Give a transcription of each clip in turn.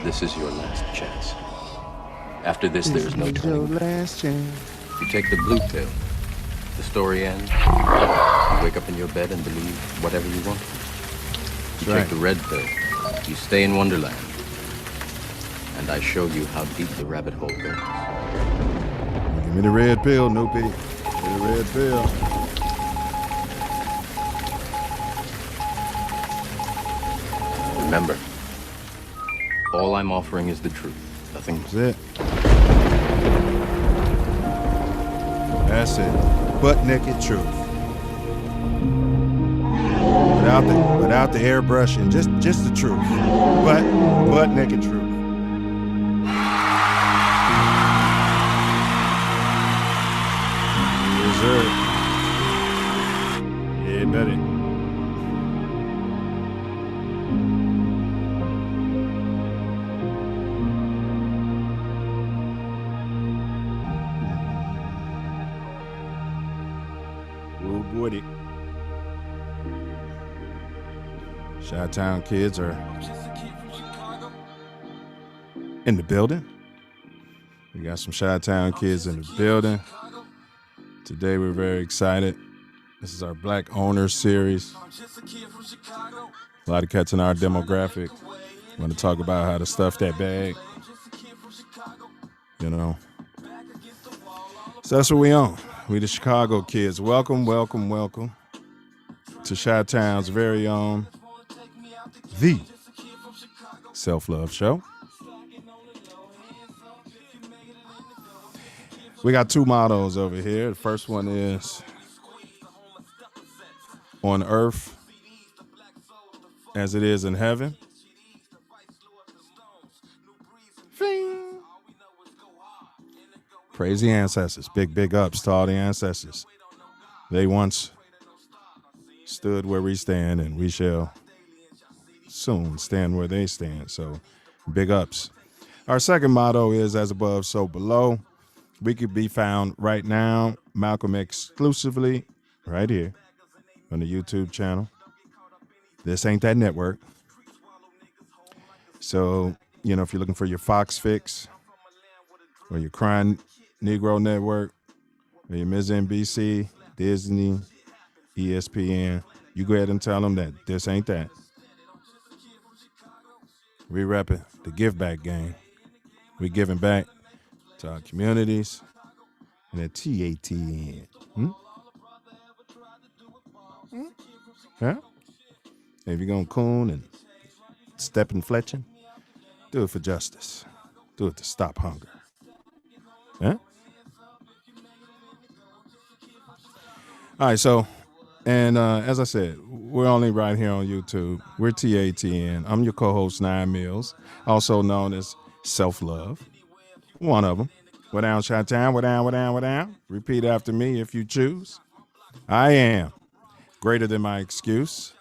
This is your last chance. After this, there is no turning back. Last chance. You take the blue pill. The story ends. You wake up in your bed and believe whatever you want. You take the red pill. You stay in Wonderland. And I show you how deep the rabbit hole goes. Give me the red pill, Noopy. Give me the red pill. Remember, all I'm offering is the truth. Nothing. That's it. That's it. Butt naked truth. Without the airbrushing, just the truth. Butt naked truth. Yes, sir. Yeah, buddy. Woody. Chi-Town kids are in the building. We got some Chi-Town kids in the building. Today we're very excited. This is our Black Owners series. A lot of cats in our demographic want to talk about how to stuff that bag. You know. So that's what we on. We the Chicago kids. Welcome to Chi-Town's very own, the Self Luv Show. We got two mottos over here. The first one is, on earth as it is in heaven. Praise the ancestors. Big ups to all the ancestors. They once stood where we stand, and we shall soon stand where they stand. So big ups. Our second motto is, as above, so below. We could be found right now, Malcolm exclusively, right here on the YouTube channel. This ain't that network. So, you know, if you're looking for your Fox fix or your Crying Negro Network or your MSNBC, Disney, ESPN, you go ahead and tell them that this ain't that. We repping the give back game. We giving back to our communities and at TATN. Huh? If you're gonna coon and step and fletching, do it for justice. Do it to stop hunger. Huh? All right, so, and as I said, we're only right here on YouTube. We're TATN. I'm your co-host, 9 Mills, also known as Self Luv. One of them. We're down, Chi-Town. We're down. Repeat after me if you choose. I am greater than my excuse.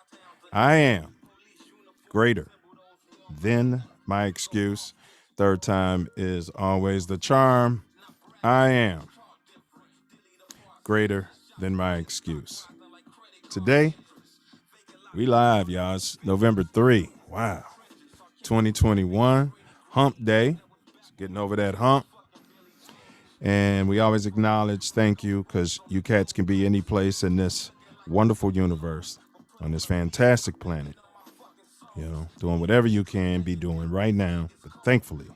I am greater than my excuse. Third time is always the charm. I am greater than my excuse. Today, we live, y'all. It's November 3. Wow. 2021. Hump Day. Getting over that hump. And we always acknowledge, thank you, because you cats can be any place in this wonderful universe, on this fantastic planet. You know, doing whatever you can be doing right now. But thankfully,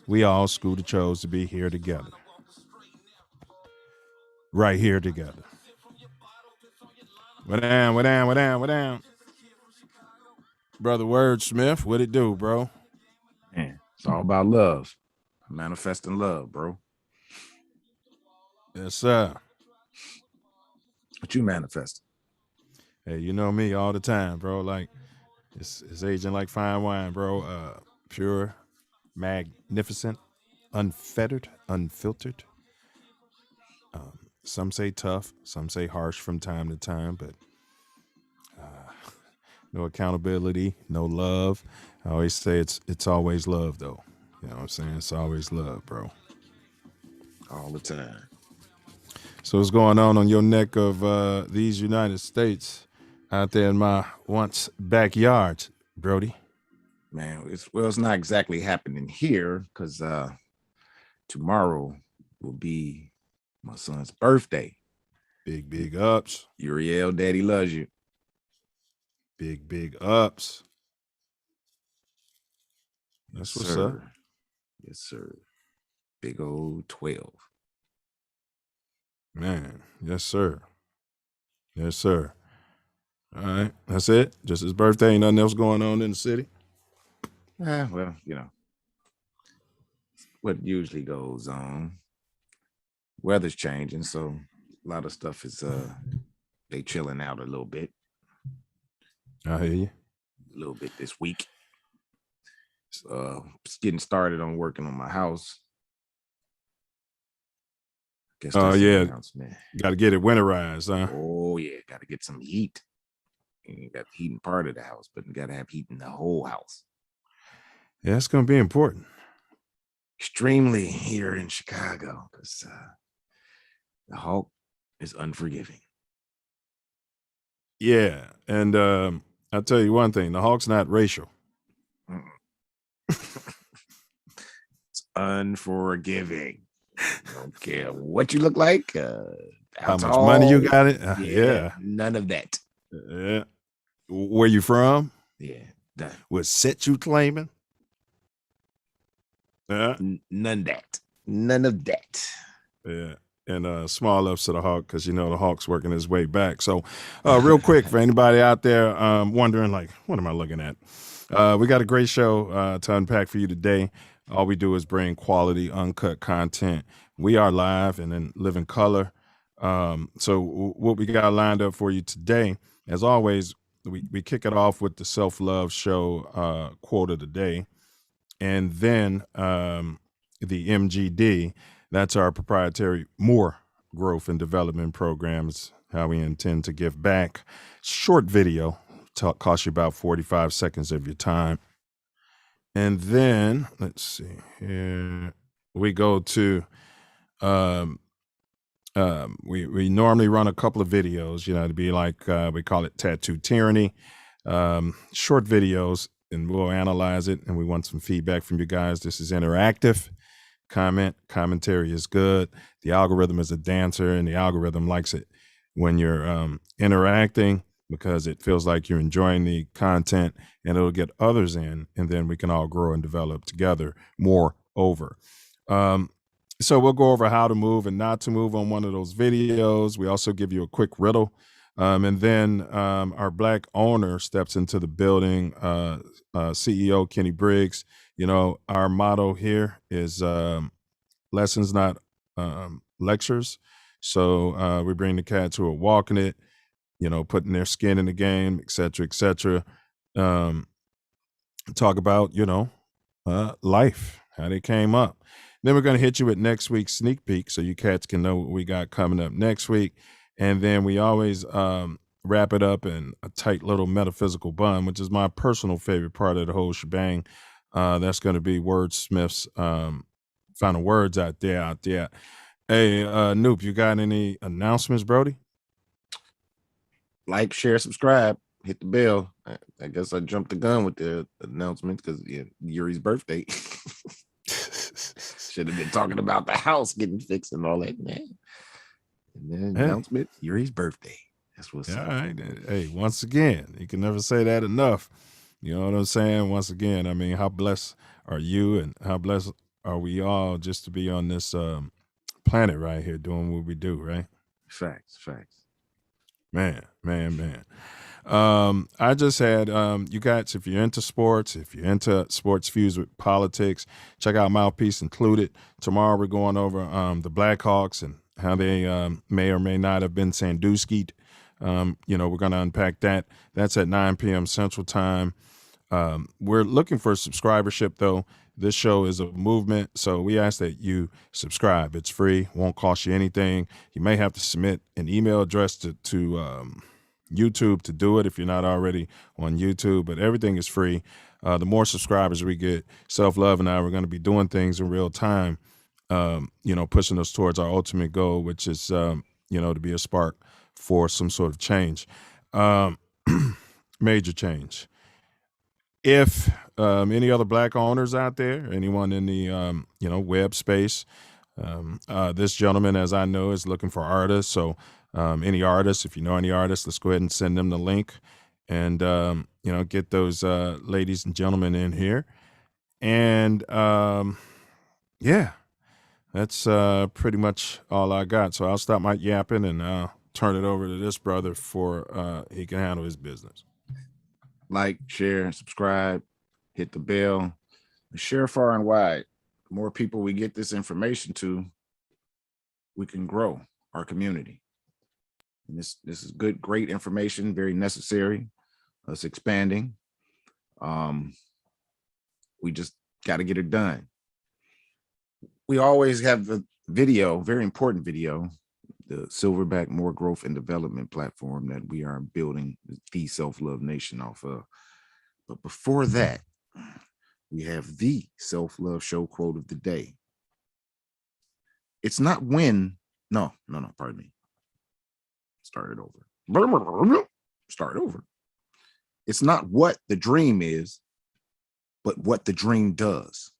we all Scooter chose to be here together. Right here together. We're down. Brother Wordsmith, what it do, bro? Man, it's all about love. Manifesting love, bro. Yes, sir. What you manifesting? Hey, you know me all the time, bro. Like, it's aging like fine wine, bro. Pure, magnificent, unfettered, unfiltered. Some say tough, some say harsh from time to time, but no accountability, no love. I always say it's always love, though. You know what I'm saying? It's always love, bro. All the time. So what's going on your neck of these United States out there in my once backyard, Brody? Man, it's not exactly happening here because tomorrow will be my son's birthday. Big ups. Uriel, daddy loves you. Big ups. That's what's up. Yes, sir. Big old 12. Man, yes, sir. Yes, sir. All right, that's it. Just his birthday. Ain't nothing else going on in the city. Well, what usually goes on. Weather's changing, so a lot of stuff is they chilling out a little bit. I hear you. A little bit this week. Just getting started on working on my house. Guess that's yeah. announcement. Got to get it winterized, huh? Oh yeah, got to get some heat. You got heat in part of the house, but you got to have heat in the whole house. Yeah, it's going to be important. Extremely here in Chicago because the Hawk is unforgiving. Yeah, and I'll tell you one thing: the Hawk's not racial. It's unforgiving. I don't care what you look like, how much money you got. It, yeah, none of that. Yeah, where you from? Yeah, done. What set you claiming? Yeah, none of that. None of that. Yeah. And small ups to the Hawk because the Hawk's working his way back. So real quick, for anybody out there wondering, like, what am I looking at? We got a great show to unpack for you today. All we do is bring quality, uncut content. We are live and in living color. So what we got lined up for you today, as always, we kick it off with the Self Luv Show quote of the day. And then the MGD. That's our proprietary more growth and development programs, how we intend to give back. Short video, cost you about 45 seconds of your time. And then, let's see here, we go to, we normally run a couple of videos, to be like, we call it Tattoo Tyranny, short videos, and we'll analyze it. And we want some feedback from you guys. This is interactive. Commentary is good. The algorithm is a dancer, and the algorithm likes it when you're interacting because it feels like you're enjoying the content, and it'll get others in, and then we can all grow and develop together more over. So we'll go over how to move and not to move on one of those videos. We also give you a quick riddle. And then our Black owner steps into the building, CEO Kenny Briggs. Our motto here is lessons, not lectures. So we bring the cats who are walking it, putting their skin in the game, et cetera, et cetera. Talk about, life, how they came up. Then we're going to hit you with next week's sneak peek so you cats can know what we got coming up next week. And then we always wrap it up in a tight little metaphysical bun, which is my personal favorite part of the whole shebang. That's going to be Wordsmith's final words out there. Hey, Noop, you got any announcements, Brody? Like, share, subscribe, hit the bell. I guess I jumped the gun with the announcement because Yuri's birthday. Should have been talking about the house getting fixed and all that, man. And then announcement, Yuri's birthday. That's what's up. All right. Hey, once again, you can never say that enough. You know what I'm saying? Once again, I mean, how blessed are you and how blessed are we all just to be on this planet right here doing what we do, right? Facts. Man. I just had, you guys, if you're into sports, if you're into sports fused with politics, check out Mouthpiece Included. Tomorrow we're going over the Blackhawks and how they may or may not have been Sandusky'd. We're going to unpack that. That's at 9 p.m. Central Time. We're looking for subscribership, though. This show is a movement, so we ask that you subscribe. It's free, won't cost you anything. You may have to submit an email address to YouTube to do it if you're not already on YouTube, but everything is free. The more subscribers we get, Self Love and I, we're going to be doing things in real time, pushing us towards our ultimate goal, which is, to be a spark for some sort of change, major change. if any other black owners out there, anyone in the web space, this gentleman, as I know, is looking for artists. So any artists, if you know any artists, let's go ahead and send them the link, and get those ladies and gentlemen in here. And yeah, that's pretty much all I got. So I'll stop my yapping and turn it over to this brother for he can handle his business. Like, share, subscribe, hit the bell, share far and wide. The more people we get this information to, we can grow our community. And this is good, great information, very necessary. It's expanding. We just got to get it done. We always have the video, very important video, the Silverback More Growth and Development platform that we are building the Self Love Nation off of. But before that, we have the Self Love Show quote of the day. It's not when, pardon me. Start it over. Start over. It's not what the dream is, but what the dream does.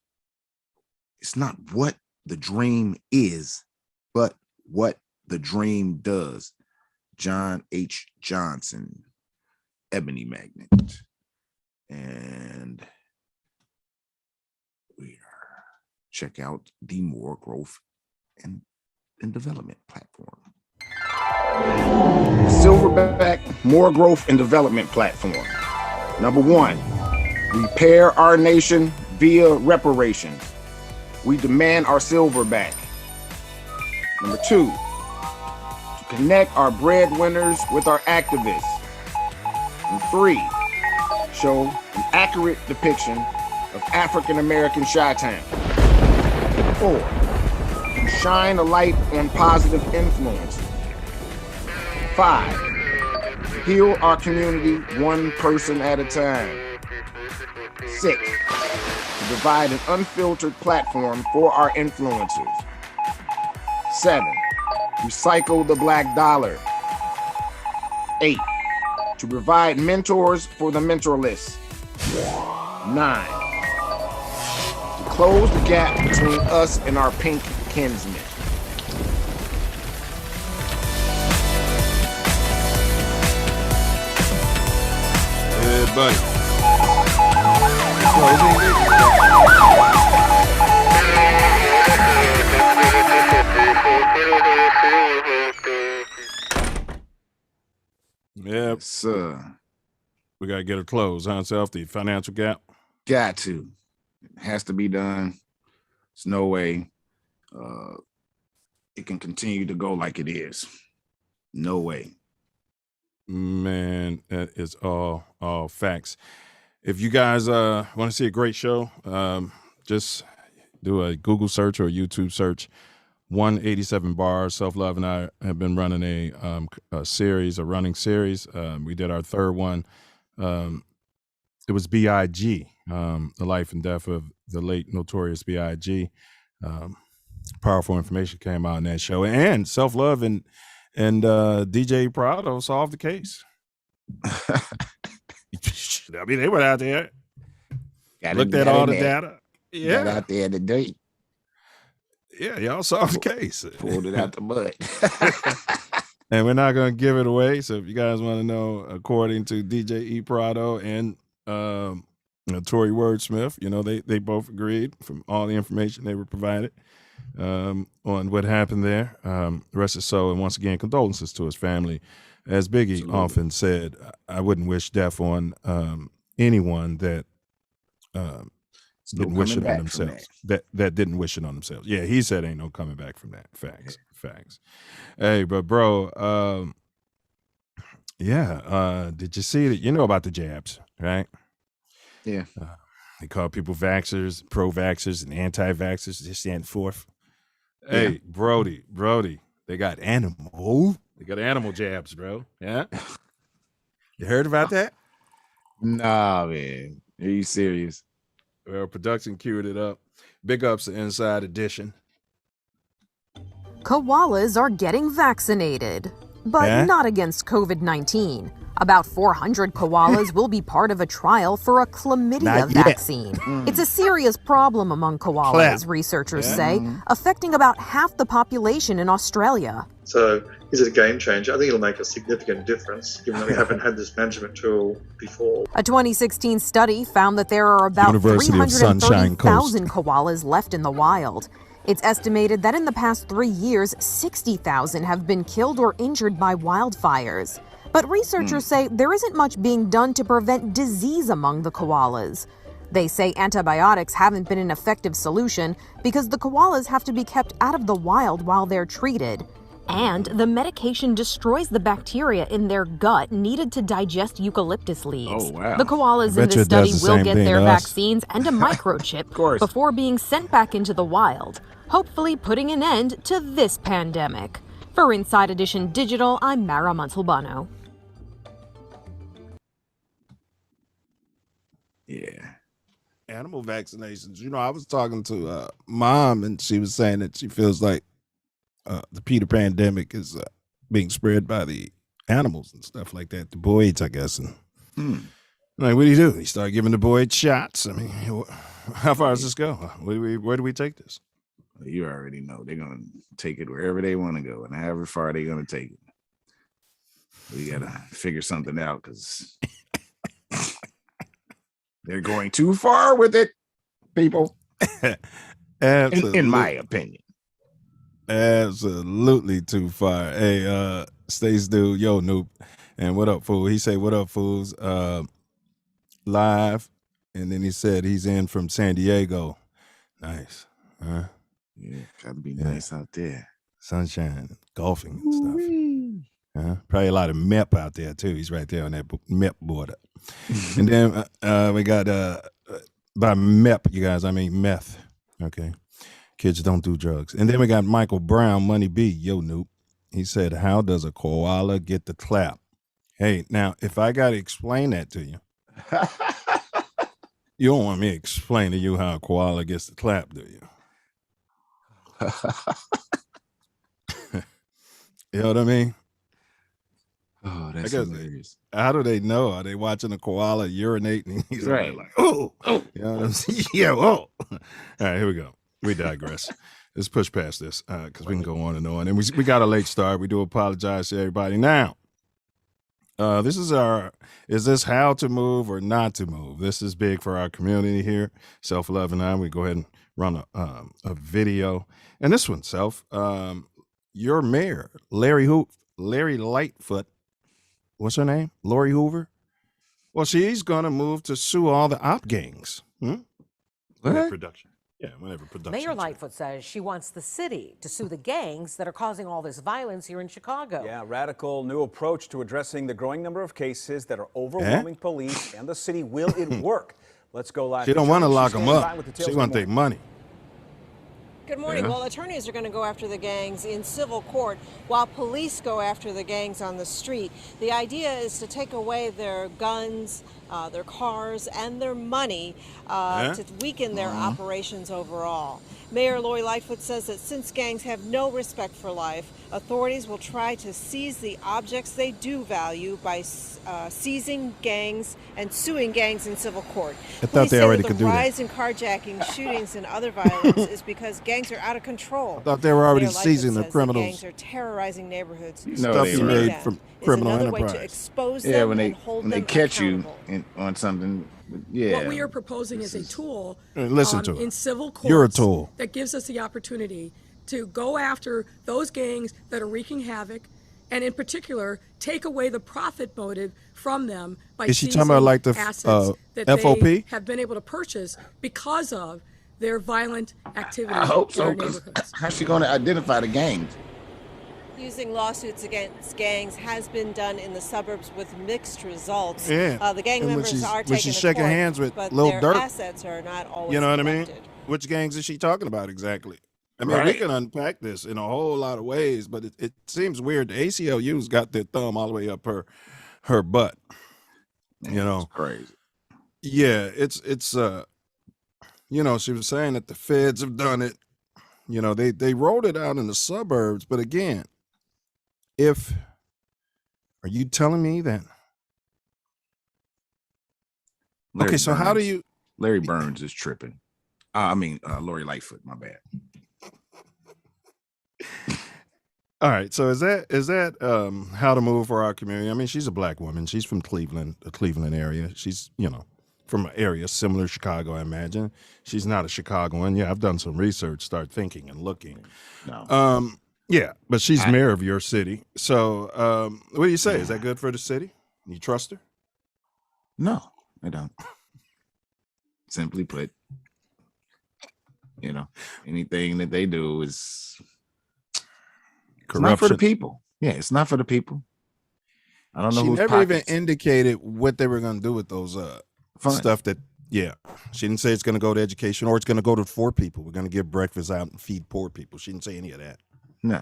It's not what the dream is, but what the dream does. John H. Johnson, Ebony Magnet. And we are check out the More Growth and Development platform. Silverback More Growth and Development platform. Number one, repair our nation via reparations. We demand our silver back. Number two, to connect our breadwinners with our activists. And three, show an accurate depiction of African American Chi-Town. 4, shine a light on positive influence. 5, heal our community one person at a time. 6, to provide an unfiltered platform for our influencers. 7, recycle the black dollar. 8, to provide mentors for the mentorless. 9, to close the gap between us and our pink kinsmen. Hey, buddy. Yep. We got to get her closed, huh, Self? The financial gap? Got to. It has to be done. There's no way it can continue to go like it is. No way. Man, that is all facts. If you guys want to see a great show, just do a Google search or a YouTube search. 187 Bars. Self Love and I have been running a running series. We did our third one. It was B.I.G., the life and death of the late notorious B.I.G. Powerful information came out in that show. And Self Love and DJ Prado solved the case. I mean, they went out there, looked at all the data. Got out there today. Yeah, y'all solved the case. Pulled it out the mud. And we're not going to give it away. So if you guys want to know, according to DJ E. Prado and Tory Wordsmith, they both agreed from all the information they were provided on what happened there. Rest is so. And once again, condolences to his family. As Biggie Absolutely. often said, I wouldn't wish death on anyone that didn't wish it on themselves. That didn't wish it on themselves. Yeah, he said ain't no coming back from that. Facts. Hey, but bro, did you see that? You know about the jabs, right? Yeah. They call people vaxxers, pro-vaxxers, and anti-vaxxers, this and forth. Hey, Brody, they got animal jabs, bro. Yeah. You heard about that? Nah, man. Are you serious? Well, production queued it up. Big ups to Inside Edition. Koalas are getting vaccinated. but not against COVID-19. About 400 koalas will be part of a trial for a chlamydia vaccine. It's a serious problem among koalas, researchers say, affecting about half the population in Australia. So is it a game changer? I think it'll make a significant difference, given that we haven't had this management tool before. A 2016 study found that there are about 330,000 koalas left in the wild. It's estimated that in the past 3 years, 60,000 have been killed or injured by wildfires. But researchers say there isn't much being done to prevent disease among the koalas. They say antibiotics haven't been an effective solution because the koalas have to be kept out of the wild while they're treated. And the medication destroys the bacteria in their gut needed to digest eucalyptus leaves. Oh, wow. The koalas in this study will get their vaccines and a microchip before being sent back into the wild, hopefully putting an end to this pandemic. For Inside Edition Digital, I'm Mara Montalbano. Yeah. Animal vaccinations. You know, I was talking to Mom, and she was saying that she feels like the Peter pandemic is being spread by the animals and stuff like that. The boys, I guess. And like, what do? You start giving the boys shots. I mean, how far does this go? Where do we take this? You already know they're gonna take it wherever they want to go, and however far they're gonna take it. We gotta figure something out because they're going too far with it, people. In my opinion. Absolutely too far. Hey, Stace dude, yo, Noop. And what up, fool? He say, what up, fools? Live. And then he said he's in from San Diego. Nice. Yeah, gotta be nice out there. Sunshine, golfing and stuff. Probably a lot of MEP out there too. He's right there on that MEP border. And then we got by MEP, you guys, I mean meth. Okay. Kids don't do drugs. And then we got Michael Brown, Money B, yo, Noop. He said, how does a koala get the clap? Hey, now, if I got to explain that to you, you don't want me to explain to you how a koala gets the clap, do you? You know what I mean? Oh, that's hilarious. How do they know? Are they watching a koala urinating? He's right. Like, oh. You know what I'm saying? Yeah, oh. All right, here we go. We digress. Let's push past this because we can go on and on. And we got a late start. We do apologize to everybody. Now, this is is this how to move or not to move? This is big for our community here. Self Love and I, we go ahead and run a video. And this one, Self, your mayor, Larry Lightfoot, what's her name? Lori Hoover? Well, she's going to move to sue all the op gangs. What? Production. Yeah, whenever production. Mayor Lightfoot says she wants the city to sue the gangs that are causing all this violence here in Chicago. Yeah, radical new approach to addressing the growing number of cases that are overwhelming police and the city. Will it work? Let's go live. She don't want to lock them up. She want their money. Good morning. Well, attorneys are going to go after the gangs in civil court while police go after the gangs on the street. The idea is to take away their guns, their cars, and their money to weaken their operations overall. Mayor Lori Lightfoot says that since gangs have no respect for life, authorities will try to seize the objects they do value by seizing gangs and suing gangs in civil court. I thought they already could do that. The rise in carjacking, shootings, and other violence is because gangs are out of control. I thought they were already seizing the criminals. Gangs are terrorizing neighborhoods. Stuff you made from criminal enterprise. To expose them when they catch you on something. Yeah. What we are proposing is a tool in civil courts. You're a tool that gives us the opportunity to go after those gangs that are wreaking havoc, and in particular, take away the profit motive from them by seizing assets that FOP? they have been able to purchase because of their violent activity I hope so. in our neighborhoods. How's she going to identify the gangs? Using lawsuits against gangs has been done in the suburbs with mixed results. Yeah. The gang members are taken she's to shaking court, hands with but Lil their Durk. assets are not always You know what I collected. mean? Which gangs is she talking about exactly? I mean, we can unpack this in a whole lot of ways, but it seems weird. The ACLU's got their thumb all the way up her butt. Man, you know, it's crazy. Yeah, it's you know, she was saying that the feds have done it. You know, they rolled it out in the suburbs, but again, if Are you telling me that? Larry Okay, so how do Burns. you? Larry Burns is tripping. Lori Lightfoot. My bad. All right, so is that how to move for our community? I mean, she's a black woman. She's from Cleveland, the Cleveland area. She's, from an area similar to Chicago, I imagine. She's not a Chicagoan. Yeah, I've done some research, start thinking and looking. No. Yeah, but she's mayor of your city. So what do you say? Is that good for the city? You trust her? No, I don't. Simply put, anything that they do is corruption. It's not for the people. Yeah, it's not for the people. I don't know. She never even indicated what they were going to do with those stuff that. Yeah, she didn't say it's going to go to education or it's going to go to poor people. We're going to give breakfast out and feed poor people. She didn't say any of that. No.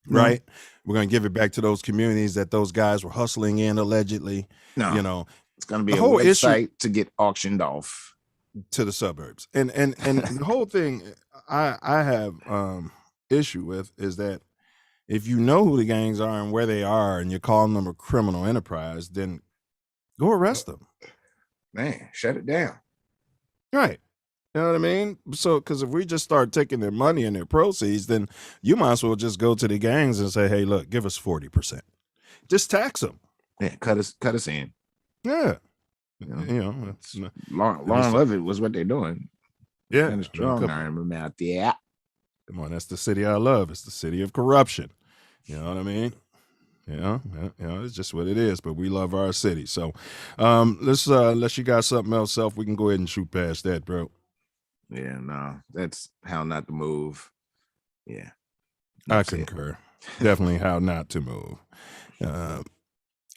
Right? We're going to give it back to those communities that those guys were hustling in allegedly. No. It's going to be a whole website to get auctioned off to the suburbs. And the whole thing I have issue with is that if you know who the gangs are and where they are and you're calling them a criminal enterprise, then go arrest them. Man, shut it down. Right. You know what I mean? So, because if we just start taking their money and their proceeds, then you might as well just go to the gangs and say, hey, look, give us 40%. Just tax them. Yeah, cut us in. Yeah. It's long of it was what they're doing. Yeah. And strong arm out there. Come on, that's the city I love. It's the city of corruption. You know what I mean? It's just what it is, but we love our city. So let's unless you got something else, Self, we can go ahead and shoot past that, bro. Yeah, no, that's how not to move. Yeah. I concur. Definitely how not to move.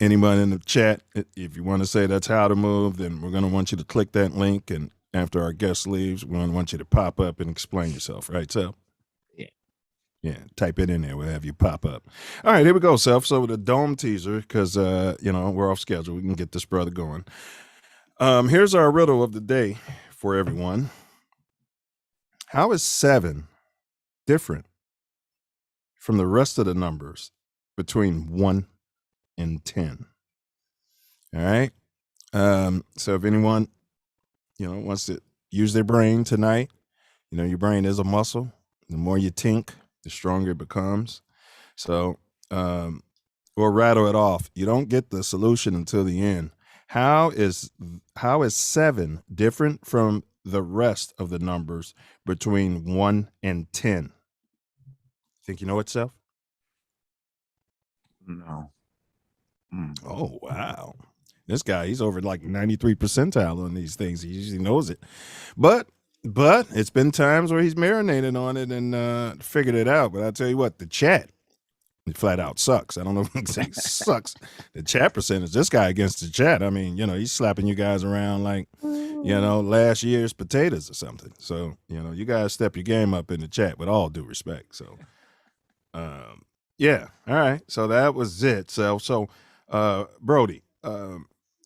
Anyone in the chat, if you want to say that's how to move, then we're going to want you to click that link. And after our guest leaves, we're going to want you to pop up and explain yourself. Right, Self? Yeah, type it in there. We'll have you pop up. All right, here we go, Self. So with a dome teaser, because, we're off schedule. We can get this brother going. Here's our riddle of the day for everyone. How is 7 different from the rest of the numbers between 1 and 10? All right. So if anyone, wants to use their brain tonight, your brain is a muscle. The more you think, the stronger it becomes. So, or rattle it off. You don't get the solution until the end. How is 7 different from the rest of the numbers between 1 and 10? Think you know it, Self? No. Oh, wow. This guy, he's over like 93 percentile on these things. He usually knows it. But it's been times where he's marinated on it and figured it out. But I tell you what, the chat flat out sucks. I don't know if I can say sucks. The chat percentage, this guy against the chat, I mean, he's slapping you guys around like, last year's potatoes or something. So, you guys step your game up in the chat with all due respect. So, yeah. All right. So that was it. So, Brody,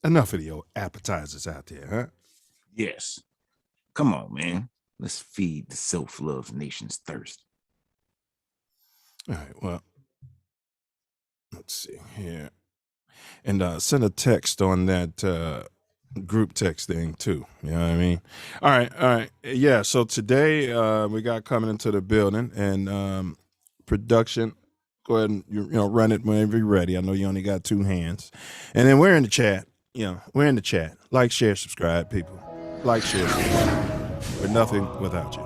enough of the appetizers out there, huh? Yes. Come on, man. Let's feed the self-love nation's thirst. All right. Well, let's see here. And send a text on that group text thing too. You know what I mean? All right. Yeah. So today we got coming into the building and production. Go ahead and run it whenever you're ready. I know you only got 2 hands. And then we're in the chat. We're in the chat. Like, share, subscribe, people. Like, share, subscribe. We're nothing without you.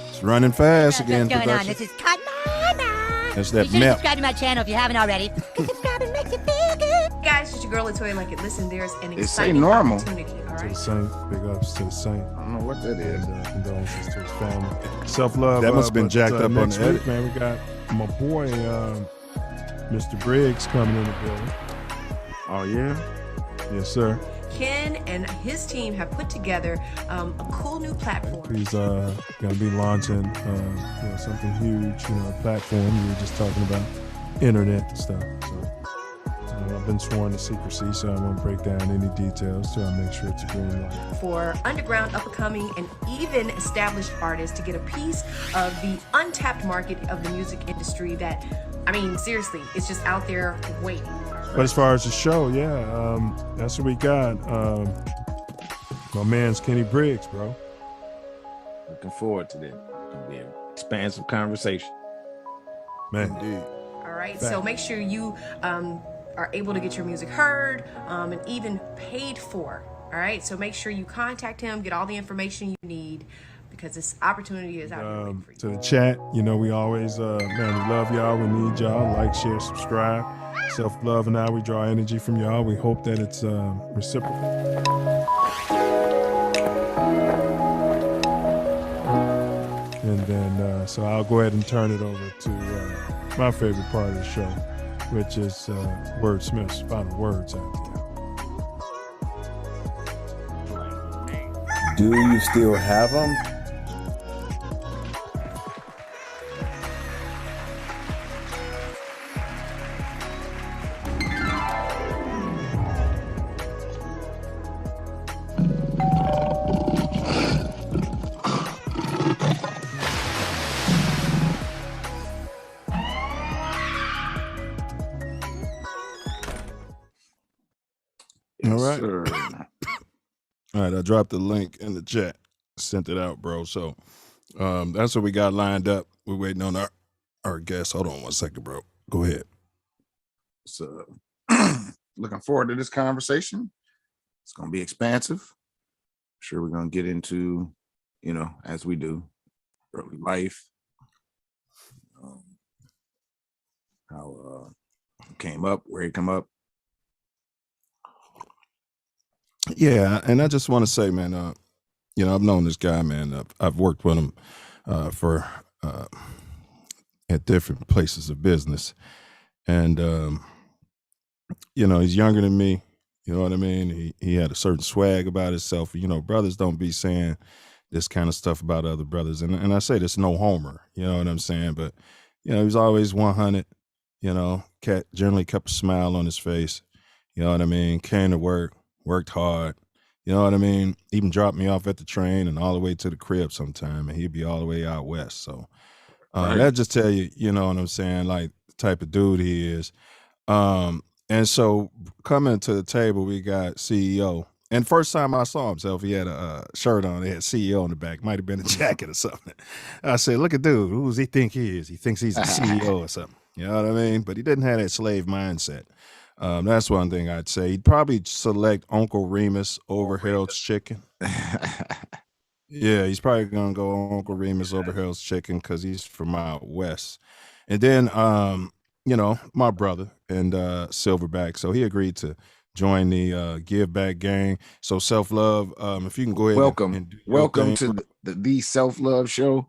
It's running fast again. What's going on? This is Cotton. That's that Be sure to map. subscribe to my channel if you haven't already. Subscribing makes you feel good. Guys, it's your girl Latoya Like It. Listen, there's an They say exciting normal. opportunity, all To right? the saint, big ups to the saint. I don't know what that is. And condolences to his family. Self-love. That must have been but, jacked up on next the edit. week, man, we got my boy, Mr. Briggs coming in the building. Oh, yeah? Yes, sir. Ken and his team have put together a cool new platform. He's going to be launching something huge, a platform. We were just talking about internet and stuff. So I've been sworn to secrecy, so I won't break down any details till I make sure it's a green light. For underground, up-and-coming, and even established artists to get a piece of the untapped market of the music industry that, I mean, seriously, it's just out there waiting. But as far as the show, that's what we got. My man's Kenny Briggs, bro. Looking forward to that. It'll be an expansive conversation. Man, indeed. All right, so make sure you are able to get your music heard and even paid for. All right, so make sure you contact him, get all the information you need, because this opportunity is out here waiting for you. To the chat, we always, we love y'all. We need y'all. Like, share, subscribe. Self Love and I, we draw energy from y'all. We hope that it's reciprocal. And then, so I'll go ahead and turn it over to my favorite part of the show, which is Wordsmith's final words out there. Do you still have them? All right, I dropped the link in the chat, sent it out, bro. So that's what we got lined up. We're waiting on our guest. Hold on one second, bro. Go ahead. So looking forward to this conversation. It's going to be expansive. I'm sure we're going to get into, as we do, early life, how he came up, where he come up. Yeah, and I just want to say, man, I've known this guy, man. I've worked with him for at different places of business, and he's younger than me. You know what I mean? He had a certain swag about himself. Brothers don't be saying this kind of stuff about other brothers, and I say this no homer. You know what I'm saying? But he was always 100. Generally kept a smile on his face. You know what I mean? Came to work. Worked hard, you know what I mean? Even dropped me off at the train and all the way to the crib sometime, and he'd be all the way out west. So that just tell you, you know what I'm saying, like the type of dude he is. And so coming to the table, we got CEO. And first time I saw himself, he had a shirt on. It had CEO on the back. Might have been a jacket or something. I said, look at dude, who does he think he is? He thinks he's a CEO or something. You know what I mean? But he didn't have that slave mindset. That's one thing I'd say. He'd probably select Uncle Remus over Harold's Chicken. Yeah, he's probably going to go Uncle Remus over Harold's Chicken because he's from out west. And then, my brother and Silverback. So he agreed to join the Give Back gang. So Self Love, if you can go ahead. Welcome to the Self Love Show.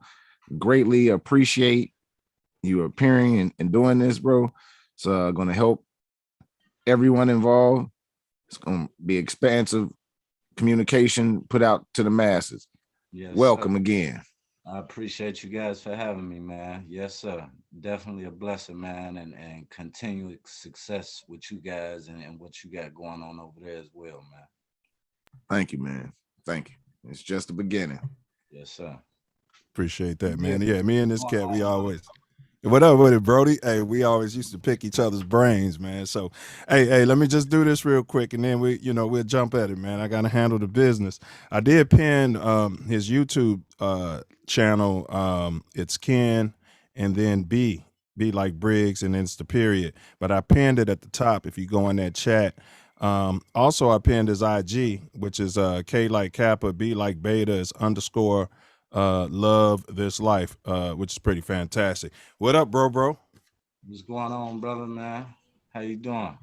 Greatly appreciate you appearing and doing this, bro. It's going to help everyone involved. It's going to be expansive communication put out to the masses. Yes, welcome sir. Again. I appreciate you guys for having me, man. Yes, sir. Definitely a blessing, man, and continued success with you guys and what you got going on over there as well, man. Thank you, man. Thank you. It's just the beginning. Yes, sir. Appreciate that, man. Yeah, me and this cat, we always... What up with it, Brody? Hey, we always used to pick each other's brains, man. So, hey, let me just do this real quick, and then we'll jump at it, man. I gotta handle the business. I did pin his YouTube channel. It's Ken, and then B like Briggs, and then it's the period. But I pinned it at the top. If you go in that chat. Also, I pinned his IG, which is K like Kappa, B like Beta is _ Love This Life, which is pretty fantastic. What up, bro? What's going on, brother, man? How you doing?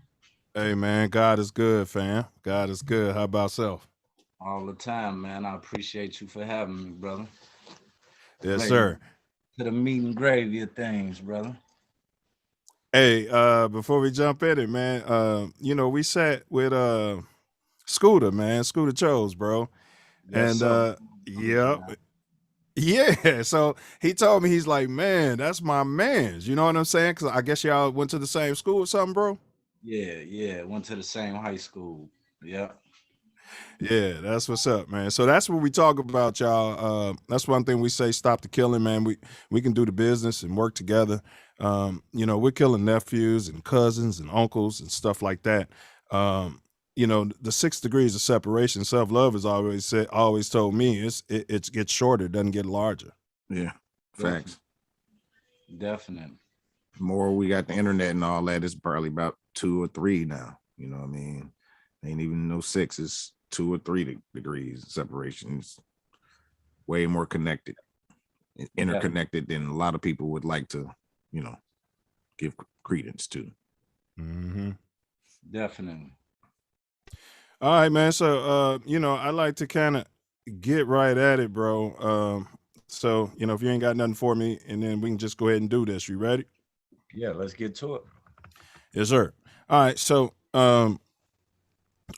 Hey, man, God is good, fam. God is good. How about self? All the time, man. I appreciate you for having me, brother. Yes, sir. To the meat and gravy of things, brother. Hey, before we jump in it, man, we sat with Scooter, man. Scooter Chose, bro. Yes, and yep. Yeah, so he told me, he's like, man, that's my man's. You know what I'm saying? Because I guess y'all went to the same school or something, bro? Yeah. Went to the same high school. Yeah. Yeah, that's what's up, man. So that's what we talk about, y'all. That's one thing we say: stop the killing, man. We can do the business and work together. We're killing nephews and cousins and uncles and stuff like that. The 6 degrees of separation. Self love has always told me it gets shorter, it doesn't get larger. Yeah, facts. Definitely. The more we got the internet and all that, it's probably about 2 or 3 now. You know what I mean? Ain't even no 6, it's 2 or 3 degrees separation. It's way more connected, interconnected than a lot of people would like to, give credence to. Mm-hmm. Definitely. All right, man. So I like to kind of get right at it, bro. So if you ain't got nothing for me, and then we can just go ahead and do this. You ready? Yeah, let's get to it. Yes, sir. All right. So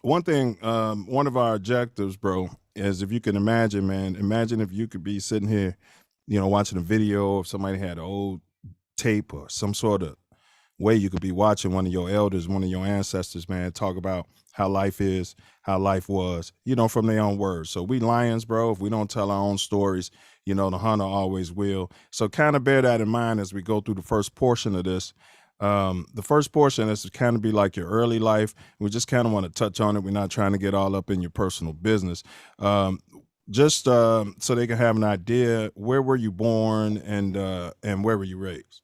one thing, one of our objectives, bro, is if you can imagine, man, imagine if you could be sitting here, watching a video, if somebody had an old tape or some sort of way you could be watching one of your elders, one of your ancestors, man, talk about how life is, how life was, from their own words. So we lions, bro, if we don't tell our own stories, the hunter always will. So kind of bear that in mind as we go through the first portion of this. The first portion is to kind of be like your early life. We just kind of want to touch on it. We're not trying to get all up in your personal business. Just so they can have an idea, where were you born and where were you raised?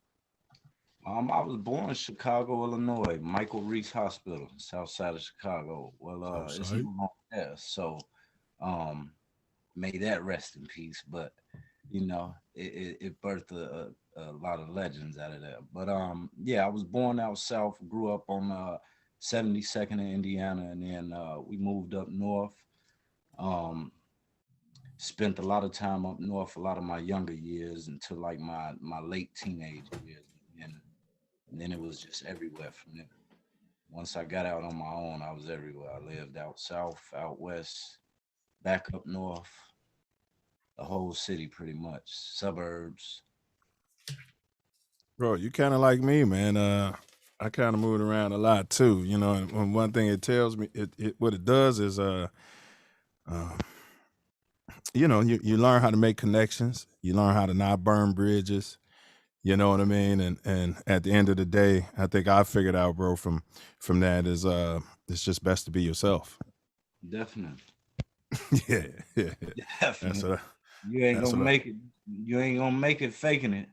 I was born in Chicago, Illinois, Michael Reese Hospital, south side of Chicago. Well, it's no longer there, so may that rest in peace. But it birthed a lot of legends out of there. But I was born out south, grew up on 72nd in Indiana, and then we moved up north. Spent a lot of time up north, a lot of my younger years until like my late teenage years, and then it was just everywhere from there. Once I got out on my own, I was everywhere. I lived out south, out west, back up north, the whole city pretty much, suburbs. Bro, you kind of like me, man. I kind of moved around a lot too, and one thing it tells me, what it does is, you learn how to make connections. You learn how to not burn bridges. You know what I mean? And at the end of the day, I think I figured out, bro, from that is it's just best to be yourself. Definitely. yeah. Definitely. You ain't gonna make it. You ain't gonna make it faking it.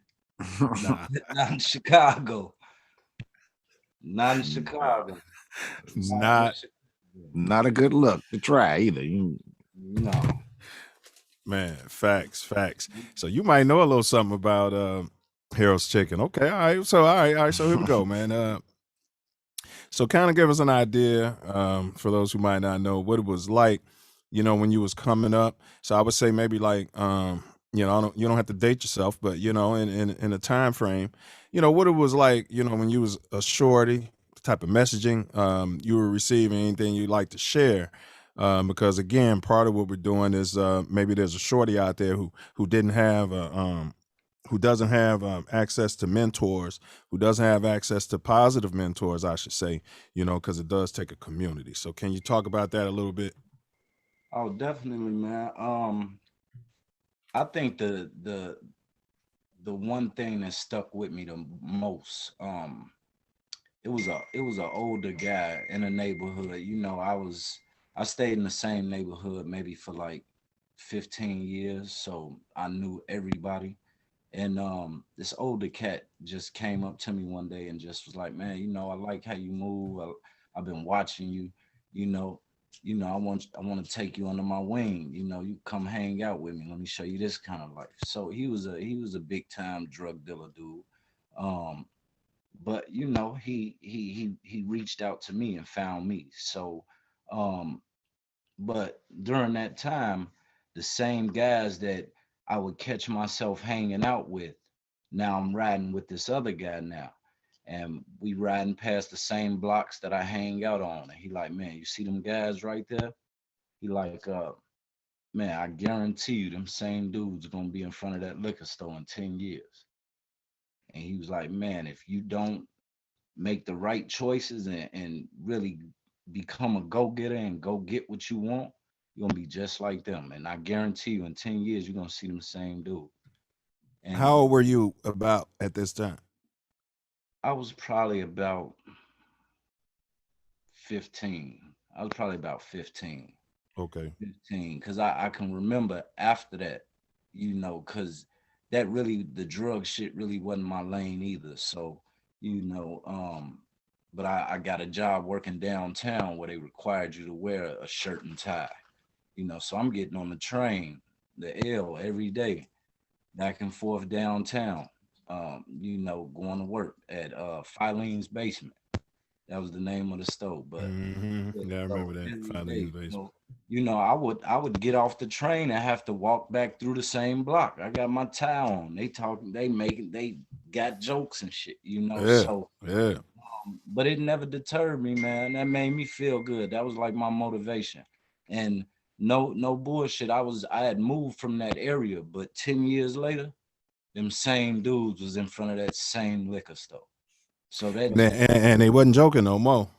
Nah. Not in Chicago. Not in Chicago. Not a good look to try either. No. Man, facts. So you might know a little something about Harold's Chicken. Okay, all right. So here we go, man. So kind of give us an idea, for those who might not know, what it was like, when you was coming up. So I would say maybe like, you don't have to date yourself, but in a time frame, what it was like, when you was a shorty, the type of messaging you were receiving, anything you'd like to share. Because again, part of what we're doing is maybe there's a shorty out there who didn't have who doesn't have access to mentors, who doesn't have access to positive mentors, I should say, because it does take a community. So can you talk about that a little bit? Oh, definitely, man. I think the one thing that stuck with me the most, it was an older guy in a neighborhood. I stayed in the same neighborhood maybe for like 15 years, so I knew everybody. And this older cat just came up to me one day and just was like, man, I like how you move. I've been watching you, you know, I want to take you under my wing. You come hang out with me. Let me show you this kind of life. So he was a big time drug dealer dude. But he reached out to me and found me. So but during that time, the same guys that I would catch myself hanging out with, now I'm riding with this other guy now. And we riding past the same blocks that I hang out on. And he like, man, you see them guys right there? He like, man, I guarantee you them same dudes gonna be in front of that liquor store in 10 years. And he was like, man, if you don't make the right choices and really become a go-getter and go get what you want, you're gonna be just like them. And I guarantee you in 10 years, you're gonna see them same dude. And How old were you about at this time? I was probably about 15. I was probably about 15. Okay. 15. Cause I can remember after that, cause that really the drug shit really wasn't my lane either. So, but I got a job working downtown where they required you to wear a shirt and tie. So I'm getting on the train, the L every day, back and forth downtown. Going to work at Filene's Basement. That was the name of the store. But yeah, I remember that. every Filene's day, Basement. I would get off the train and have to walk back through the same block. I got my tie on. They got jokes and shit, Yeah, So yeah. but it never deterred me, man. That made me feel good. That was like my motivation. And no bullshit. I had moved from that area, but 10 years later, them same dudes was in front of that same liquor store. So that And they wasn't joking no more.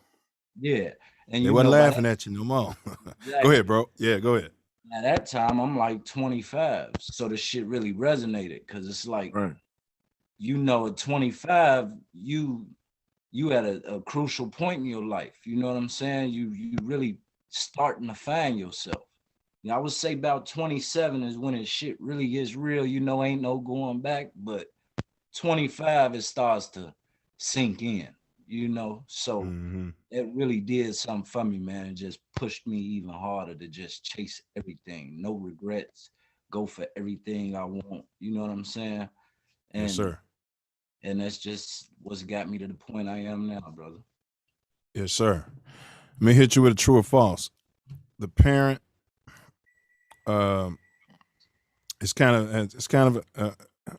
yeah. And They wasn't laughing at you no more. Exactly. Go ahead, bro. Yeah, go ahead. At that time, I'm like 25. So the shit really resonated because it's like, Right. at 25, you at a crucial point in your life. You know what I'm saying? You really starting to find yourself. I would say about 27 is when it shit really gets real. Ain't no going back. But 25, it starts to sink in. So it really did something for me, man. It just pushed me even harder to just chase everything. No regrets. Go for everything I want. You know what I'm saying? And, Yes, sir. And that's just what's got me to the point I am now, brother. Yes, sir. Let me hit you with a true or false. The parent, it's kind of,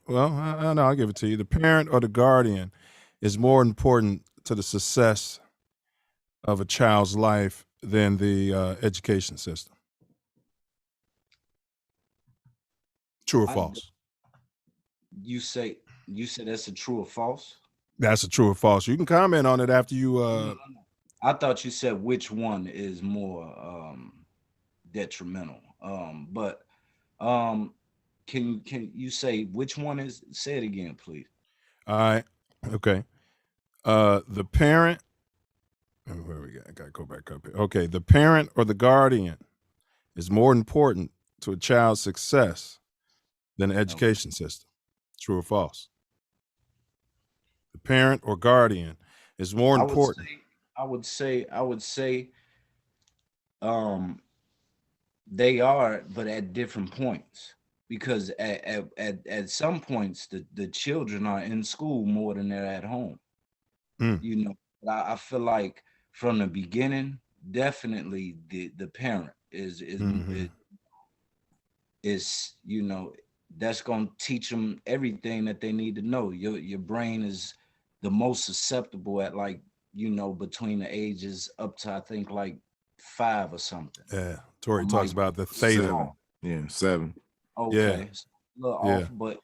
well, I know, I'll give it to you. The parent or the guardian is more important to the success of a child's life than the education system. True or false? You said that's a true or false? That's a true or false. You can comment on it after you. I thought you said which one is more detrimental. But can you say which one is? Say it again, please. All right. Okay. The parent. Where we got? I gotta go back up here. Okay. The parent or the guardian is more important to a child's success than the education system. True or false? The parent or guardian is more important. I would say they are, but at different points. Because at some points the children are in school more than they're at home. I feel like from the beginning, definitely the parent is that's going to teach them everything that they need to know. Your brain is the most susceptible at between the ages up to I think like 5 or something. Yeah, Tori talks about the theta. 7. Yeah, 7. Okay, Yeah. a little off, but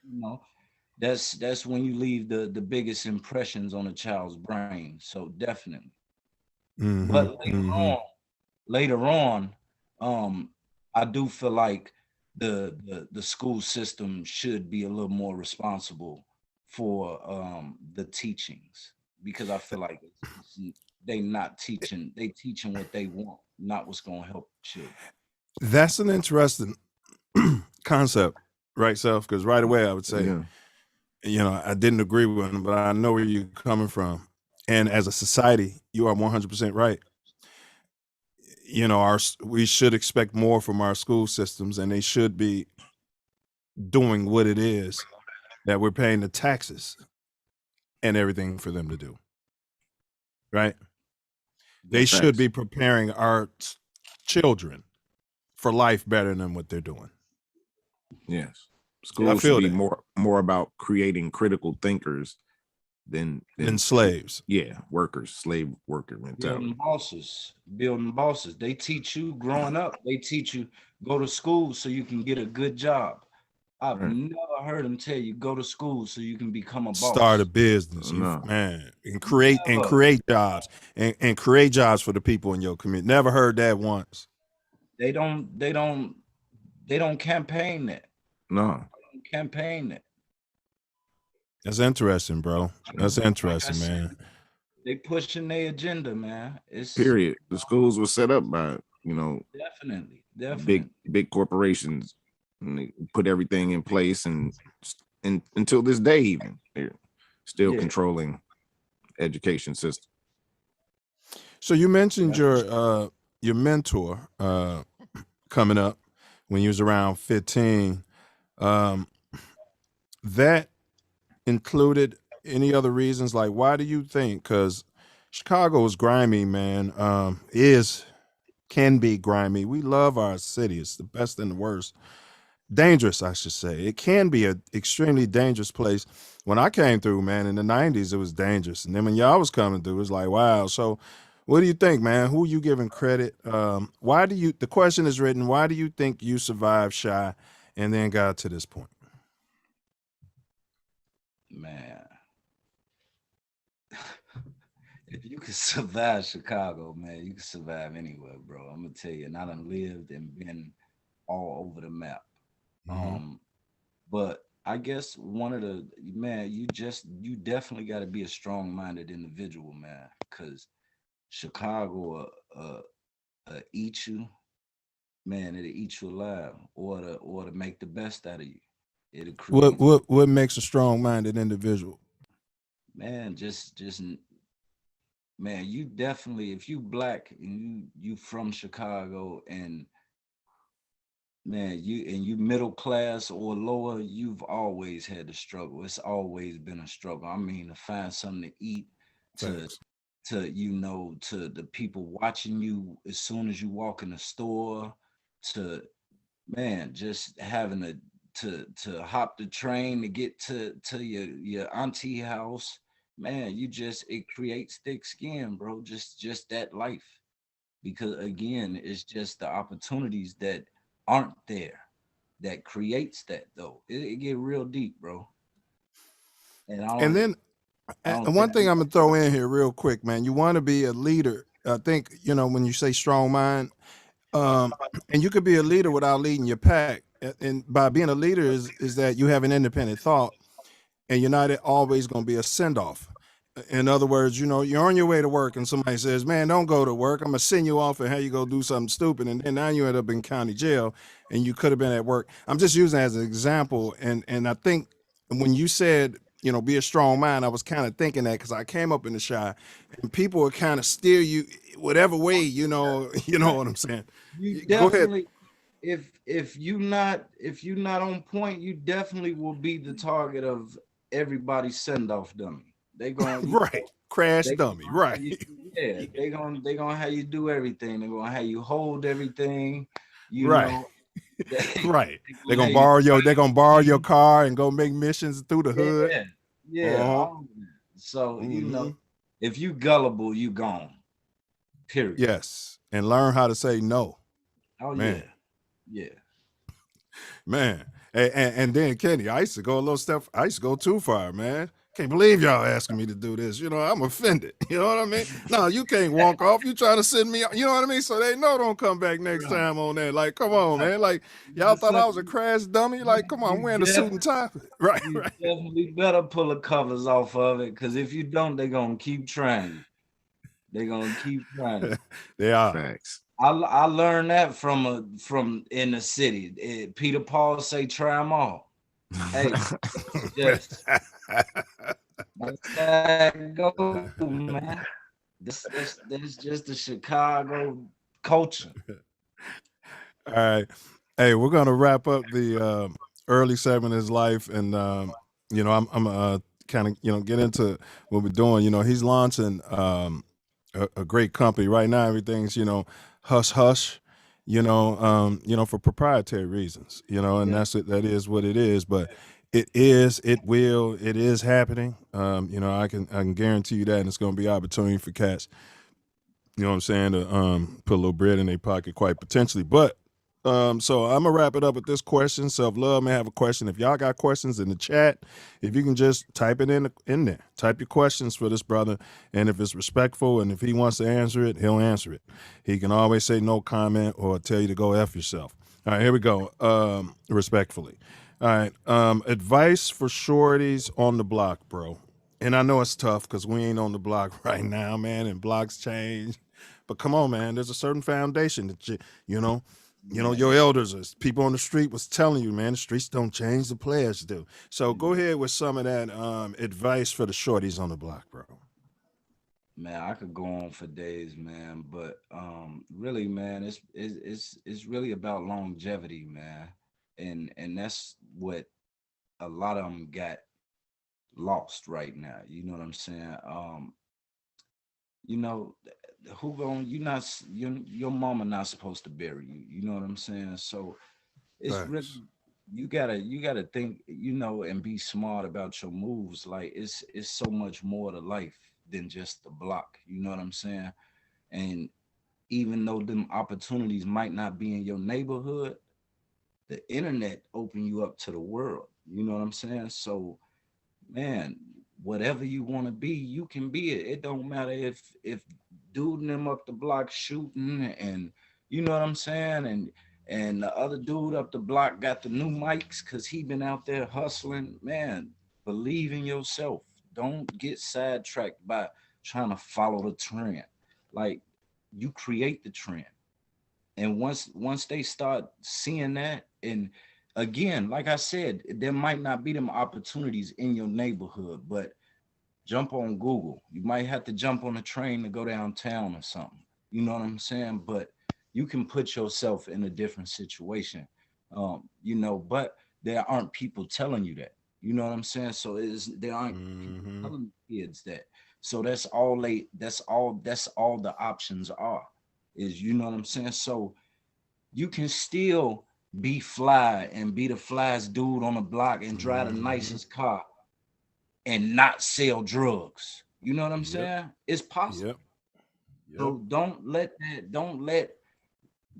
that's when you leave the biggest impressions on a child's brain. So definitely. But later on, I do feel like the school system should be a little more responsible for the teachings, because I feel like they not teaching, they teaching what they want, not what's going to help children. That's an interesting concept, right, Self? Because right away I would say, I didn't agree with him, but I know where you're coming from. And as a society, you are 100% right. We should expect more from our school systems, and they should be doing what it is that we're paying the taxes and everything for them to do. Right? They should be preparing our children for life better than what they're doing. Yes. Schools should be more about creating critical thinkers than slaves. Yeah, workers, slave worker mentality. Building bosses. They teach you growing up. They teach you go to school so you can get a good job. I've never heard him tell you go to school so you can become a boss. Start a business, man, and create jobs and create jobs for the people in your community. Never heard that once. They don't campaign that. No. They don't campaign that. That's interesting, bro. That's interesting, man. They pushing their agenda, man. It's period. The schools were set up by, definitely big corporations, and they put everything in place, and until this day, even they're still controlling education system. So you mentioned your mentor coming up when you was around 15. That included any other reasons? Like, why do you think? Because Chicago is grimy, man. Can be grimy. We love our city. It's the best and the worst. Dangerous, I should say. It can be an extremely dangerous place. When I came through, man, in the 90s, it was dangerous. And then when y'all was coming through, it was like, wow. So what do you think, man? Who you giving credit? The question is written, why do you think you survived Chi and then got to this point? Man, if you could survive Chicago, man, you can survive anywhere, bro. I'm gonna tell you, and I done lived and been all over the map. But I guess one of the, man, you definitely got to be a strong-minded individual, man, because Chicago eat you, man. It'll eat you alive, or to make the best out of you. What makes a strong-minded individual? Man, just man, you definitely, if you black and you from Chicago, and man, you middle class or lower, you've always had to struggle. It's always been a struggle. I mean, to find something to eat, to the people watching you as soon as you walk in the store, to, man, just having to hop the train to get to your auntie house. Man, it creates thick skin, bro. Just that life. Because again, it's just the opportunities that aren't there that creates that, though. It get real deep, bro. And then one thing I'm gonna throw in here real quick, man. You want to be a leader. I think, when you say strong mind, and you could be a leader without leading your pack. And by being a leader is that you have an independent thought, and you're not always going to be a send-off. In other words, you're on your way to work and somebody says, man, don't go to work. I'm going to send you off and have you go do something stupid. And then now you end up in county jail and you could have been at work. I'm just using that as an example. And I think when you said, be a strong mind, I was kind of thinking that because I came up in the Chi and people would kind of steer you whatever way, you know what I'm saying? You go definitely, ahead. If you're not on point, you definitely will be the target of everybody's send-off dummy. They going right, crash dummy, right? They gonna have you do everything. They're gonna have you hold everything. Right. Right. They're gonna borrow your car and go make missions through the hood. Yeah. So if you gullible, you gone. Period. Yes, and learn how to say no. Oh, man. Yeah. Man. And then Kenny, I used to go too far, man. Can't believe y'all asking me to do this. I'm offended. You know what I mean? No, you can't walk off. You trying to send me, you know what I mean? So they know don't come back next time on that. Like, come on, man. Like, y'all thought I was a crash dummy? Like, come on, I'm wearing a suit and tie. Right. You definitely better pull the covers off of it, because if you don't, they're going to keep trying. They're going to keep trying. They are. Facts. I learned that from in the city. Peter Paul say, try them all. Hey, just go, man. This just the Chicago culture. All right. Hey, we're gonna wrap up the early segment of his life, and I'm kind of get into what we're doing. He's launching a great company right now. Everything's hush hush. For proprietary reasons, and that is what it is, but it is happening. I can guarantee you that, and it's going to be opportunity for cats, you know what I'm saying, to put a little bread in their pocket quite potentially. But So I'm gonna wrap it up with this question. Self Love may have a question. If y'all got questions in the chat, if you can just type it in there, type your questions for this brother, and if it's respectful and if he wants to answer it, he'll answer it. He can always say no comment or tell you to go F yourself. All right, here we go. Respectfully. All right. Advice for shorties on the block, bro. And I know it's tough because we ain't on the block right now, man, and blocks change. But come on, man. There's a certain foundation that your elders or people on the street was telling you, man, the streets don't change, the players do. So go ahead with some of that advice for the shorties on the block, bro. Man, I could go on for days, man, but really, man, it's really about longevity, man. And that's what a lot of them got lost right now. You know what I'm saying? You know, who going you not your mama not supposed to bury you. You know what I'm saying? So it's really you gotta think, you know, and be smart about your moves. Like it's so much more to life than just the block. You know what I'm saying? And even though them opportunities might not be in your neighborhood, the internet open you up to the world. You know what I'm saying? So man, whatever you want to be, you can be it. It don't matter if dude and them up the block shooting, and you know what I'm saying, and the other dude up the block got the new mics because he been out there hustling. Man, believe in yourself. Don't get sidetracked by trying to follow the trend. Like, you create the trend. And once they start seeing that, and again, like I said, there might not be them opportunities in your neighborhood, but jump on Google. You might have to jump on a train to go downtown or something. You know what I'm saying? But you can put yourself in a different situation. You know, but there aren't people telling you that. You know what I'm saying? So there aren't people telling kids that. So that's all the options are. Is, you know what I'm saying? So you can still be fly and be the flyest dude on the block and drive the nicest car and not sell drugs. You know what I'm saying? It's possible. So don't let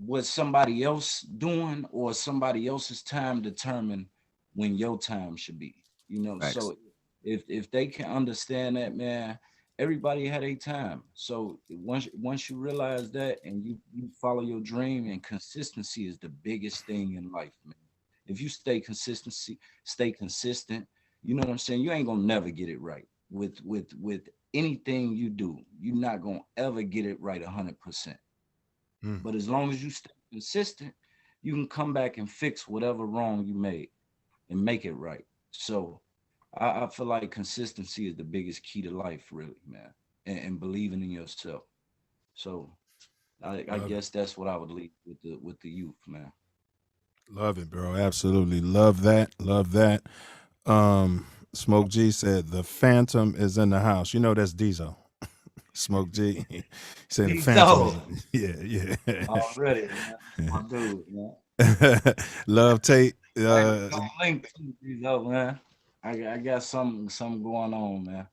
what somebody else doing or somebody else's time determine when your time should be. You know, so if they can understand that, man, everybody had a time. So once you realize that and you follow your dream, and consistency is the biggest thing in life, man. If you stay consistent, you know what I'm saying? You ain't gonna never get it right with anything you do. You're not gonna ever get it right 100%. But as long as you stay consistent, you can come back and fix whatever wrong you made and make it right. So I feel like consistency is the biggest key to life, really, man, and believing in yourself. So I guess that's what I would leave with the youth, man. Love it, bro. Absolutely. Love that. Love that. Smoke G said the Phantom is in the house. You know that's Diesel. Smoke G. He said the Phantom. Yeah. Already, man. My dude, man. Love Tate. Link to Diesel, man. I got something going on, man.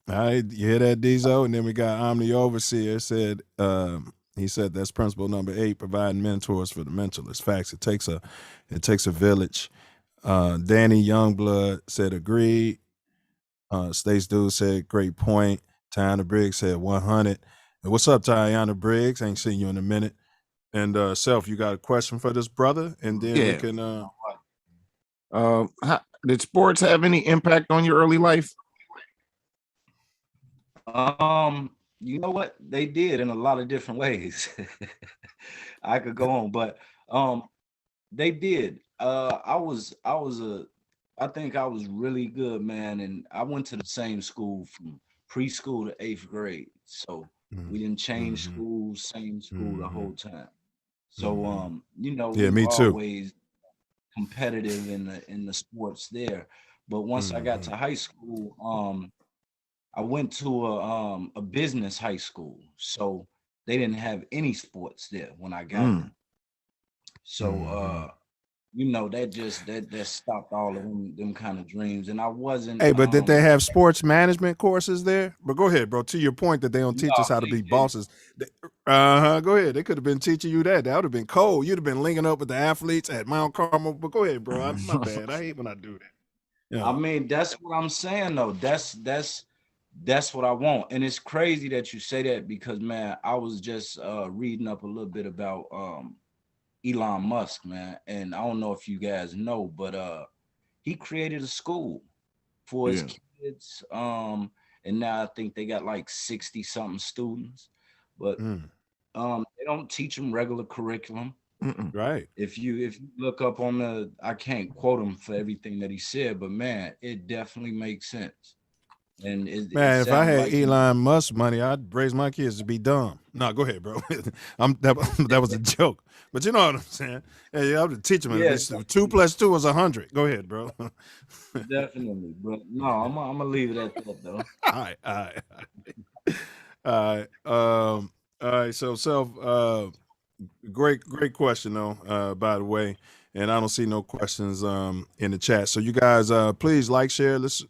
All right, you hear that, Diesel? And then we got Omni Overseer said, he said that's principle number 8, providing mentors for the mentalist. Facts. It takes a village. Danny Youngblood said agreed. Stace Dude said great point. Tiana Briggs said 100. And what's up, Tiana Briggs? Ain't seen you in a minute. And Self, you got a question for this brother? And then we can. Did sports have any impact on your early life? You know what? They did in a lot of different ways. I could go on, but they did. I think I was really good, man. And I went to the same school from preschool to 8th grade. So we didn't change schools, same school the whole time. So you know, we me were too. always competitive in the sports there. But once I got to high school, I went to a business high school. So they didn't have any sports there when I got there. So you know, that stopped all of them kind of dreams. And I wasn't. Hey, but did they have sports management courses there? But go ahead, bro. To your point that they don't teach us how to be bosses. Go ahead. They could have been teaching you that. That would have been cold. You'd have been linking up with the athletes at Mount Carmel. But go ahead, bro. My bad. I hate when I do that. I mean, that's what I'm saying though. That's what I want. And it's crazy that you say that because, man, I was just reading up a little bit about Elon Musk, man. And I don't know if you guys know, but he created a school for his kids. And now I think they got like 60 something students, but they don't teach them regular curriculum. Right. If you look up on I can't quote him for everything that he said, but man, it definitely makes sense. And man, if I had Elon Musk money, I'd raise my kids to be dumb. No, go ahead, bro. That was a joke, but you know what I'm saying. Hey, I would teach them. 2 + 2 is 100. Go ahead, bro. Definitely, but no, I'm gonna leave it at that though. All right. So, Self, great question though. By the way, and I don't see no questions in the chat. So you guys, please like, share. Let's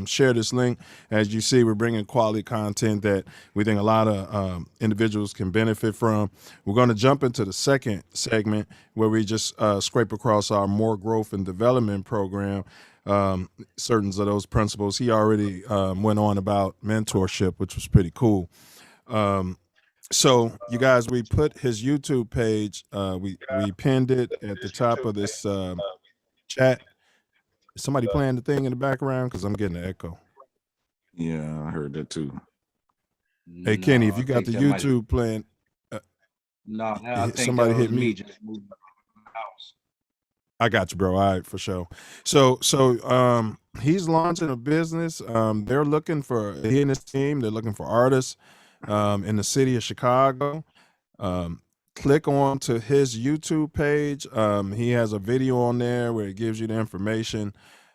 share this link. As you see, we're bringing quality content that we think a lot of individuals can benefit from. We're going to jump into the second segment where we just scrape across our more growth and development program. Certain of those principles. He already went on about mentorship, which was pretty cool. So you guys, we put his YouTube page, we pinned it at the top of this chat. Is somebody playing the thing in the background? Because I'm getting an echo. Yeah, I heard that too. Hey, Kenny, if you got the YouTube playing. No, I think somebody hit me. Just moved out of the house. I got you, bro. All right, for sure. So he's launching a business. They're looking for, he and his team, they're looking for artists in the city of Chicago. Click on to his YouTube page. He has a video on there where it gives you the information.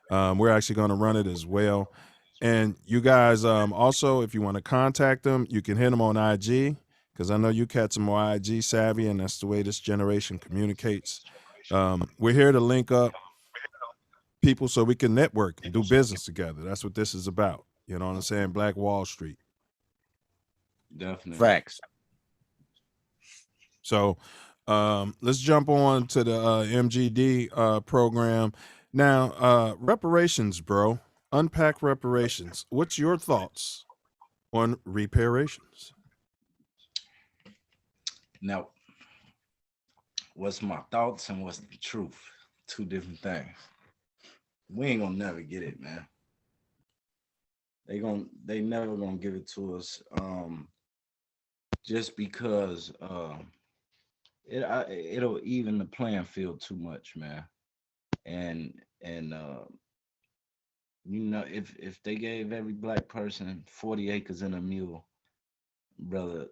We're actually going to run it as well. And you guys, also, if you want to contact him, you can hit him on IG, because I know you cats are more IG savvy, and that's the way this generation communicates. We're here to link up people so we can network and do business together. That's what this is about. You know what I'm saying? Black Wall Street. Definitely. Facts. So let's jump on to the MGD program. Now, reparations, bro. Unpack reparations. What's your thoughts on reparations? Now, what's my thoughts and what's the truth? Two different things. We ain't gonna never get it, man. They never gonna give it to us. Just because it'll even the playing field too much, man. And you know, if they gave every black person 40 acres and a mule, brother,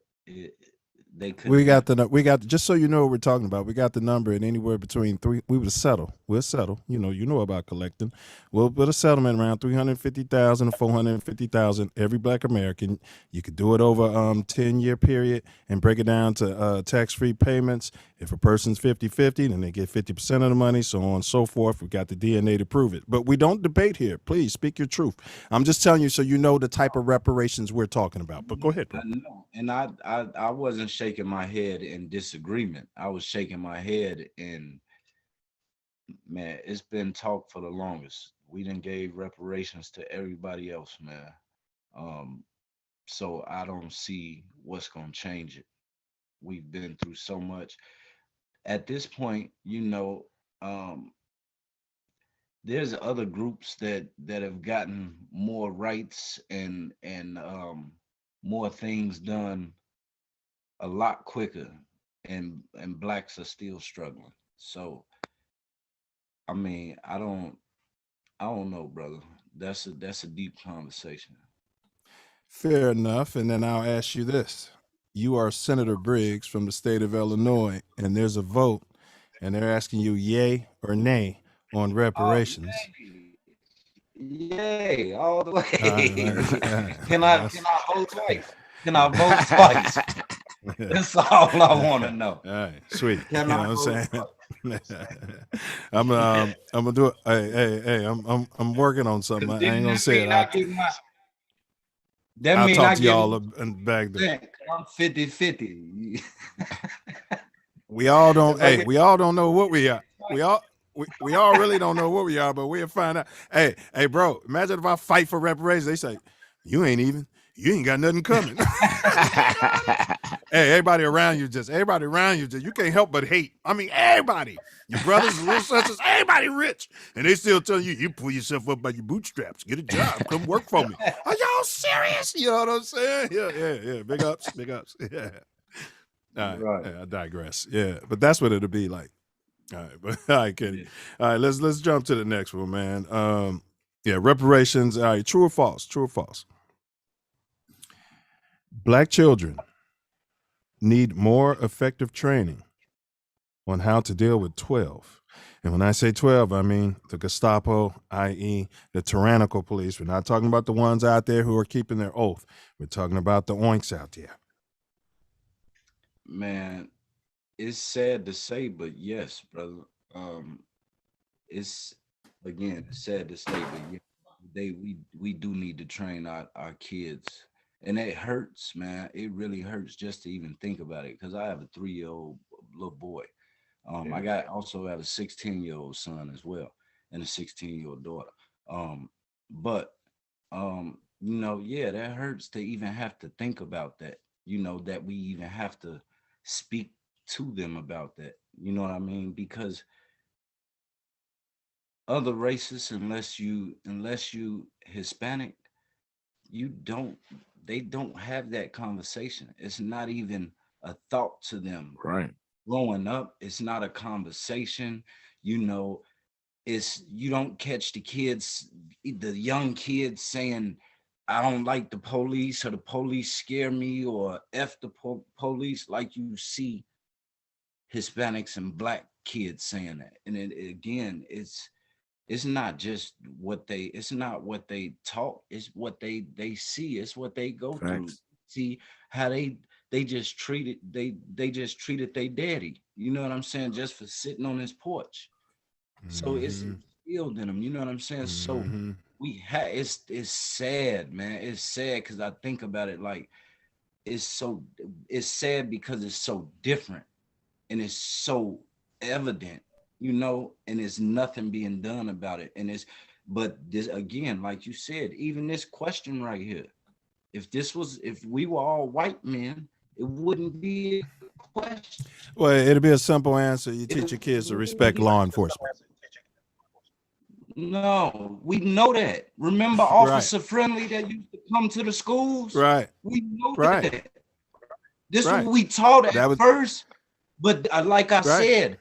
they could. We got just so you know what we're talking about. We got the number at anywhere between three. We would settle. We'll settle. You know about collecting. We'll put a settlement around 350,000 to 450,000 every black American. You could do it over 10-year period and break it down to tax-free payments. If a person's 50-50, then they get 50% of the money, so on and so forth. We got the DNA to prove it. But we don't debate here. Please speak your truth. I'm just telling you so you know the type of reparations we're talking about. But go ahead, bro. I know. And I wasn't shaking my head in disagreement. I was shaking my head in, man, it's been talked for the longest. We done gave reparations to everybody else, man. So I don't see what's gonna change it. We've been through so much. At this point, you know, there's other groups that have gotten more rights and more things done a lot quicker, and blacks are still struggling. So I mean, I don't know, brother. That's a deep conversation. Fair enough. And then I'll ask you this. You are Senator Briggs from the state of Illinois, and there's a vote, and they're asking you yay or nay on reparations. Yay, all the way. Can I vote twice? Can I vote twice? That's all I want to know. All right, sweet. Can you know I what I'm vote saying? I'm gonna do it. Hey, I'm working on something. I ain't gonna say it. I'll talk to y'all back there. I'm 50-50. We all don't. Hey, we all don't know what we are. We all really don't know what we are, but we'll find out. Hey, bro, imagine if I fight for reparations. They say, you ain't got nothing coming. Hey, everybody around you, you can't help but hate. I mean, everybody, your brothers, little sisters, everybody rich. And they still tell you pull yourself up by your bootstraps, get a job, come work for me. Are y'all serious? You know what I'm saying? Yeah. Big ups. Yeah. All right. Yeah, I digress. Yeah, but that's what it'll be like. All right, but all right, Kenny. Yeah. All right, let's jump to the next one, man. Reparations. All right, true or false? True or false? Black children need more effective training on how to deal with 12. And when I say 12, I mean the Gestapo, i.e. the tyrannical police. We're not talking about the ones out there who are keeping their oath. We're talking about the oinks out there. Man, it's sad to say, but yes, brother. It's sad to say, but yeah, we do need to train our kids. And it hurts, man. It really hurts just to even think about it. Because I have a 3-year-old little boy. I also have a 16-year-old son as well, and a 16-year-old daughter. That hurts to even have to think about that. That we even have to speak to them about that. You know what I mean? Because other races, unless you Hispanic, they don't have that conversation. It's not even a thought to them. Right. Growing up, it's not a conversation. You don't catch the young kids saying, I don't like the police, or the police scare me, or F the police, like you see Hispanics and Black kids saying that. And it's not just what they talk, it's what they see, it's what they go through. See how they just treated their daddy, you know what I'm saying, just for sitting on his porch. So it's instilled in them, you know what I'm saying? So it's sad, man. It's sad because I think about it, like it's sad because it's so different and it's so evident, and there's nothing being done about it. But this, again, like you said, even this question right here, if we were all white men, it wouldn't be a question. Well, it'd be a simple answer. You teach your kids to respect law enforcement. No, we know that. Remember Officer Friendly that used to come to the schools? Right. We know that. This is what we taught at first. But like I said,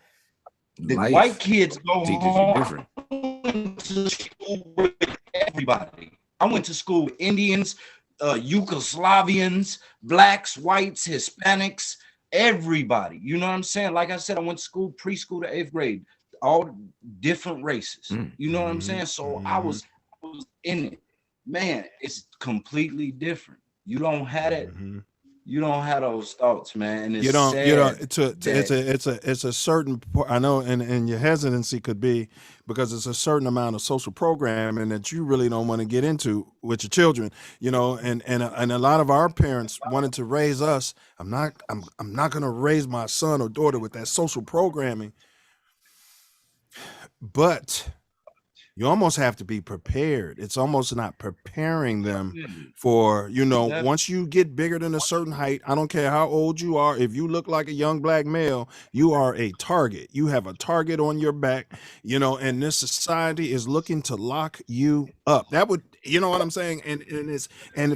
the white kids go home to school with everybody. I went to school with Indians, Yugoslavians, Blacks, whites, Hispanics, everybody. You know what I'm saying? Like I said, I went to school, preschool to 8th grade, all different races. You know what I'm saying? So I was in it. Man, it's completely different. You don't have it. You don't have those thoughts, man. And it's it's a certain, I know, and your hesitancy could be because it's a certain amount of social programming that you really don't want to get into with your children, and a lot of our parents wanted to raise us. I'm not going to raise my son or daughter with that social programming, but you almost have to be prepared. It's almost not preparing them for, once you get bigger than a certain height, I don't care how old you are. If you look like a young Black male, you are a target. You have a target on your back, and this society is looking to lock you up. That would, you know what I'm saying? And if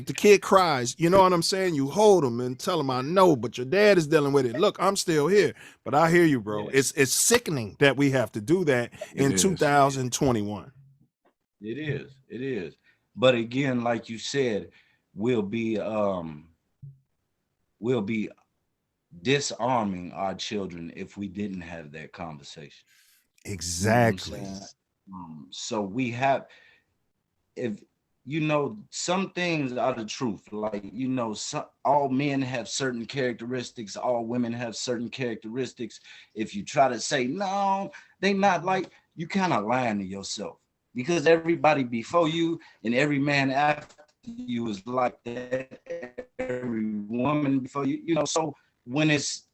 the kid cries, you know what I'm saying? You hold him and tell him, I know, but your dad is dealing with it. Look, I'm still here, but I hear you, bro. It's sickening that we have to do that in 2021. It is. But again, like you said, we'll be disarming our children if we didn't have that conversation. Exactly. So we have, if some things are the truth, like all men have certain characteristics, all women have certain characteristics. If you try to say no, they not like, you kind of lying to yourself, because everybody before you and every man after you is like that. Every woman before you, you know. So when it's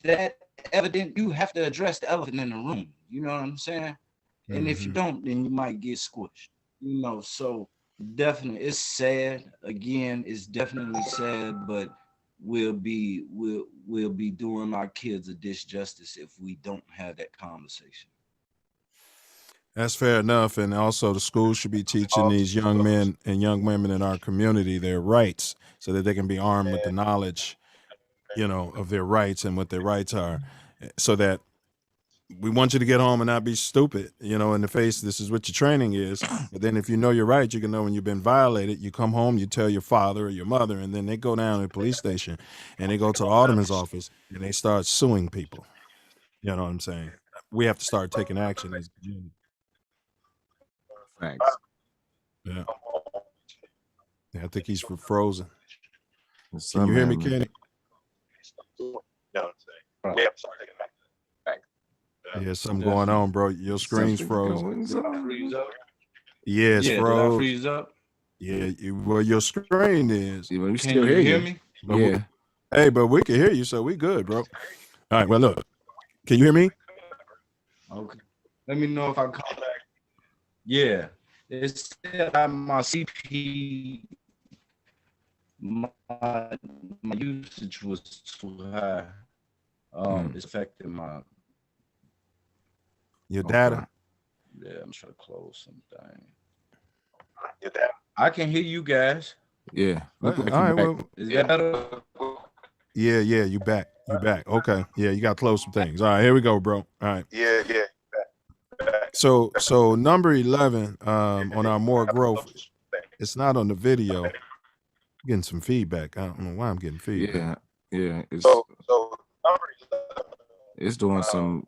that evident, you have to address the elephant in the room. You know what I'm saying? And if you don't, then you might get squished. You know, so definitely, it's sad. Again, it's definitely sad, but we'll be doing our kids a disjustice if we don't have that conversation. That's fair enough. And also the schools should be teaching these young men and young women in our community their rights so that they can be armed with the knowledge, you know, of their rights and what their rights are, so that we want you to get home and not be stupid, you know, in the face. This is what your training is. But then if you know your rights, you can know when you've been violated. You come home, you tell your father or your mother, and then they go down to the police station and they go to the alderman's office and they start suing people. You know what I'm saying? We have to start taking action as a community. Thanks. Yeah. I think he's frozen. Can you hear me, Kenny? Yeah, something going on, bro. Your screen's frozen. Yeah, it's froze. Did I freeze up? Yeah, well, your screen is. Yeah, we Can still you hear me. But Yeah. Hey, but we can hear you, so we good, bro. All right, well, look. Can you hear me? Okay. Let me know if I come back. Yeah. It said my CP, my usage was too high. It's affecting my your data. Yeah, I'm trying to close something. Your data. I can hear you guys. Yeah. All right. Well, is that better? Yeah. You back. You back. Okay. Yeah, you got to close some things. All right, here we go, bro. All right. Yeah. So number 11 on our more growth. It's not on the video. I'm getting some feedback. I don't know why I'm getting feedback. Yeah. So number 11. It's doing some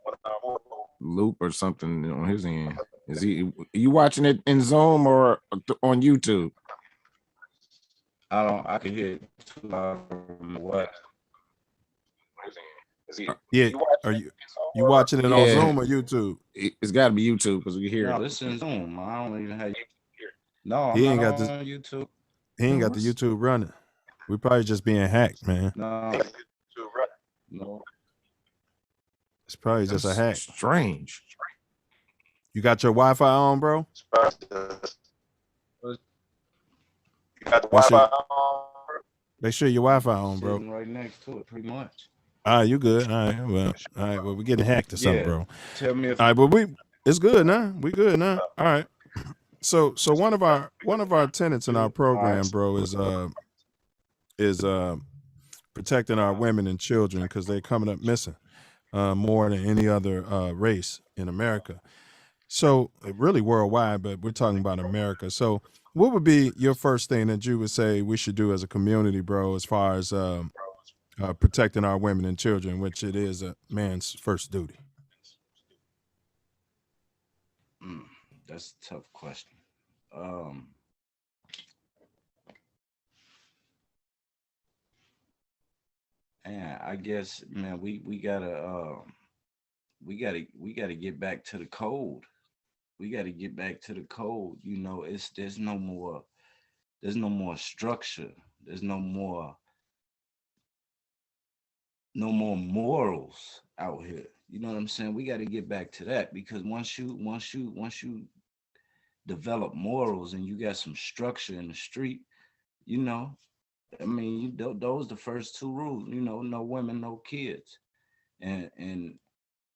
loop or something on his end. Is you watching it in Zoom or on YouTube? I can hear it too loud. What? Yeah. Are you watching it on Zoom or YouTube? It's got to be YouTube because we can hear it. No, this is Zoom. I don't even have YouTube here. No, He I'm ain't not got on YouTube. He ain't got the YouTube running. We probably just being hacked, man. No. No. It's probably just a hack. Strange. You got your Wi-Fi on, bro? You got the Wi-Fi on? Make sure your Wi-Fi on, bro. Sitting right next to it, pretty much. All right, you good? All right, well, we're getting hacked or something, bro. Tell me if. All right, but it's good now. We good now. All right. So one of our tenets in our program, bro, is protecting our women and children because they're coming up missing more than any other race in America. So really worldwide, but we're talking about America. So what would be your first thing that you would say we should do as a community, bro, as far as protecting our women and children, which it is a man's first duty? That's a tough question. And I guess, man, we gotta get back to the code. We gotta get back to the code. You know, there's no more structure. There's no more morals out here. You know what I'm saying? We got to get back to that, because once you develop morals and you got some structure in the street, you know, I mean, those the first two rules. You know, no women, no kids, and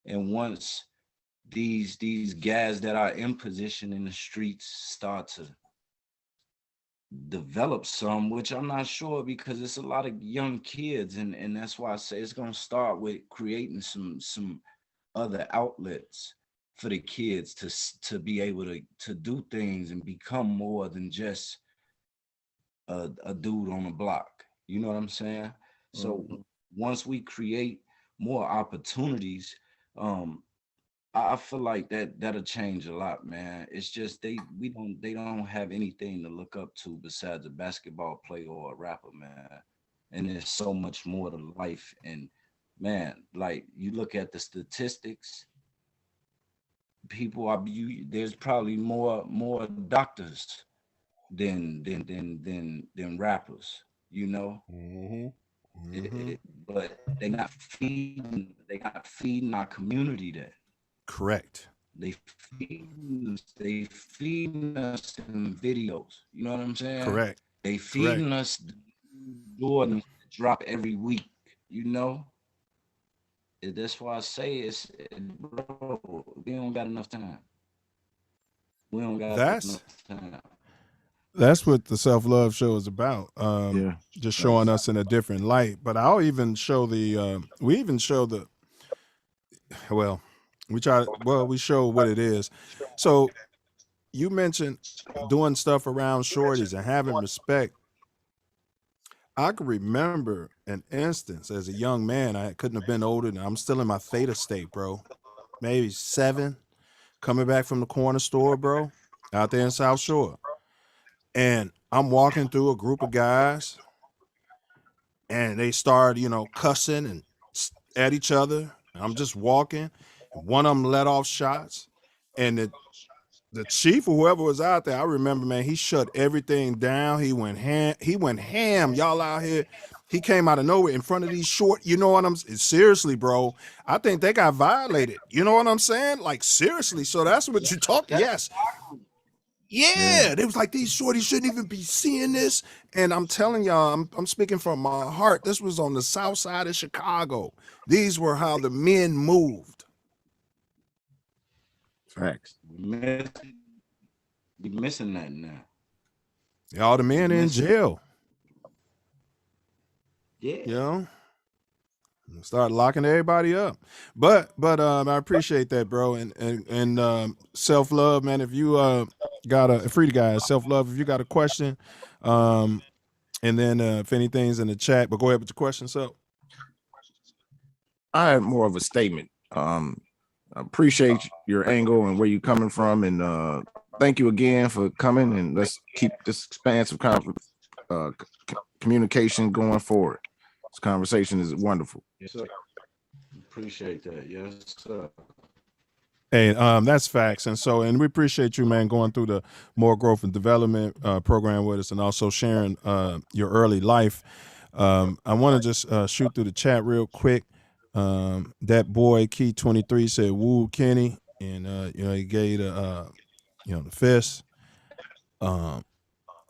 once these guys that are in position in the streets start to develop some, which I'm not sure, because it's a lot of young kids, and that's why I say it's gonna start with creating some other outlets for the kids to be able to do things and become more than just a dude on the block. You know what I'm saying? So once we create more opportunities, I feel like that'll change a lot, man. It's just they don't have anything to look up to besides a basketball player or a rapper, man. And there's so much more to life. And man, like, you look at the statistics, people are there's probably more doctors than rappers, you know. But they not feeding our community that. Correct. They feeding us in videos. You know what I'm saying? Correct. They feeding us Jordan drop every week. You know. That's why I say bro, we don't got enough time. We don't got enough time. That's what the Self Love Show is about. Just showing us in a different light. But I'll even show we show what it is. So you mentioned doing stuff around shorties and having respect. I can remember an instance as a young man. I couldn't have been older than I'm still in my theta state, bro. Maybe 7, coming back from the corner store, bro, out there in South Shore. And I'm walking through a group of guys and they start, cussing and at each other. I'm just walking. One of them let off shots, and the chief or whoever was out there, I remember, man, he shut everything down. He went ham. Y'all out here. He came out of nowhere in front of these short, you know what I'm saying? Seriously, bro. I think they got violated. You know what I'm saying? Like, seriously. So that's what you talk. Yes. Yeah. It was like, these shorties shouldn't even be seeing this. And I'm telling y'all, I'm speaking from my heart. This was on the south side of Chicago. These were how the men moved. Facts. We missing that now. All the men in jail. Yeah. You know? Start locking everybody up. But I appreciate that, bro. And Self Love, man, if you got a free guys, Self Love, if you got a question, and then if anything's in the chat, but go ahead with your question. So I had more of a statement. I appreciate your angle and where you're coming from, and thank you again for coming, and let's keep this expansive communication going forward. This conversation is wonderful. Yes, sir. Appreciate that. Yes, sir. Hey, that's facts. And we appreciate you, man, going through the More Growth and Development program with us, and also sharing your early life. I want to just shoot through the chat real quick. That boy Key 23 said, "Woo, Kenny," and he gave the fist.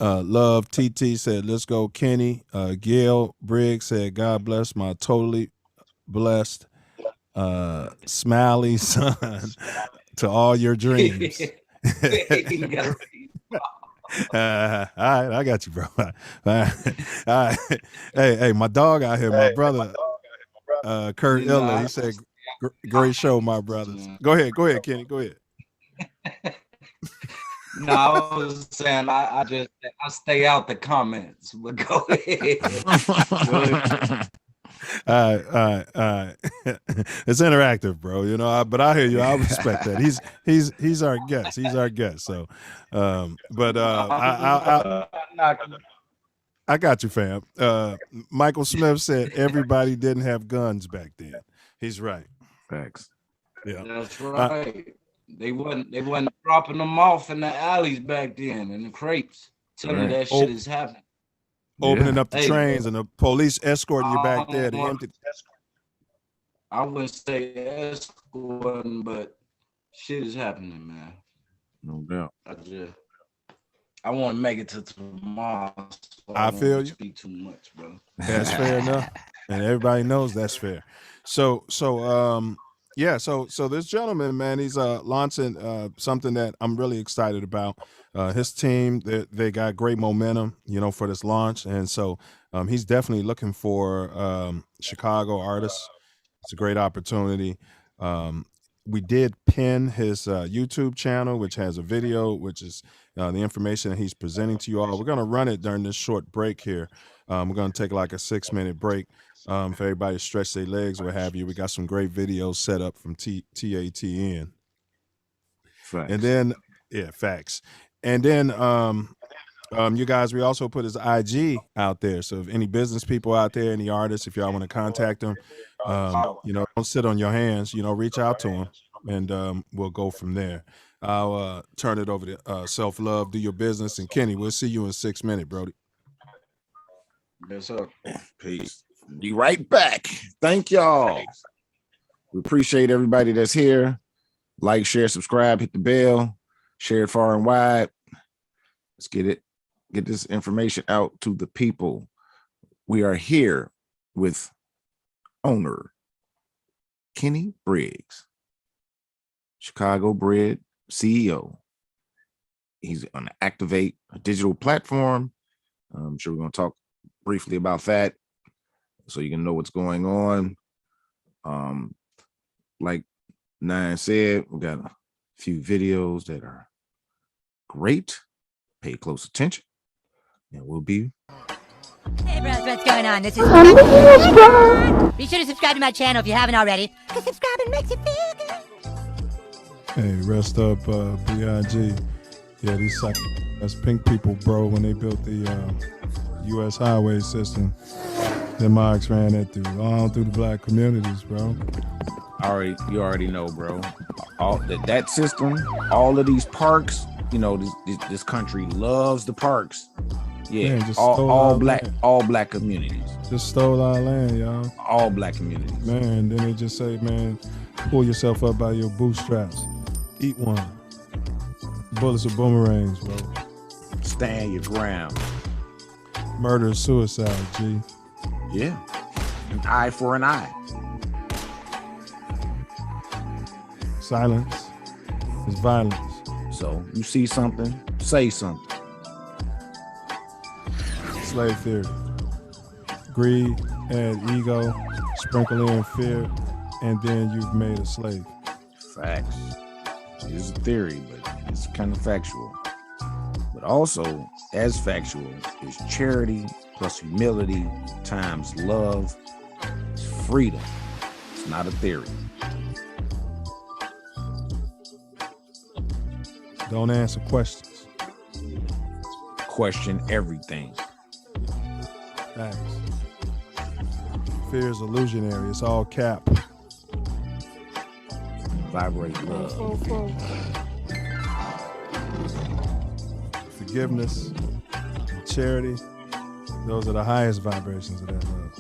Love TT said, "Let's go, Kenny." Gail Briggs said, "God bless my totally blessed smiley son to all your dreams." All right, I got you, bro. All right. Hey, my dog out here, my brother, Kurt Illa, he said, "Great show, my brothers." Go ahead, Kenny. Go ahead. No, I was saying I stay out the comments, but go ahead. All right. It's interactive, bro. But I hear you. I respect that. He's our guest. He's our guest. So, I got you, fam. Michael Smith said everybody didn't have guns back then. He's right. Facts. Yeah, that's right. They wasn't dropping them off in the alleys back then in the crates. Tell me that shit is happening. Opening up the trains and the police escorting you back there. I wouldn't say escorting, but shit is happening, man. No doubt. I want to make it to tomorrow. So I feel you. Speak too much, bro. That's fair enough, and everybody knows that's fair. So this gentleman, man, he's launching something that I'm really excited about. His team, they got great momentum, for this launch, and so he's definitely looking for Chicago artists. It's a great opportunity. We did pin his YouTube channel, which has a video, which is the information that he's presenting to you all. We're going to run it during this short break here. We're going to take like a 6-minute break for everybody to stretch their legs, what have you. We got some great videos set up from TATN. Facts. And then, facts. And then, you guys, we also put his IG out there. So if any business people out there, any artists, if y'all want to contact him, don't sit on your hands, reach out to him. and we'll go from there. I'll turn it over to Self Love, do your business, and Kenny, we'll see you in 6 minutes, Brody. Yes, sir. Peace. Be right back. Thank y'all. We appreciate everybody that's here. Like, share, subscribe, hit the bell, share it far and wide. Let's get this information out to the people. We are here with owner Kenny Briggs, Chicago Bred CEO. He's going to activate a digital platform. I'm sure we're going to talk briefly about that so you can know what's going on. Like Nine said, we got a few videos that are great. Pay close attention, and we'll be. Hey, bros, what's going on? This is Be sure to subscribe to my channel if you haven't already, because subscribing makes you feel good. Hey, rest up, B.I.G. Yeah, that's pink people, bro, when they built the U.S. highway system. Them Mogs ran it all through the black communities, bro. You already know, bro. All that system, all of these parks, you know, this country loves the parks. Yeah, Man, all black communities. Just stole our land, y'all. All black communities. Man, then they just say, man, pull yourself up by your bootstraps. Eat one. Bullets are boomerangs, bro. Stand your ground. Murder is suicide, G. Yeah. An eye for an eye. Silence is violence. So you see something, say something. Slave theory. Greed, add ego, sprinkle in fear, and then you've made a slave. Facts. It is a theory, but it's kind of factual. But also, as factual, is charity plus humility times love. It's freedom. It's not a theory. Don't answer questions. Question everything. Facts. Fear is illusionary. It's all cap. Vibrate love. Forgiveness, charity, those are the highest vibrations of that love.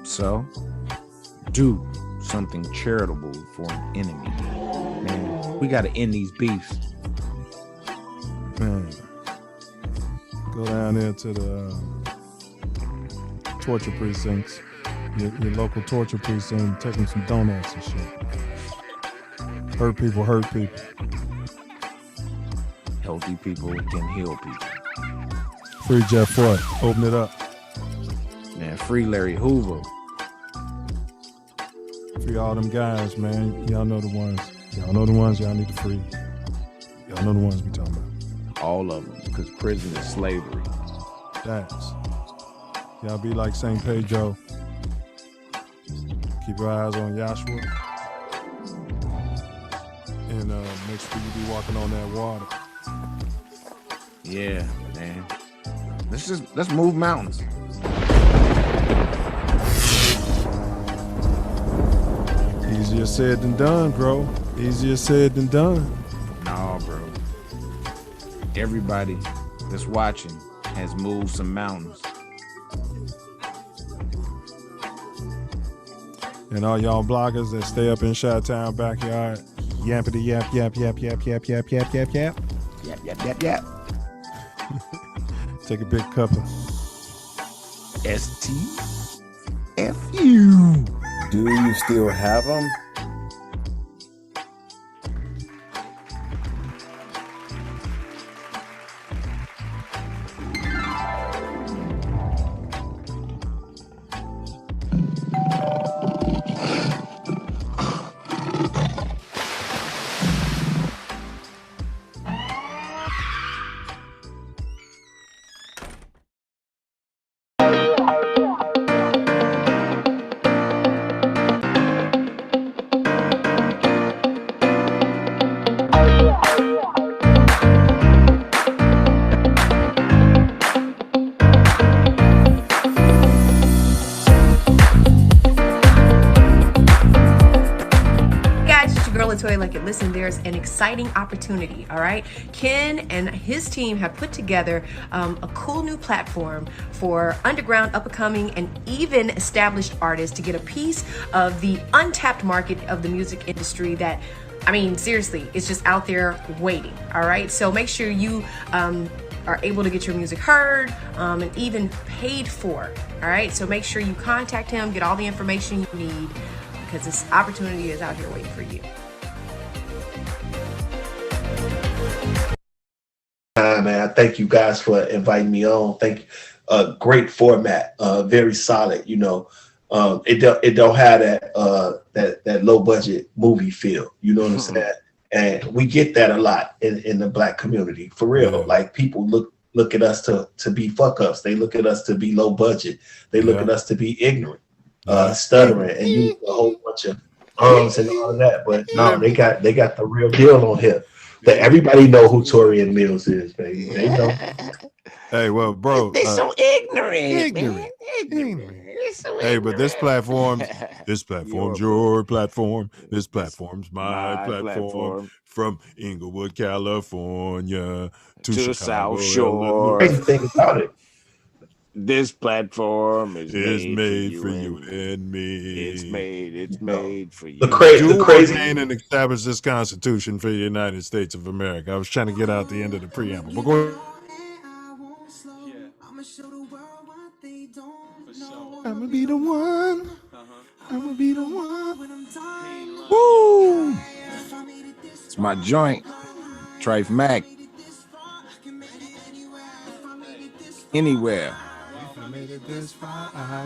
So, do something charitable for an enemy. Man, we got to end these beefs. Man, go down there to the torture precincts, your local torture precinct, take them some donuts and shit. Hurt people hurt people. Healthy people can heal people. Free Jeff Floyd. Open it up. Man, free Larry Hoover. Free all them guys, man. Y'all know the ones. Y'all know the ones y'all need to free. Y'all know the ones we talking about. All of them, because prison is slavery. That's. Y'all be like St. Pedro. Keep your eyes on Yahshua. And make sure you be walking on that water. Yeah, man. Let's move mountains. Easier said than done, bro. Easier said than done. No, bro. Everybody that's watching has moved some mountains. And all y'all bloggers that stay up in Chi-Town backyard, yappity yap, yap, yap, yap, yap, yap, yap, yap, yap. Yap, yap, yap, yap. Take a big cup of STFU. Do you still have them? like it. Listen, there's an exciting opportunity, all right? Ken and his team have put together a cool new platform for underground, up-and-coming, and even established artists to get a piece of the untapped market of the music industry that, I mean, seriously, it's just out there waiting, all right? So make sure you are able to get your music heard and even paid for, all right? So make sure you contact him, get all the information you need, because this opportunity is out here waiting for you. Man, I thank you guys for inviting me on. Thank you. Great format, very solid. You know, it don't have that low budget movie feel. You know what I'm saying? And we get that a lot in the Black community, for real. Yeah. Like people look at us to be fuck ups. They look at us to be low budget. They look at us to be ignorant, stuttering, and use a whole bunch of and all of that. But no, they got the real deal on here. That everybody know who Torian Mills is, baby. They know. Hey, well, bro, They so ignorant, ignorant. man. Ignorant. So hey, but this platform's your platform. This platform's my platform. From Inglewood, California to Chicago, South Shore. Crazy thing about it, this platform is made for you and me. It's made for you. The crazy and establish this Constitution for the United States of America. I was trying to get out the end of the preamble, but go. I'ma be the one. I'ma be the one. Woo! It's my joint, Trife Mac. Anywhere.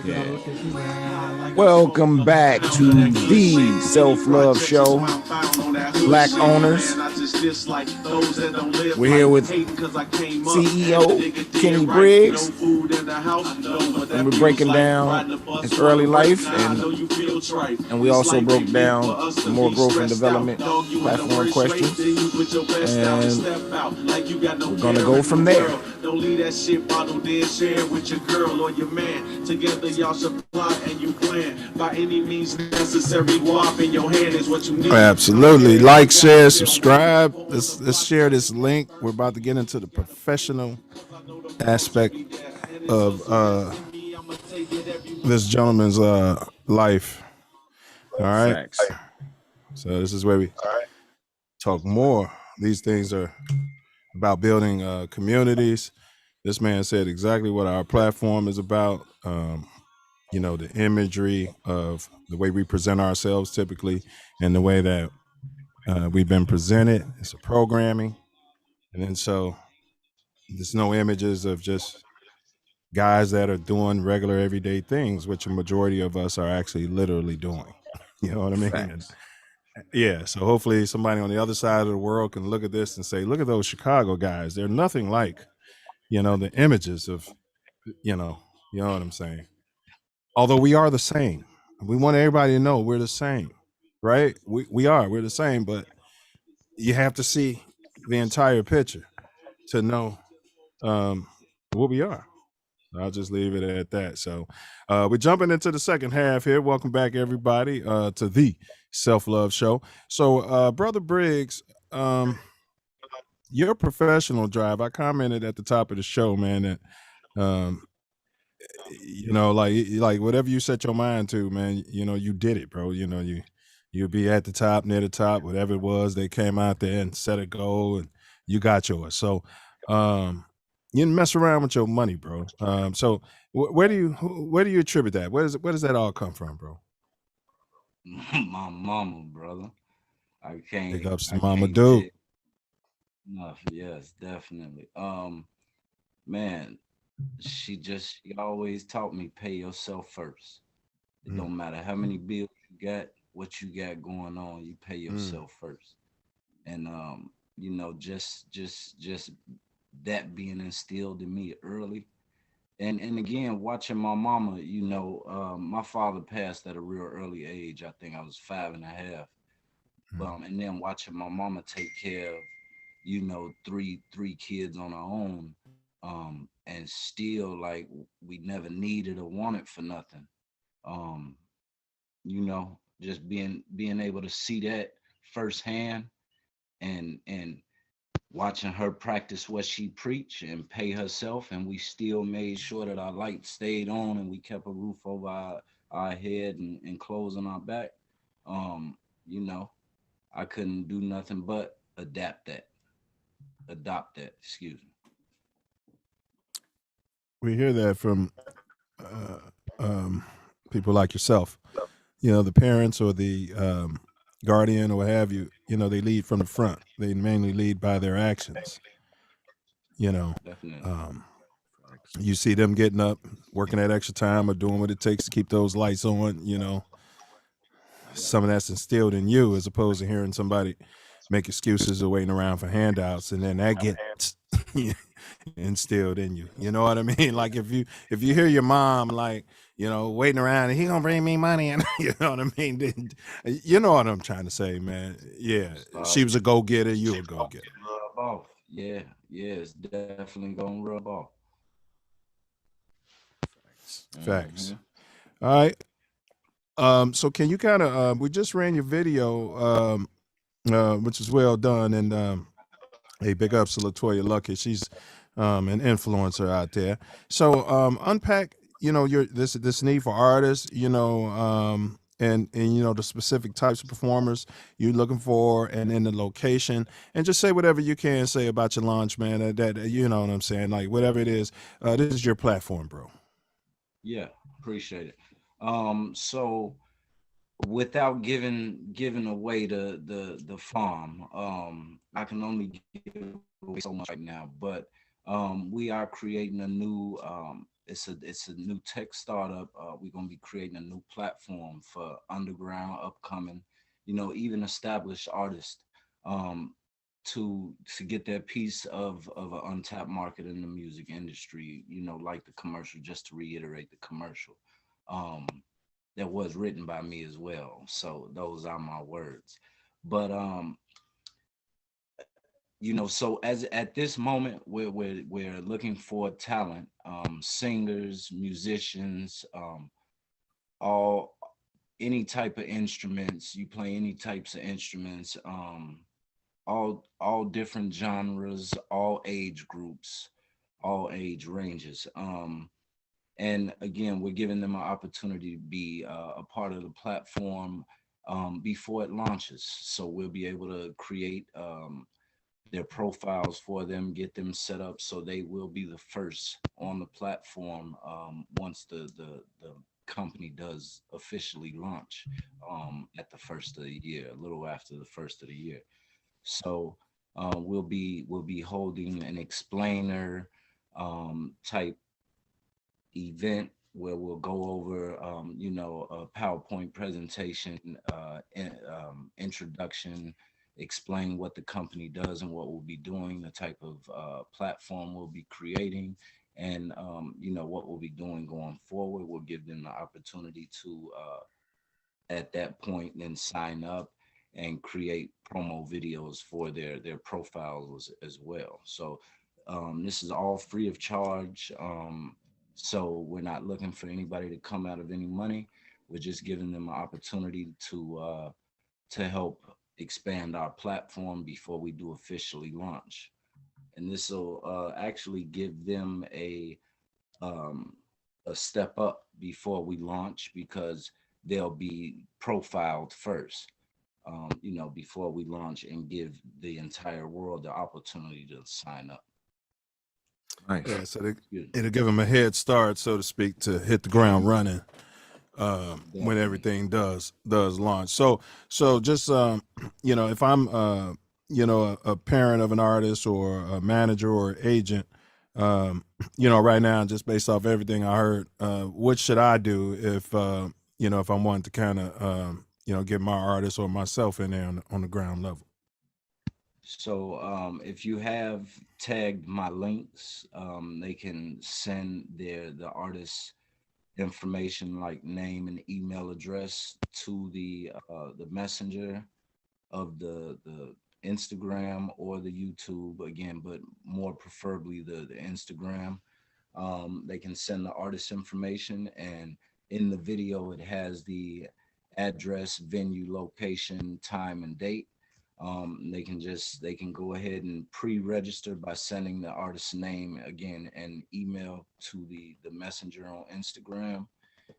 Yeah. Welcome back to the Self Love Show. Black owners. We're here with CEO Kenny Briggs, and we're breaking down his early life, and we also broke down the more growth and development platform questions, and we're gonna go from there. Don't leave that shit bottled in, share it with your girl or your man. Together y'all supply and you plan. By any means necessary, WAP in your hand is what you need. Absolutely. Like, share, subscribe. Let's share this link. We're about to get into the professional aspect of this gentleman's life. All right. Facts. So this is where we talk more. These things are about building communities. This man said exactly what our platform is about. You know, the imagery of the way we present ourselves typically and the way that we've been presented. It's a programming. And then so there's no images of just guys that are doing regular everyday things, which a majority of us are actually literally doing. You know what I mean? And, yeah. So hopefully somebody on the other side of the world can look at this and say, look at those Chicago guys. They're nothing like, you know, the images of, you know what I'm saying? Although we are the same. We want everybody to know we're the same, right? We're the same, but you have to see the entire picture to know what we are. I'll just leave it at that. So we're jumping into the second half here. Welcome back, everybody, to the Self Love Show. So, Brother Briggs, your professional drive, I commented at the top of the show, man, that, you know, like whatever you set your mind to, man, you know, you did it, bro. You know, you'd be at the top, near the top, whatever it was. They came out there and set a goal and you got yours. So, you didn't mess around with your money, bro. So where do you attribute that? Where does that all come from, bro? My mama, brother. I can't. Big ups to Mama Dude. No, yes, definitely. Man, she always taught me pay yourself first. It don't matter how many bills you got, what you got going on, you pay yourself first. And you know, just that being instilled in me early. And again, watching my mama, you know, my father passed at a real early age. I think I was 5.5. And then watching my mama take care of, you know, three kids on her own, and still like we never needed or wanted for nothing. You know, just being able to see that firsthand, and watching her practice what she preach and pay herself, and we still made sure that our lights stayed on and we kept a roof over our head and clothes on our back. You know, I couldn't do nothing but adopt that, excuse me. We hear that from uh, um, people like yourself. You know, the parents or the guardian or what have you. You know, they lead from the front. They mainly lead by their actions. You know, Definitely. you see them getting up, working that extra time, or doing what it takes to keep those lights on. You know, some of that's instilled in you, as opposed to hearing somebody make excuses or waiting around for handouts, and then that gets instilled in you. You know what I mean? Like if you hear your mom like, you know, waiting around and he gonna bring me money, and you know what I mean? Then, you know what I'm trying to say, man. Yeah, she was a go getter, you a go getter. Rub off. Yeah, it's definitely gonna rub off. Facts. All right. So can you kind of we just ran your video, which is well done, and hey, big ups to Latoya Luckett. She's an influencer out there. So unpack, you know, your this need for artists, you know, and you know the specific types of performers you're looking for, and in the location, and just say whatever you can say about your launch, man. That you know what I'm saying, like whatever it is. This is your platform, bro. Yeah, appreciate it. So without giving away the farm, I can only give away so much right now, but we are creating a new it's a new tech startup. We're gonna be creating a new platform for underground, upcoming, you know, even established artists, to get that piece of an untapped market in the music industry, you know, like the commercial, just to reiterate the commercial. Um, that was written by me as well. So those are my words. But you know, so as at this moment, we're looking for talent, singers, musicians, all any type of instruments. You play any types of instruments, all different genres, all age groups, all age ranges. And again, we're giving them an opportunity to be a part of the platform before it launches. So we'll be able to create their profiles for them, get them set up so they will be the first on the platform once the company does officially launch at the first of the year, a little after the first of the year. So we'll be holding an explainer type event where we'll go over, you know, a PowerPoint presentation, introduction, explain what the company does and what we'll be doing, the type of platform we'll be creating, and you know what we'll be doing going forward. We'll give them the opportunity to, at that point, then sign up and create promo videos for their profiles as well. So this is all free of charge. So we're not looking for anybody to come out of any money. We're just giving them an opportunity to help expand our platform before we do officially launch. And this will actually give them a step up before we launch, because they'll be profiled first, you know, before we launch, and give the entire world the opportunity to sign up. Nice. Yeah, so it'll give them a head start, so to speak, to hit the ground running when everything does launch. So just you know, if I'm you know, a parent of an artist or a manager or agent, you know, right now, just based off everything I heard, what should I do if you know, if I'm wanting to kind of you know, get my artist or myself in there on the ground level? So if you have tagged my links, they can send the artist's information, like name and email address, to the messenger of the Instagram or the YouTube again, but more preferably the Instagram. They can send the artist information, and in the video it has the address, venue, location, time, and date. They can go ahead and pre-register by sending the artist's name again and email to the messenger on Instagram,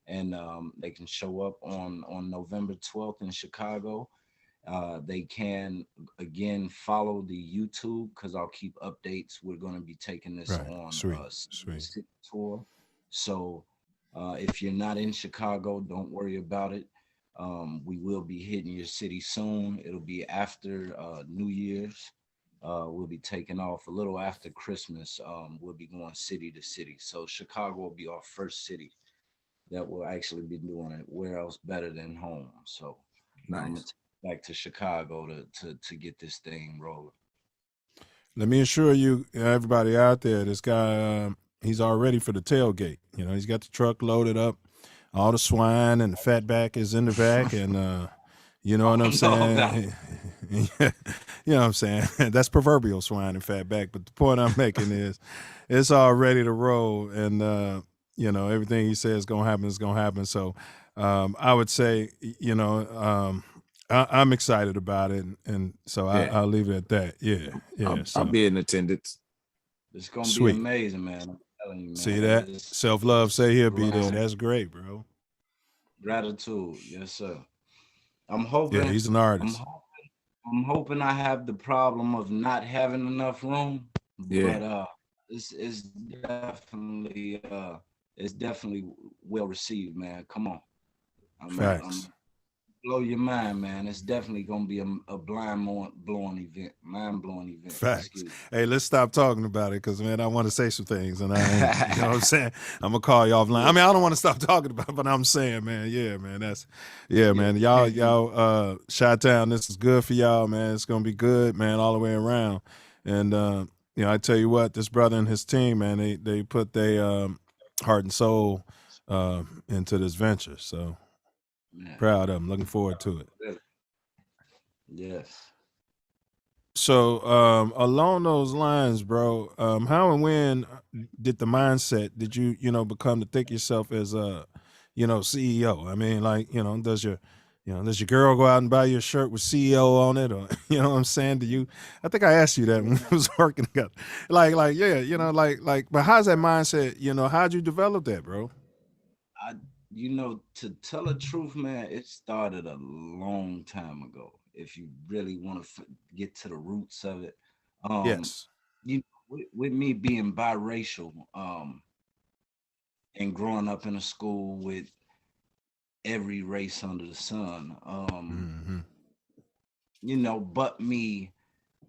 and they can show up on November 12th in Chicago. They can again follow the YouTube because I'll keep updates. We're going to be taking this on city tour. So if you're not in Chicago, don't worry about it. We will be hitting your city soon. It'll be after New Year's. We'll be taking off a little after Christmas. We'll be going city to city. So Chicago will be our first city that will actually be doing it. Where else better than home? So I'm gonna take it back to Chicago to get this thing rolling. Let me assure you, everybody out there, this guy, he's all ready for the tailgate. You know, he's got the truck loaded up. All the swine and the fat back is in the back, and you know what I'm saying? You know what I'm saying? That's proverbial swine and fat back. But the point I'm making is it's all ready to roll, and you know, everything he says is gonna happen. So I would say, you know, I'm excited about it, and so I'll leave it at that. Yeah. I'll be in attendance. It's gonna be amazing, man. I'm telling you, man. See that? Self Love say he'll be there. That's great, bro. Gratitude, yes, sir. I'm hoping. Yeah, he's an artist. I'm hoping I have the problem of not having enough room. Yeah. But it's definitely well received, man. Come on. Facts. Blow your mind, man. It's definitely gonna be a mind-blowing event. Facts. Hey, let's stop talking about it because, man, I want to say some things, and you know what I'm saying? I'm gonna call you offline. I mean, I don't want to stop talking about it, but I'm saying, man, man. Y'all, Chi-Town, this is good for y'all, man. It's gonna be good, man, all the way around. And you know, I tell you what, this brother and his team, man, they put their heart and soul into this venture. So. Man. Proud of him. Looking forward to it. Yes. So along those lines, bro, how and when did the mindset did you become to think yourself as a CEO? I mean, like, does your girl go out and buy you a shirt with CEO on it, or you know what I'm saying? I think I asked you that when we was working together. Like but how's that mindset? How'd you develop that, bro? To tell the truth, man, it started a long time ago. If you really want to get to the roots of it, yes. With me being biracial, and growing up in a school with every race under the sun, but me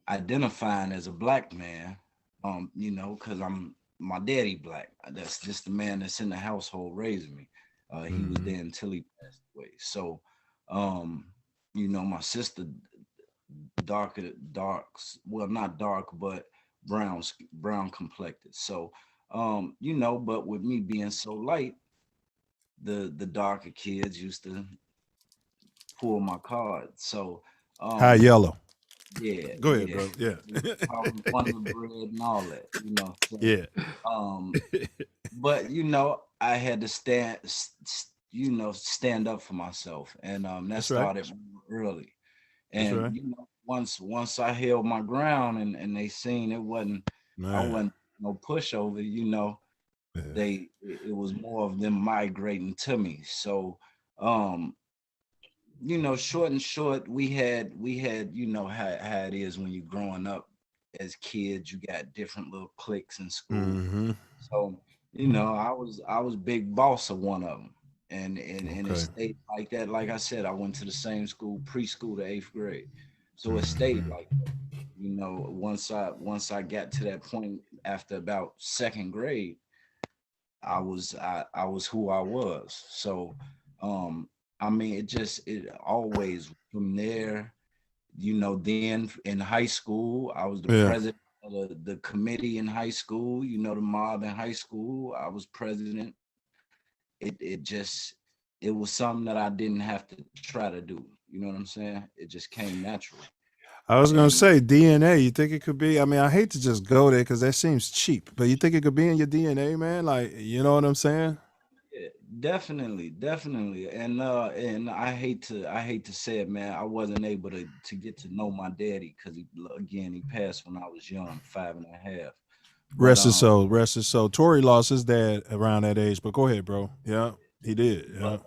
identifying as a black man, because my daddy black. That's just the man that's in the household raising me. He was there until he passed away. So, my sister, not dark, but brown complected. So, but with me being so light, the darker kids used to pull my card. So, high yellow. Yeah. Go ahead, bro. Yeah. Wonder Bred and all that, So, yeah. But I had to stand up for myself, and that started early. And once I held my ground, and they seen it wasn't, I wasn't no pushover. It was more of them migrating to me. So, short, we had how it is when you're growing up as kids. You got different little cliques in school. So, I was big boss of one of them, and it stayed like that. Like I said, I went to the same school, preschool to 8th grade, so it stayed like that. Once I got to that point after about 2nd grade, I was who I was. So, it always from there. Then in high school, I was the president of the committee in high school, the mob in high school. I was president. It was something that I didn't have to try to do. You know what I'm saying? It just came naturally. I was going to say DNA. You think it could be? I mean, I hate to just go there because that seems cheap, but you think it could be in your DNA, man? Like, you know what I'm saying? Definitely, and I hate to say it, man. I wasn't able to get to know my daddy because he passed when I was young, 5.5. But Rest his soul. Tory lost his dad around that age, but go ahead, bro. Yeah, he did. Yeah.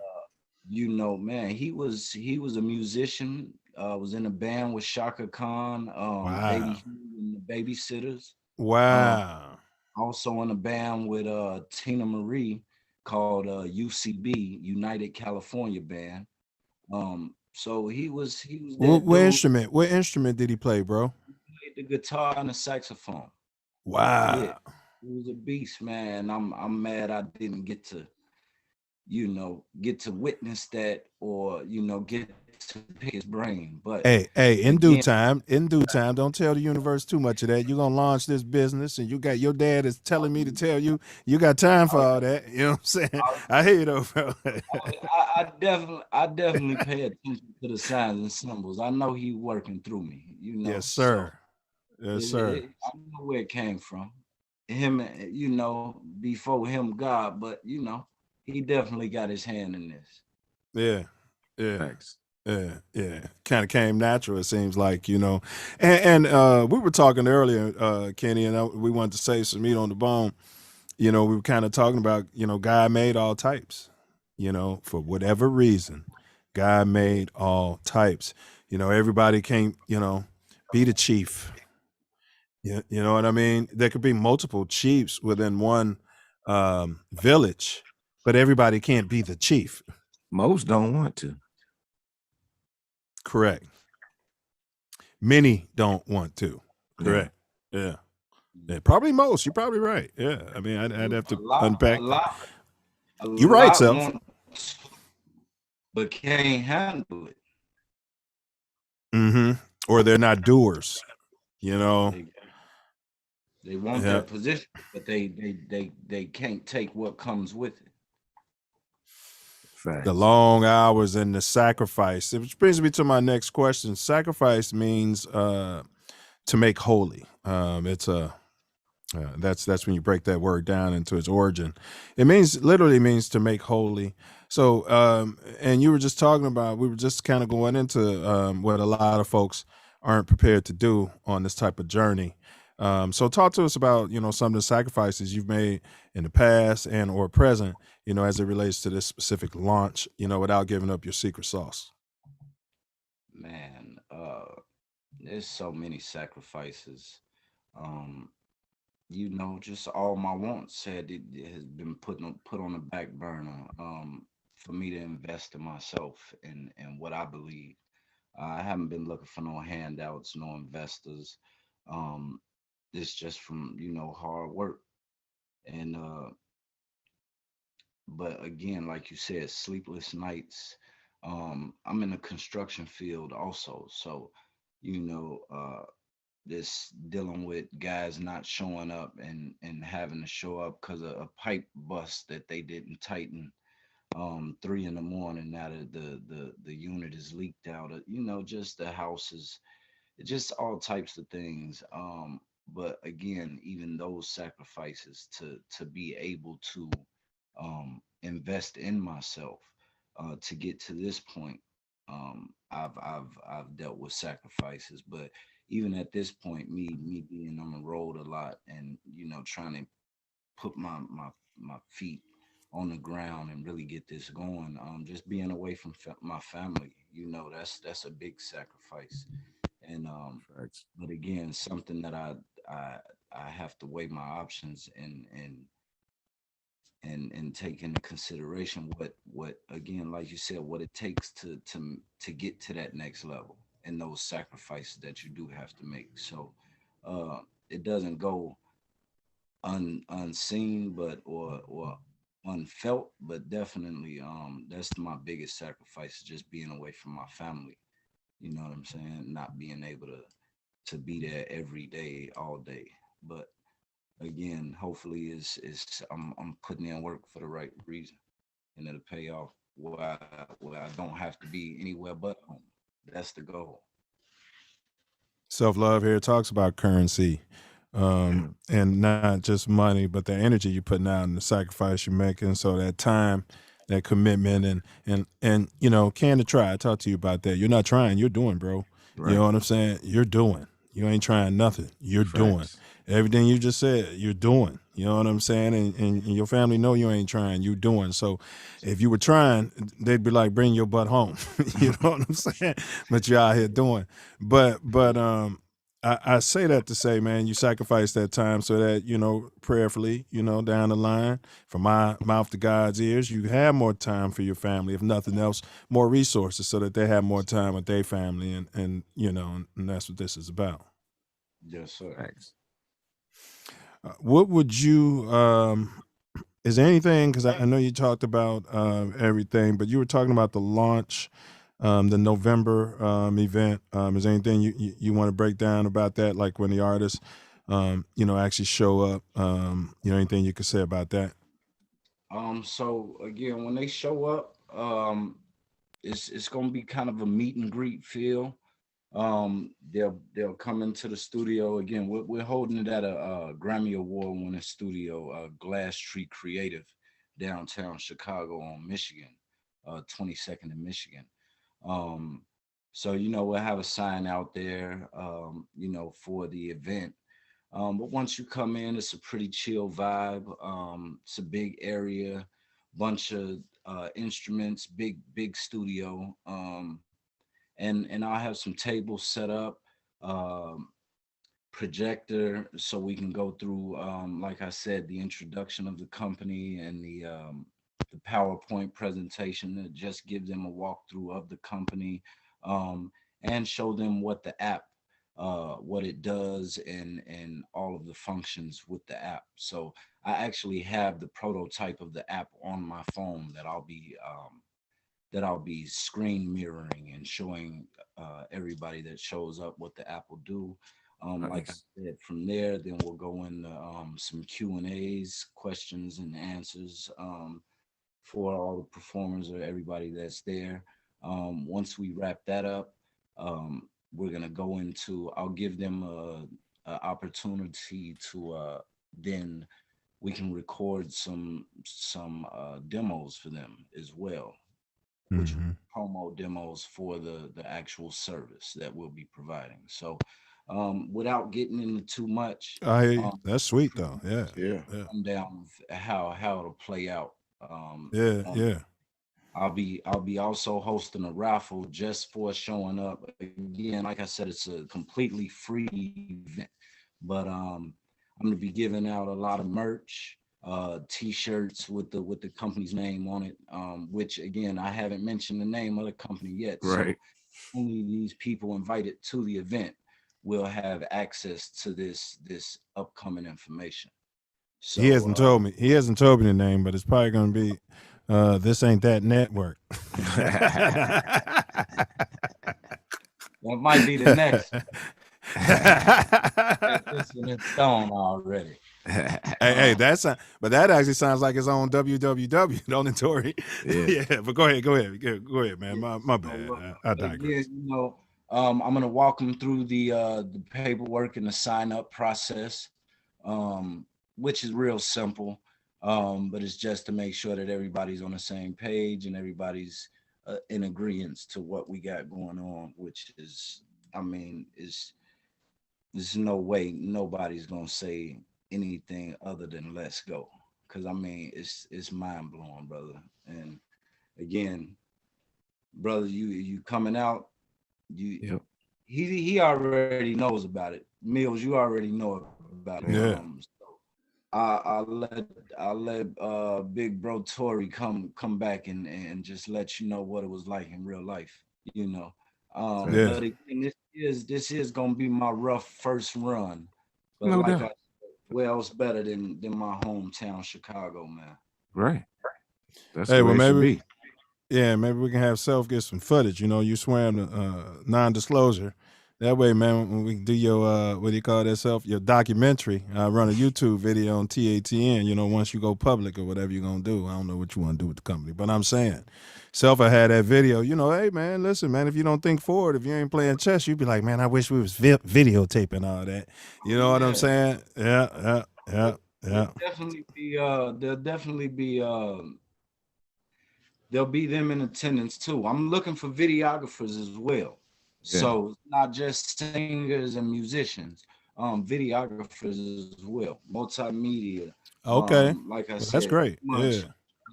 You know, man, he was a musician. Was in a band with Shaka Khan, Baby Wow. Hugh and the Babysitters. Wow. Also in a band with Tina Marie called UCB, United California Band. So he was that dude. What instrument did he play, bro? He played the guitar and the saxophone. Wow. Yeah, he was a beast, man. I'm mad I didn't get to, get to witness that, or get to pick his brain. But Hey, in again, due time, don't tell the universe too much of that. You're gonna launch this business, and you got your dad is telling me to tell you got time for all that. You know what I'm saying? I hear you though, bro. I definitely pay attention to the signs and symbols. I know he working through me, Yes, sir. So yes, sir. I know where it came from. Him, before him, God, but he definitely got his hand in this. Yeah. Thanks. Yeah. Kind of came natural, it seems like, And we were talking earlier, Kenny, and we wanted to save some meat on the bone. We were kind of talking about, God made all types, for whatever reason. God made all types. Everybody can't, be the chief. You know what I mean? There could be multiple chiefs within one village, but everybody can't be the chief. Most don't want to. Correct. Many don't want to. Correct. Yeah. Probably most. You're probably right. Yeah. I mean, I'd have to unpack. You're right, Self. But can't handle it. Mm-hmm. Or they're not doers. They want their position, but they can't take what comes with it. The long hours and the sacrifice. Which brings me to my next question. Sacrifice means to make holy. It's that's when you break that word down into its origin. It literally means to make holy. So, and you were just talking about, we were just kind of going into what a lot of folks aren't prepared to do on this type of journey. So talk to us about, some of the sacrifices you've made in the past and or present, as it relates to this specific launch, without giving up your secret sauce. Man, there's so many sacrifices. Just all my wants it has been put on the back burner for me to invest in myself and what I believe. I haven't been looking for no handouts, no investors. It's just from hard work. And but again, like you said, sleepless nights. I'm in the construction field also, so this dealing with guys not showing up and having to show up because of a pipe bust that they didn't tighten 3 in the morning. Now the unit is leaked out. Just the houses, just all types of things. But again, even those sacrifices to be able to invest in myself to get to this point. I've dealt with sacrifices, but even at this point, me being on the road a lot and trying to put my feet on the ground and really get this going, just being away from my family, that's a big sacrifice. And but again, something that I have to weigh my options and take into consideration what again, like you said, what it takes to get to that next level and those sacrifices that you do have to make. So it doesn't go unseen, but or unfelt, but definitely that's my biggest sacrifice, just being away from my family. You know what I'm saying? Not being able to be there every day, all day. But again, hopefully is I'm putting in work for the right reason, and it'll pay off where I don't have to be anywhere but home. That's the goal. Self Love here talks about currency, and not just money, but the energy you're putting out and the sacrifice you're making. So that time that commitment and you know, can to try. I talked to you about that. You're not trying, you're doing, bro. Right. You know what I'm saying? You're doing. You ain't trying nothing. You're doing. Everything you just said, you're doing. You know what I'm saying? And your family know you ain't trying. You doing. So if you were trying, they'd be like, bring your butt home. You know what I'm saying? But you're out here doing. But I say that to say, man, you sacrifice that time so that, you know, prayerfully, you know, down the line, from my mouth to God's ears, you have more time for your family, if nothing else, more resources so that they have more time with their family. And you know, and that's what this is about. Yes, sir. Thanks. What would you, is there anything, because I know you talked about everything, but you were talking about the launch, the November event. Is there anything you want to break down about that, like when the artists, you know, actually show up? You know, anything you could say about that? So again, when they show up, it's gonna be kind of a meet and greet feel. They'll come into the studio again. We're holding it at a Grammy Award winning studio, Glass Tree Creative, downtown Chicago on Michigan, 22nd in Michigan. So you know, we'll have a sign out there, you know, for the event. But once you come in, it's a pretty chill vibe. It's a big area, bunch of instruments, big studio. And I'll have some tables set up, projector, so we can go through, like I said, the introduction of the company and the PowerPoint presentation that just gives them a walkthrough of the company, and show them what the app, what it does, and all of the functions with the app. So I actually have the prototype of the app on my phone that I'll be screen mirroring and showing everybody that shows up what the app will do. Like I said, from there, then we'll go into some Q&As, questions and answers, for all the performers or everybody that's there. Once we wrap that up, we're gonna go into, I'll give them a opportunity to then we can record some demos for them as well, which are promo demos for the actual service that we'll be providing. So without getting into too much, I hear you. That's sweet though. Yeah. come down with how it'll play out. Yeah. I'll be also hosting a raffle just for showing up. Again, like I said, it's a completely free event, but I'm gonna be giving out a lot of merch, t-shirts with the company's name on it, which again, I haven't mentioned the name of the company yet. Right. So only these people invited to the event will have access to this upcoming information. So He hasn't told me. He hasn't told me the name, but it's probably going to be This Ain't That Network. That might be the next. It's in stone already. Hey, but that actually sounds like it's on www, don't it, Tori? Yeah, but go ahead, man. My bad. I digress. Again, you know, I'm gonna walk them through the paperwork and the sign up process, which is real simple, but it's just to make sure that everybody's on the same page and everybody's in agreement to what we got going on, which is, I mean, there's no way nobody's gonna say anything other than let's go, because I mean it's mind blowing, brother. And again, brother, you coming out, he already knows about it. Mills, you already know about it. Yeah. So I'll let Big Bro Tory come back and just let you know what it was like in real life, you know. But again, this is gonna be my rough first run. But No like doubt. where else better than my hometown, Chicago, man. Right. That's Hey, the well, way it should maybe, be. yeah, maybe we can have Self get some footage. You know, you swearing non-disclosure. That way, man, when we do your what do you call that, Self? Your documentary. Run a YouTube video on TATN. You know, once you go public or whatever you're gonna do. I don't know what you want to do with the company, but I'm saying, Self, I had that video. You know, hey man, listen, man, if you don't think forward, if you ain't playing chess, you'd be like, man, I wish we was videotaping all that. You know what I'm saying? Yeah. There'll definitely be there'll be them in attendance too. I'm looking for videographers as well. Yeah. So not just singers and musicians, videographers as well, multimedia. Okay. Like I Well, said, that's great. much Yeah.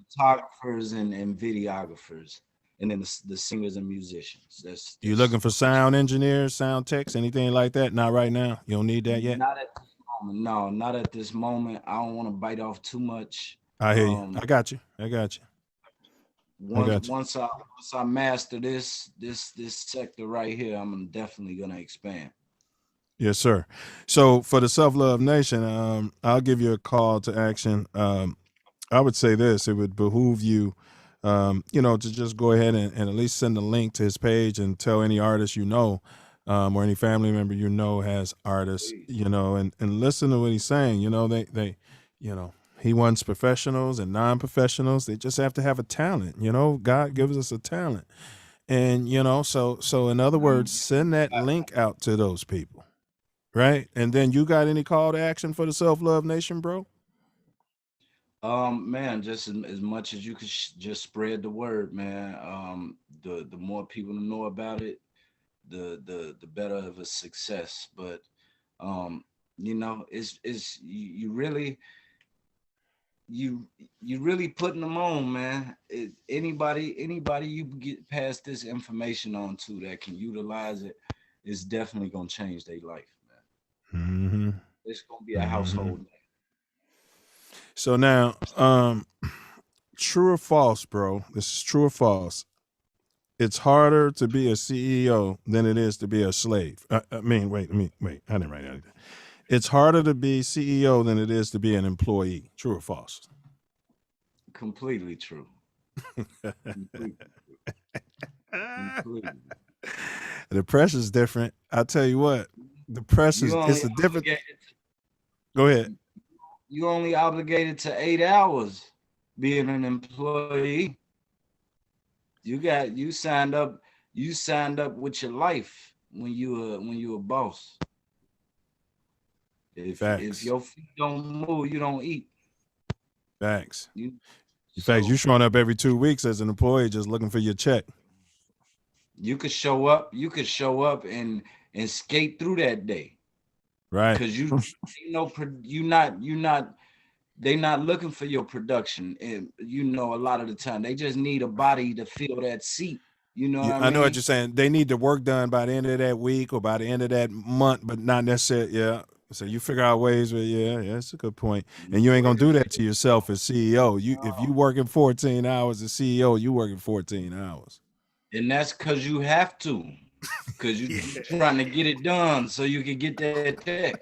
photographers and videographers, and then the singers and musicians. You looking for sound engineers, sound techs, anything like that? Not right now. You don't need that yet? Not at this moment. No, not at this moment. I don't want to bite off too much. I hear you. I got you. I got you. Once I master this sector right here, I'm definitely gonna expand. Yes, sir. So for the Self Love Nation, I'll give you a call to action. I would say this: it would behoove you, to just go ahead and at least send a link to his page and tell any artist or any family member has artists, and listen to what he's saying. He wants professionals and non-professionals. They just have to have a talent. God gives us a talent, and so in other words, send that link out to those people. Right. And then you got any call to action for the Self Love Nation, bro? Man, just as much as you could just spread the word, man. The more people know about it, the better of a success. But it's you really putting them on, man. Anybody you get past this information on to that can utilize it is definitely gonna change their life. Mm-hmm. It's gonna be a household name. So now, true or false, bro? This is true or false. It's harder to be a CEO than it is to be a slave. Wait. I didn't write anything. It's harder to be CEO than it is to be an employee. True or false? Completely true. Completely. The pressure's different. I'll tell you what. The pressure it's a different. Go ahead. You only obligated to 8 hours being an employee. You signed up with your life when you a boss. If your feet don't move, you don't eat. Facts. In fact, you showing up every 2 weeks as an employee just looking for your check. You could show up and skate through that day. Right. Because they're not looking for your production. And a lot of the time they just need a body to fill that seat. I know what you're saying. They need the work done by the end of that week or by the end of that month, but not necessarily. Yeah. So you figure out ways where, that's a good point. And you ain't gonna do that to yourself as CEO. If you working 14 hours as CEO, you working 14 hours. And that's because you have to. Because you're trying to get it done so you can get that check.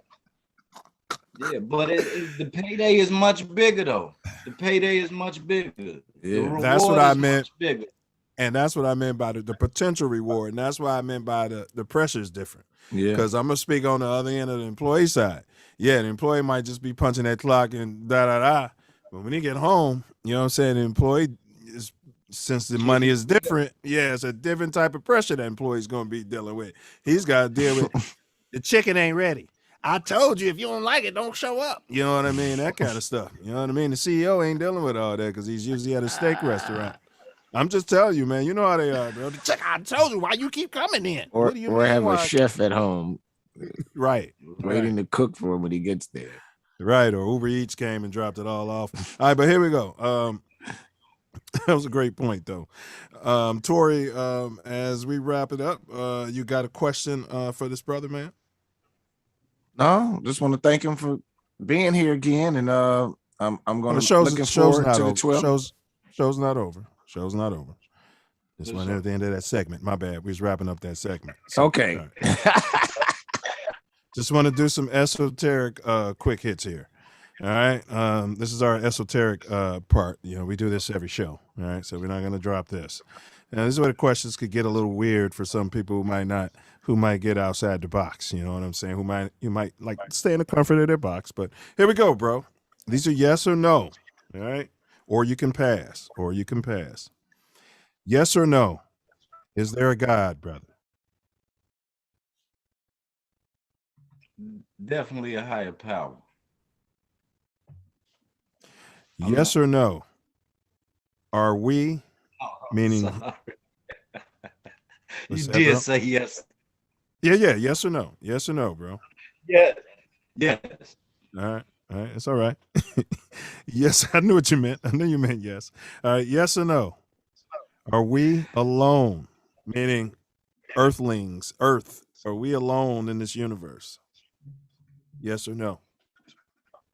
Yeah, but the payday is much bigger, though. The payday is much bigger. Yeah, that's what I meant. And that's what I meant by the potential reward. And that's what I meant by the pressure is different. Yeah. Because I'm going to speak on the other end of the employee side. Yeah, the employee might just be punching that clock and da-da-da. But when he get home, you know what I'm saying, the employee is, since the money is different, it's a different type of pressure that employee's going to be dealing with. He's got to deal with the chicken ain't ready. I told you if you don't like it, don't show up. You know what I mean? That kind of stuff. You know what I mean? The CEO ain't dealing with all that because he's usually at a steak restaurant. I'm just telling you, man. You know how they are, bro. I told you why you keep coming in. Or what do you or mean, have why? a chef at home, right, waiting to cook for him when he gets there. Right, or Uber Eats came and dropped it all off. All right, but here we go. That was a great point, though. Tori, as we wrap it up, you got a question for this brother, man? No, just want to thank him for being here again, and I'm going to looking show's forward not to the over. 12th. Show's not over. Show's not over. This went at the end of that segment. My bad. We was wrapping up that segment. So, okay. Right. Just want to do some esoteric quick hits here. All right. This is our esoteric part. We do this every show. All right. So we're not going to drop this. Now, this is where the questions could get a little weird for some people who might get outside the box. You know what I'm saying? You might like stay in the comfort of their box. But here we go, bro. These are yes or no. All right. Or you can pass. Yes or no? Is there a God, brother? Definitely a higher power. Yes or no? Are we Meaning, you did say yes. Yeah. Yes or no? Yes or no, bro? Yeah. Yes. All right. It's all right. Yes, I knew what you meant. I knew you meant yes. All right. Yes or no? Are we alone? Meaning, Earthlings, Earth. Are we alone in this universe? Yes or no?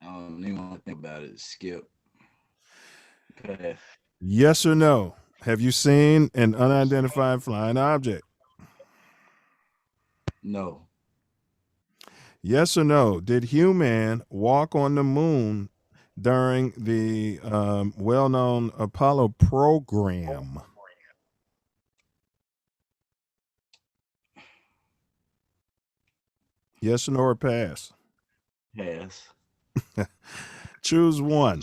I don't even want to think about it. Skip. Okay. Yes or no? Have you seen an unidentified flying object? No. Yes or no? Did human walk on the moon during the well-known Apollo program? Yes or no, or pass? Pass. Choose one.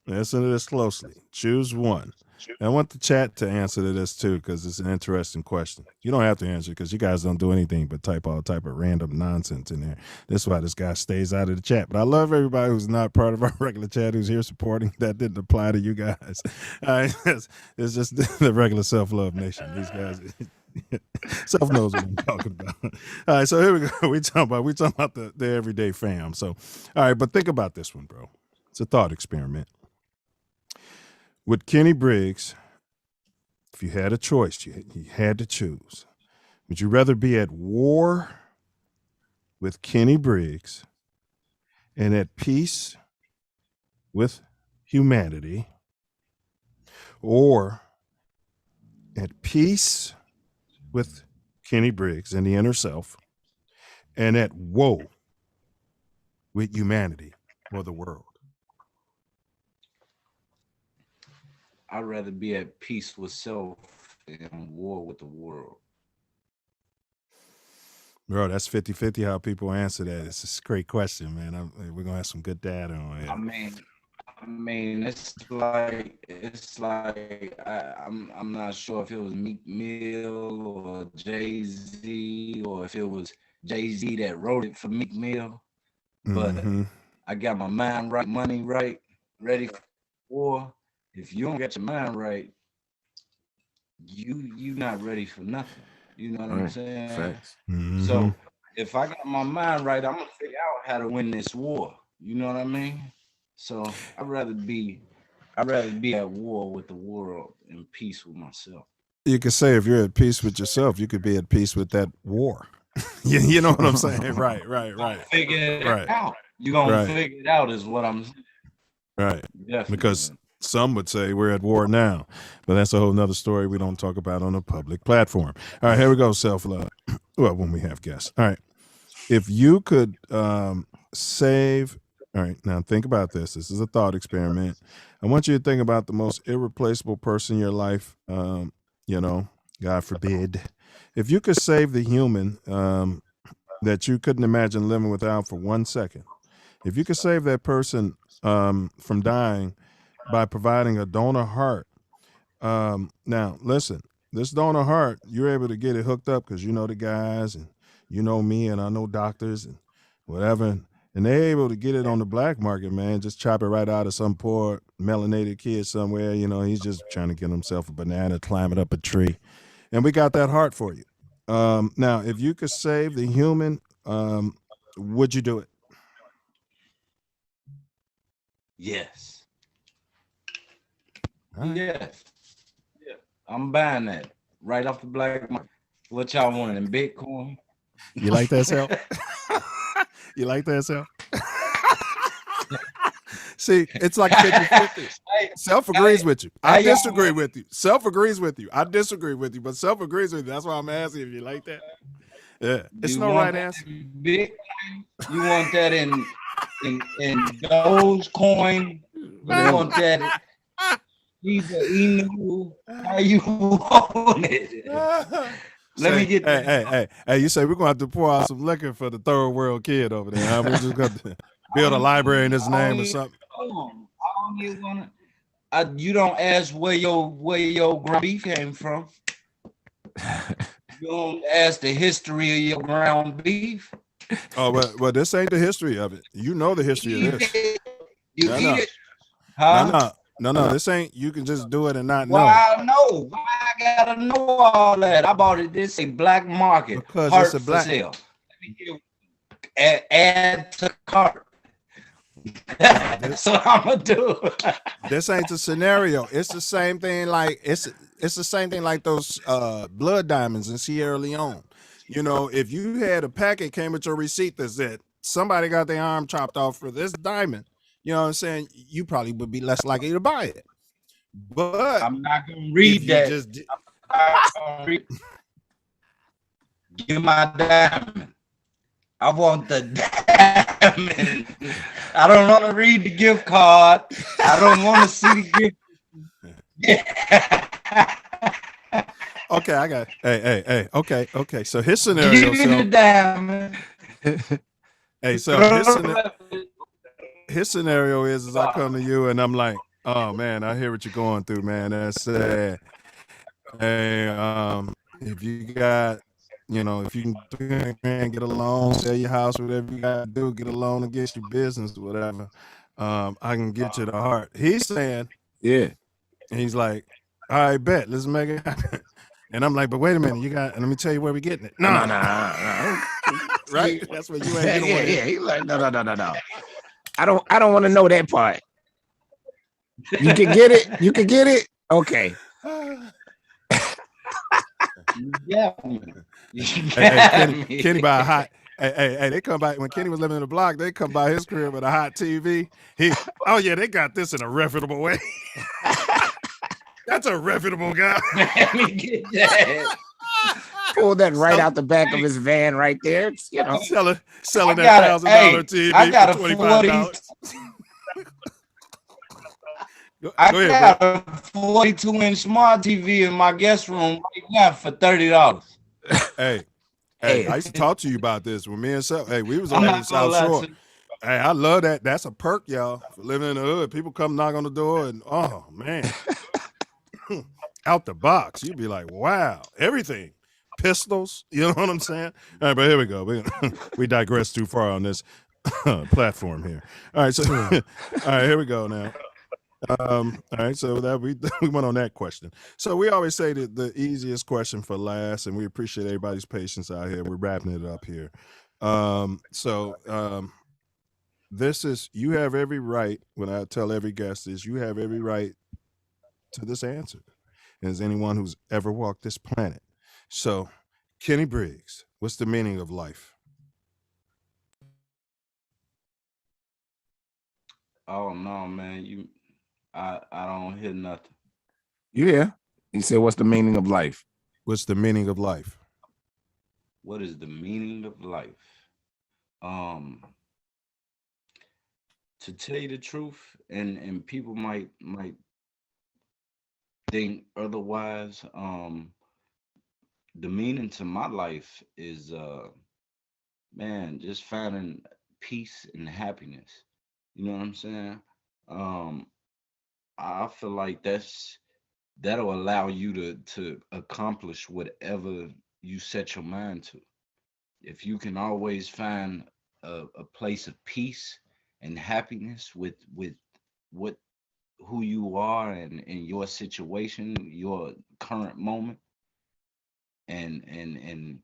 Listen to this closely. Choose one. And I want the chat to answer to this too, because it's an interesting question. You don't have to answer because you guys don't do anything but type all type of random nonsense in there. That's why this guy stays out of the chat. But I love everybody who's not part of our regular chat who's here supporting. That didn't apply to you guys. It's just the regular self-love nation. These guys self knows what I'm talking about. All right, so here we go. We talking about the everyday fam. So, all right, but think about this one, bro. It's a thought experiment. With Kenny Briggs, if you had a choice, you had to choose. Would you rather be at war with Kenny Briggs and at peace with humanity, or at peace with Kenny Briggs and the inner self and at woe with humanity or the world? I'd rather be at peace with self and war with the world. Bro, that's 50-50 how people answer that. It's a great question, man. We're going to have some good data on it. I mean, it's like I'm not sure if it was Meek Mill or Jay-Z or if it was Jay-Z that wrote it for Meek Mill. But I got my mind right, money right, ready for war. If you don't get your mind right, you not ready for nothing. You know what I'm saying? Facts. So if I got my mind right, I'm gonna figure out how to win this war. You know what I mean? So I'd rather be at war with the world and peace with myself. You could say if you're at peace with yourself, you could be at peace with that war. You know what I'm saying? Right. Figure it out. You're gonna figure it out is what I'm saying. Right. Definitely. Because some would say we're at war now, but that's a whole nother story we don't talk about on a public platform. All right, here we go, self-love. Well, when we have guests. All right. If you could save, all right, now think about this. This is a thought experiment. I want you to think about the most irreplaceable person in your life, God forbid. If you could save the human that you couldn't imagine living without for 1 second, if you could save that person from dying by providing a donor heart. Now, listen, this donor heart, you're able to get it hooked up because you know the guys and you know me and I know doctors and whatever. And they're able to get it on the black market, man. Just chop it right out of some poor melanated kid somewhere. You know, he's just trying to get himself a banana, climbing up a tree. And we got that heart for you. Now, if you could save the human, would you do it? Yes. Right. Yes. Yeah. I'm buying that right off the black market. What y'all want in Bitcoin? You like that, Self? You like that, Self? See, it's like 50-50. Self agrees with you. I disagree with you. Self agrees with you. I disagree with you, but Self agrees with you. That's why I'm asking if you like that. Yeah, it's no right answer. Bitcoin? You want that in Dogecoin? You want that? How you want it? Let me get Hey, you say we're gonna have to pour out some liquor for the third world kid over there. Huh? We're just gonna build a library in his name or something. You don't ask where your ground beef came from. You don't ask the history of your ground beef. Oh, well, this ain't the history of it. You know the history of this. You eat it. Huh? No, this ain't. You can just do it and not know. Why I know? Why I gotta know all that? I bought it. This a black market. Because Heart it's a black. for sale. Add to cart. That's what I'm gonna do. This ain't the scenario. It's the same thing. Like it's the same thing like those blood diamonds in Sierra Leone. You know, if you had a packet came with your receipt that said somebody got their arm chopped off for this diamond, you know what I'm saying? You probably would be less likely to buy it. But I'm not gonna read that. Give my diamond. I want the diamond. I don't want to read the gift card. I don't want to see the gift. Okay, I got it. Hey. Okay. So his scenario. Give me the diamond. Hey, so his scenario is I come to you and I'm like, oh man, I hear what you're going through, man. That's sad. Hey, if you got, you know, if you can get a loan, sell your house, whatever you got to do, get a loan against your business, whatever. I can get you the heart. He's saying, yeah. And he's like, all right, bet, let's make it happen. And I'm like, but wait a minute, let me tell you where we're getting it. No. Right? That's what you ain't getting. Yeah. He's like, no. I don't want to know that part. You can get it. You can get it. Okay. Yeah. Kenny buy a hot. Hey, they come by when Kenny was living in the block. They come by his crib with a hot TV. They got this in a reputable way. That's a reputable guy. Let me get that. Pull that right out the back of his van right there. You know, selling that $1,000 TV I got for $25. I got a 42-inch smart TV in my guest room right now for $30. Hey, I used to talk to you about this when me and Self. Hey, we was on the South Shore. Hey, I love that. That's a perk, y'all, for living in the hood. People come knock on the door and oh man, out the box. You'd be like, wow, everything. Pistols, you know what I'm saying? All right, but here we go. We digress too far on this platform here. All right, so all right, here we go now. All right, so that we went on that question. So we always say that the easiest question for last, and we appreciate everybody's patience out here. We're wrapping it up here. This is, you have every right, when I tell every guest is, you have every right to this answer as anyone who's ever walked this planet. So, Kenny Briggs, what's the meaning of life? Oh no, man, I don't hear nothing. Yeah. He said, what's the meaning of life? What's the meaning of life? What is the meaning of life? To tell you the truth, and people might think otherwise, the meaning to my life is man, just finding peace and happiness. You know what I'm saying? I feel like that'll allow you to accomplish whatever you set your mind to. If you can always find a place of peace and happiness with who you are and your situation, your current moment, and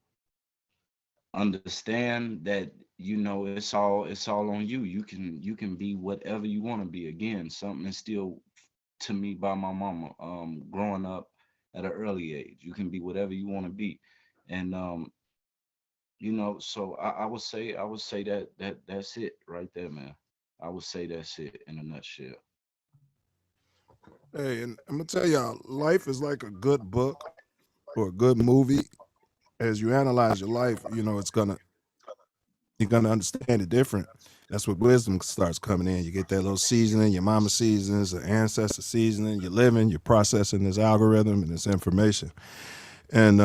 understand that, you know, it's all on you. You can be whatever you want to be. Again, something instilled to me by my mama growing up at an early age. You can be whatever you want to be. And you know, so I would say that that's it right there, man. I would say that's it in a nutshell. Hey, and I'm gonna tell y'all, life is like a good book or a good movie. As you analyze your life, you know, you're gonna understand it different. That's what wisdom starts coming in. You get that little seasoning, your mama seasons, the ancestor seasoning, you're living, you're processing this algorithm and this information. And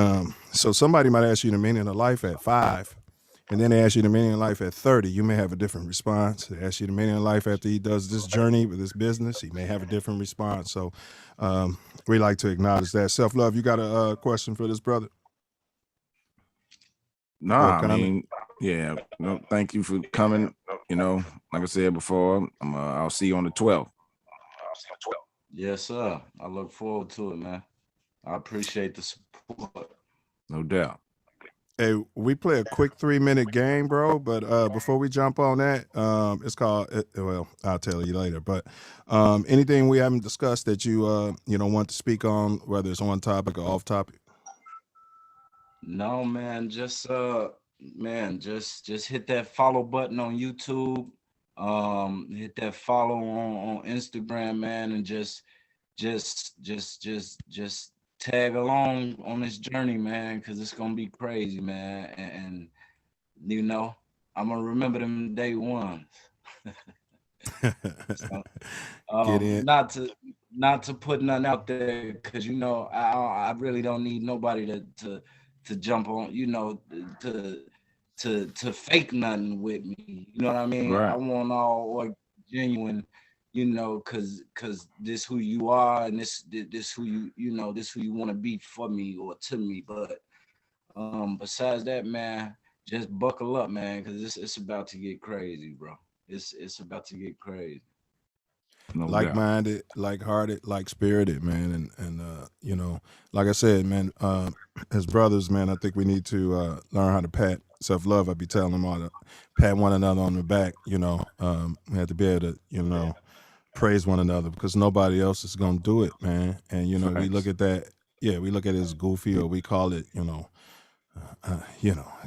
so somebody might ask you the meaning of life at 5, and then they ask you the meaning of life at 30. You may have a different response. They ask you the meaning of life after he does this journey with his business. He may have a different response. So we like to acknowledge that. Self Love, you got a question for this brother? Nah, I mean, yeah. No, thank you for coming. You know, like I said before, I'll see you on the 12th. Yes, sir. I look forward to it, man. I appreciate the support. No doubt. Hey, we play a quick 3-minute game, bro. But before we jump on that, it's called. Well, I'll tell you later. But anything we haven't discussed that you want to speak on, whether it's on topic or off topic. No, man, just just hit that follow button on YouTube. Hit that follow on Instagram, man, and just tag along on this journey, man, because it's gonna be crazy, man. And you know, I'm gonna remember them day ones. So, Get in. not to put nothing out there, because you know I really don't need nobody to jump on, you know, to fake nothing with me. You know what I mean? Right. I want all genuine, you know, cause this who you are, and this who this who you want to be for me or to me. But besides that, man, just buckle up, man, because it's about to get crazy, bro. It's about to get crazy. No doubt. Like-minded, like-hearted, like-spirited, man, and you know, like I said, man, as brothers, man, I think we need to learn how to pat self-love. I be telling them all to pat one another on the back. You know, we have to be able to, you know, praise one another, because nobody else is gonna do it, man. And you know, we look at that, we look at it as goofy, or we call it, you know, I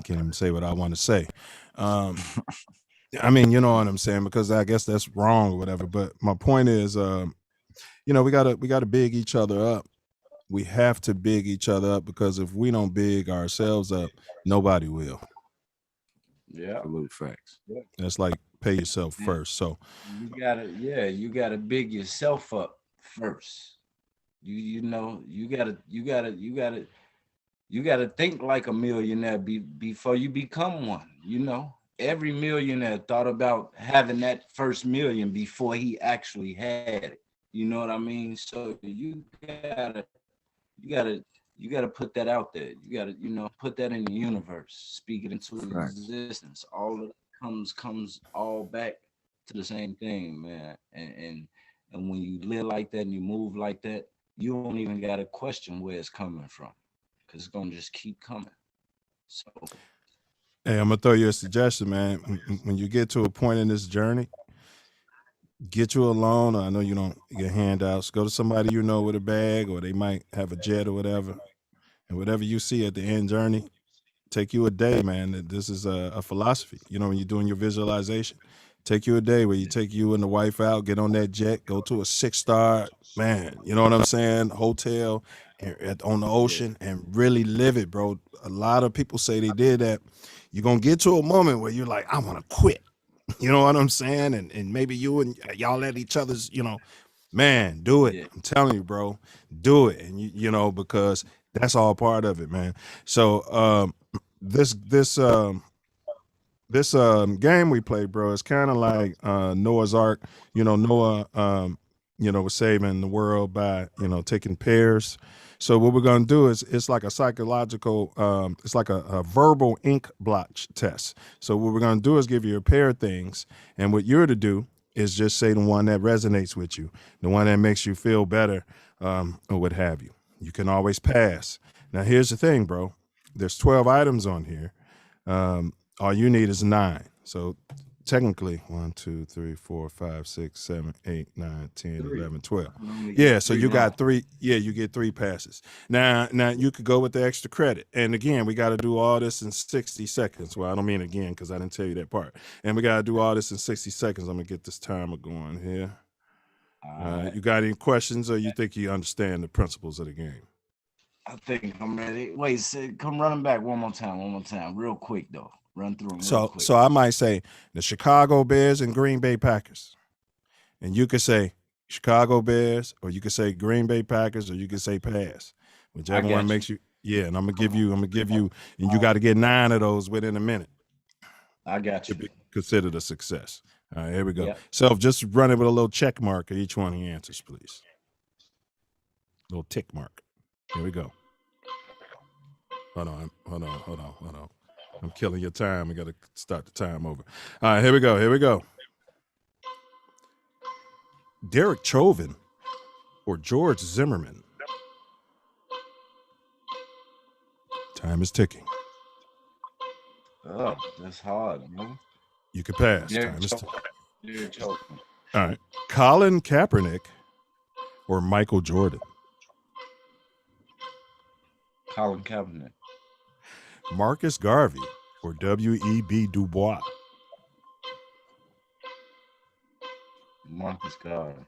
can't even say what I want to say. I mean, you know what I'm saying, because I guess that's wrong or whatever. But my point is, you know, we gotta big each other up. We have to big each other up, because if we don't big ourselves up, nobody will. Yeah, absolute facts. Yeah. That's like pay yourself first. So you gotta big yourself up first. You know, you gotta think like a millionaire before you become one. You know, every millionaire thought about having that first million before he actually had it. You know what I mean? So you gotta put that out there. You gotta, you know, put that in the universe, speak it into existence. All of it comes all back to the same thing, man. And when you live like that and you move like that, you don't even gotta question where it's coming from, because it's gonna just keep coming. So, hey, I'm gonna throw you a suggestion, man. When you get to a point in this journey, get you a loan. I know you don't get handouts. Go to somebody you know with a bag, or they might have a jet or whatever. And whatever you see at the end journey, take you a day, man. This is a philosophy. You know, when you're doing your visualization, take you a day where you take you and the wife out, get on that jet, go to a 6-star, man, you know what I'm saying, hotel on the ocean, and really live it, bro. A lot of people say they did that. You're going to get to a moment where you're like, I want to quit. You know what I'm saying? And maybe you and y'all at each other's, you know, man, do it. I'm telling you, bro, do it. And you know, because that's all part of it, man. So this game we play, bro, is kind of like Noah's Ark. You know, Noah you know, was saving the world by, you know, taking pairs. So what we're gonna do is, it's like a psychological, it's like a verbal ink blotch test. So what we're gonna do is give you a pair of things, and what you're to do is just say the one that resonates with you, the one that makes you feel better, or what have you. You can always pass. Now here's the thing, bro. There's 12 items on here. All you need is 9. So technically 1, 2, 3, 4, 5, 6, 7, 8, 9, 10, 11, 12. Yeah, so you got 3. Yeah, you get 3 passes. Now you could go with the extra credit. And again, we got to do all this in 60 seconds. Well, I don't mean again, because I didn't tell you that part. And we got to do all this in 60 seconds. I'm gonna get this timer going here. You got any questions, or you think you understand the principles of the game? I think I'm ready. Wait, come running back one more time, real quick though. Run through them real quick. So I might say the Chicago Bears and Green Bay Packers, and you could say Chicago Bears, or you could say Green Bay Packers, or you could say pass, whichever one makes you. Yeah, and I'm gonna give you, and you got to get 9 of those within a minute. I got you. To be considered a success. All right, here we go. Yep. So just run it with a little check mark at each one of the answers, please. Little tick mark. Here we go. Hold on. I'm killing your time. We got to start the time over. All right, here we go. Derek Chauvin or George Zimmerman? Time is ticking. Oh, that's hard, man. You could pass. Derek Time is ticking. Choker. All right. Colin Kaepernick or Michael Jordan? Colin Kaepernick. Marcus Garvey or W.E.B. Du Bois? Marcus Garvey.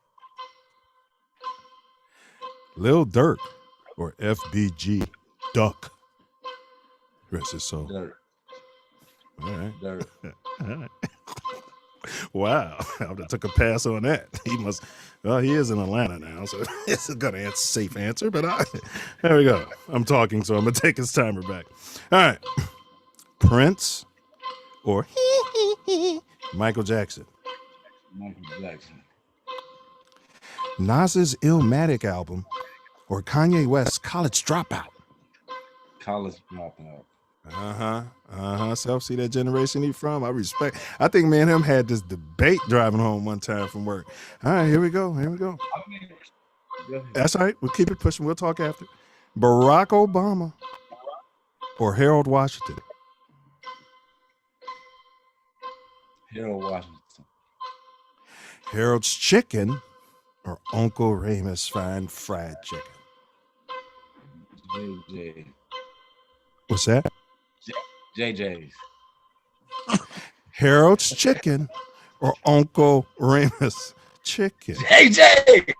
Lil Durk or F.B.G. Duck? Rest his soul. Dirt. All right. Dirt. All right. Wow. I took a pass on that. He is in Atlanta now, so this is going to answer safe answer, but there we go. I'm talking, so I'm going to take his timer back. All right. Prince or Michael Jackson? Michael Jackson. Nas's Illmatic album or Kanye West's College Dropout? College Dropout. Self, see that generation he from? I respect. I think me and him had this debate driving home one time from work. All right, here we go. That's all right. We'll keep it pushing. We'll talk after. Barack Obama or Harold Washington? Harold Washington. Harold's Chicken or Uncle Remus Fine Fried Chicken? JJ. What's that? JJ's. Harold's Chicken or Uncle Remus Chicken? JJ.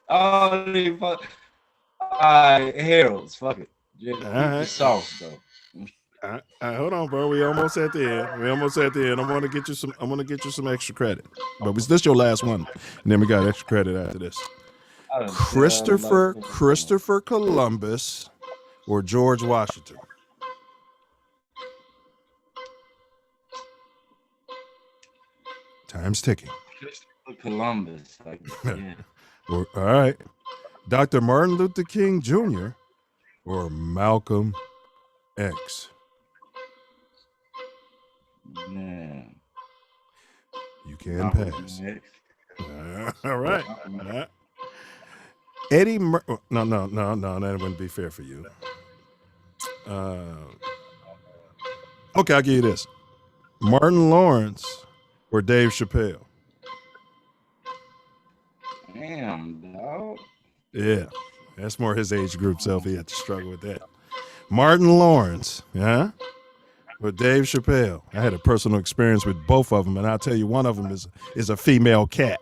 Harold's. Fuck it. All right. Sauce though. All right, hold on, bro. We almost at the end. I'm gonna get you some extra credit. But was this your last one? And then we got extra credit after this. Christopher Columbus or George Washington? Time's ticking. Christopher Columbus. Yeah. All right. Dr. Martin Luther King Jr. or Malcolm X? Man. You can pass. All right. Eddie No, that wouldn't be fair for you. Okay, I'll give you this. Martin Lawrence or Dave Chappelle? Damn, dog. Yeah, that's more his age group self. He had to struggle with that. Martin Lawrence, yeah? Or Dave Chappelle? I had a personal experience with both of them, and I'll tell you, one of them is a female cat.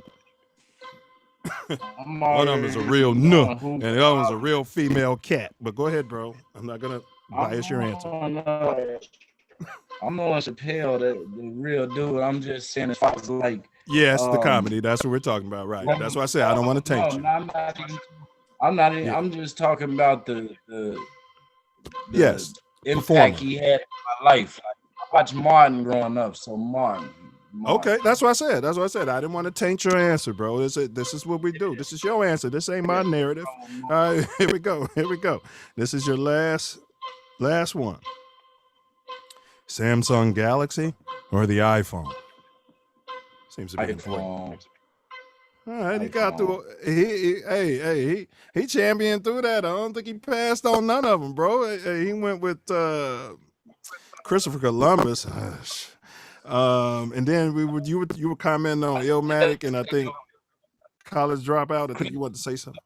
One of them is a real and the other one's a real female cat. But go ahead, bro. I'm not gonna bias your answer. I'm on Chappelle, the real dude. I'm just saying, as far as like, yes, the comedy. That's what we're talking about, right? That's why I say I don't want to taint you. I'm not. I'm just talking about the yes impact he had in my life. I watched Martin growing up, so Martin. Okay, that's what I said. I didn't want to taint your answer, bro. This is what we do. This is your answer. This ain't my narrative. All right, here we go. This is your last one. Samsung Galaxy or the iPhone? Seems to be important. All right, he got through. He championed through that. I don't think he passed on none of them, bro. He went with Christopher Columbus. And then you were commenting on Illmatic and I think College Dropout. I think you wanted to say something.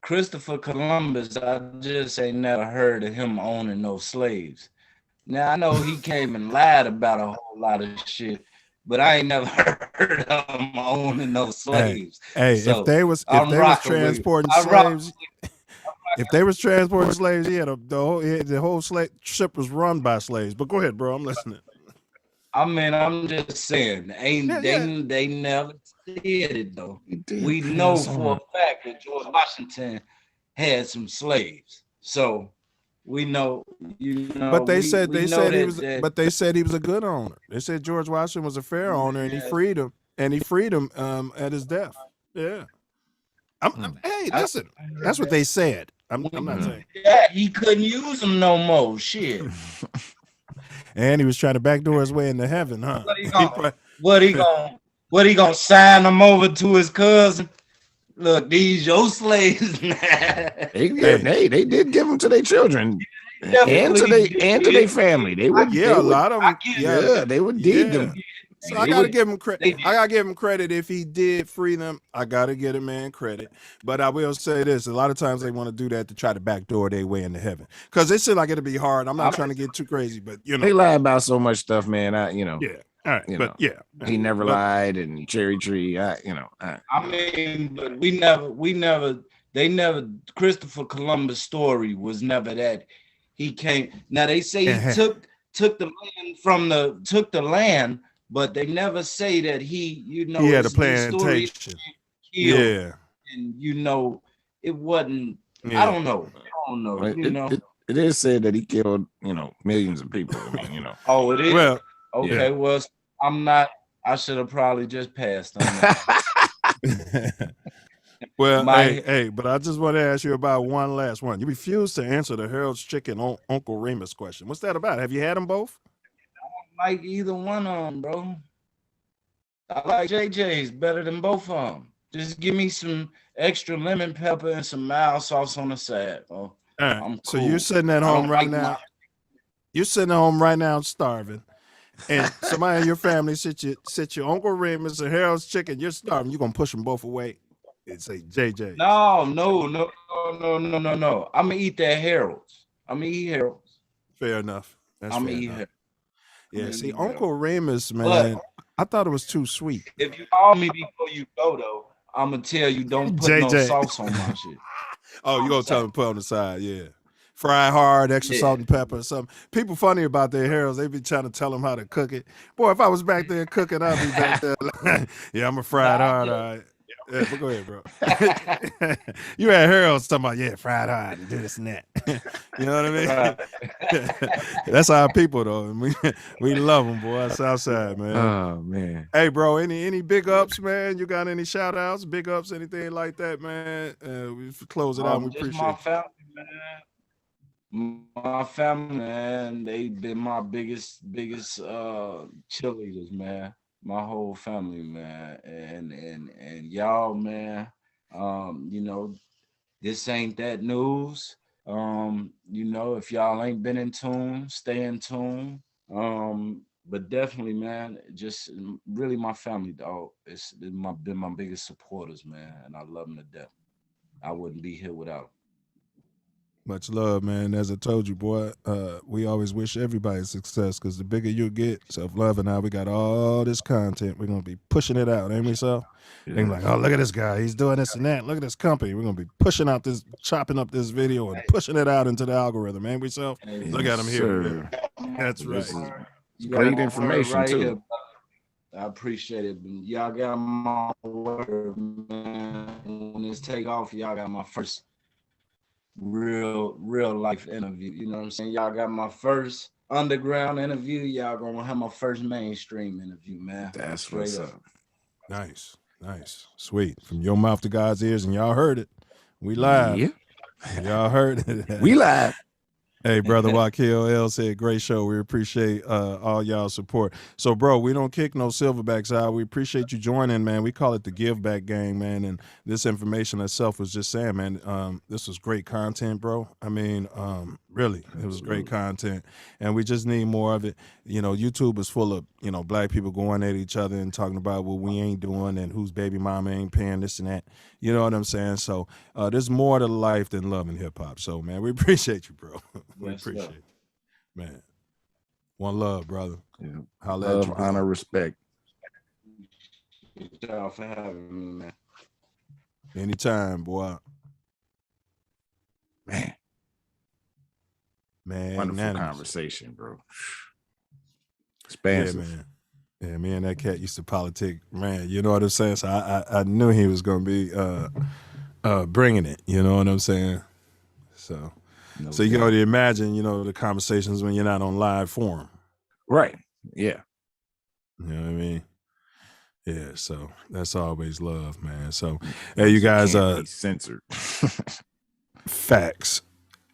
Christopher Columbus, I just ain't never heard of him owning no slaves. Now I know he came and lied about a whole lot of shit, but I ain't never heard of him owning no slaves. Hey, so if they was transporting slaves, yeah, the whole slave ship was run by slaves. But go ahead, bro. I'm listening. I mean, I'm just saying, they never did it though. We know for a fact that George Washington had some slaves, so we know, But they said he was a good owner. They said George Washington was a fair owner, and he freed him, at his death. Yeah. Hey, listen, that's what they said. I'm not saying. Yeah, he couldn't use them no more. Shit. And he was trying to backdoor his way into heaven, huh? What he gonna sign them over to his cousin? Look, these your slaves, man. They did give them to their children and to their family. They would, a lot of them. Yeah, they would deed them. So I gotta give him credit. I gotta give him credit if he did free them. I gotta give him man credit. But I will say this: a lot of times they want to do that to try to backdoor their way into heaven because it seems like it'll be hard. I'm not trying to get too crazy, but they lie about so much stuff, man. Yeah. All right, he never lied and cherry tree. I mean, but they never. Christopher Columbus' story was never that he came. Now they say he took the land. But they never say that he had a plantation. And it wasn't. Yeah. I don't know. It is said that he killed millions of people. I mean, Oh, it is. Well, okay. Yeah. Well, I'm not. I should have probably just passed on that. Well, hey, but I just want to ask you about one last one. You refused to answer the Harold's Chicken Uncle Remus question. What's that about? Have you had them both? Like either one of them, bro. I like JJ's better than both of them. Just give me some extra lemon pepper and some mild sauce on the side, bro. All right. I'm cool. So you're sitting at home right now. You're sitting at home right now starving. And somebody in your family sit your Uncle Remus and Harold's Chicken, you're starving. You're gonna push them both away and say JJ. No. I'm gonna eat that Harold's. I'm gonna eat Harold's. Fair enough. That's I'm fair gonna eat enough. Harold's. Yeah, see, Uncle Remus, man, I thought it was too sweet. If you call me before you go, though, I'm gonna tell you don't put no sauce on my shit. Oh, you gonna tell him to put on the side, yeah. Fry hard, extra salt and pepper or something. People funny about their Harold's. They be trying to tell them how to cook it. Boy, if I was back there cooking, I'd be back there. Yeah, I'm a fried hard, all right. Yeah, but go ahead, bro. You had Harold's talking about, fried hard and this and that. You know what I mean? That's our people, though. And we love them, boy. Southside, man. Oh, man. Hey, bro, any big ups, man? You got any shout outs, big ups, anything like that, man? We close it out. We appreciate my family, man. My family, man. They've been my biggest cheerleaders, man. My whole family, man, and y'all, man. This ain't that news. If y'all ain't been in tune, stay in tune. But definitely, man, just really my family, dog. It's been my biggest supporters, man, and I love them to death. I wouldn't be here without them. Much love, man. As I told you, boy, we always wish everybody success because the bigger you get, Self-Love and I, we got all this content. We're going to be pushing it out, ain't we, so? Yeah. They're like, oh, look at this guy. He's doing this and that. Look at this company. We're going to be pushing out this, chopping up this video and pushing it out into the algorithm, ain't we, so? Yes, look at him here. That's right. It's great information, right, too. Here. I appreciate it. Y'all got my word, man. When this take off, y'all got my first real life interview. You know what I'm saying? Y'all got my first underground interview. Y'all gonna have my first mainstream interview, man. That's what's up. Nice, sweet. From your mouth to God's ears, and y'all heard it. We live. Yeah. Y'all heard it. We live. Hey, brother Wakil L said, great show. We appreciate all y'all support. So, bro, we don't kick no silverbacks out. We appreciate you joining, man. We call it the Give Back Gang, man. And this information itself was just saying, man, this was great content, bro. I mean, really, it was great content. And we just need more of it. You know, YouTube is full of, black people going at each other and talking about what we ain't doing and whose baby mama ain't paying this and that. You know what I'm saying? So there's more to life than love and hip hop. So, man, we appreciate you, bro. We appreciate it. Man. One love, brother. Yeah. Love, honor, respect. Thank y'all for having me, man. Anytime, boy. Man. Wonderful conversation, bro. Expansive. Yeah, man. Yeah, me and that cat used to politic, man. You know what I'm saying? So I knew he was going to be bringing it. You know what I'm saying? So you can already imagine, the conversations when you're not on live forum. Right. Yeah. You know what I mean? Yeah. So that's always love, man. So, hey, you guys, be censored. Facts.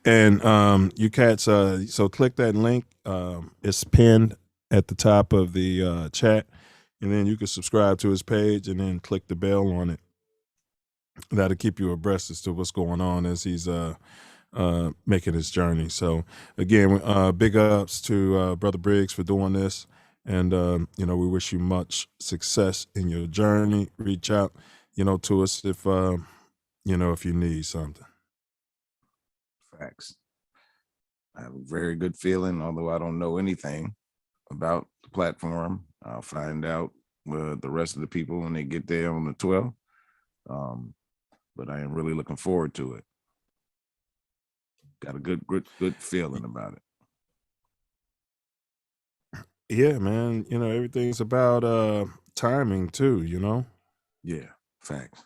And you cats, so click that link. It's pinned at the top of the chat, and then you can subscribe to his page and then click the bell on it. that'll keep you abreast as to what's going on as he's making his journey. So again, big ups to Brother Briggs for doing this. And, we wish you much success in your journey. Reach out, to us if you need something. Facts. I have a very good feeling, although I don't know anything about the platform. I'll find out with the rest of the people when they get there on the 12th. But I am really looking forward to it. Got a good feeling about it. Yeah, man. Everything's about timing too, Yeah, facts.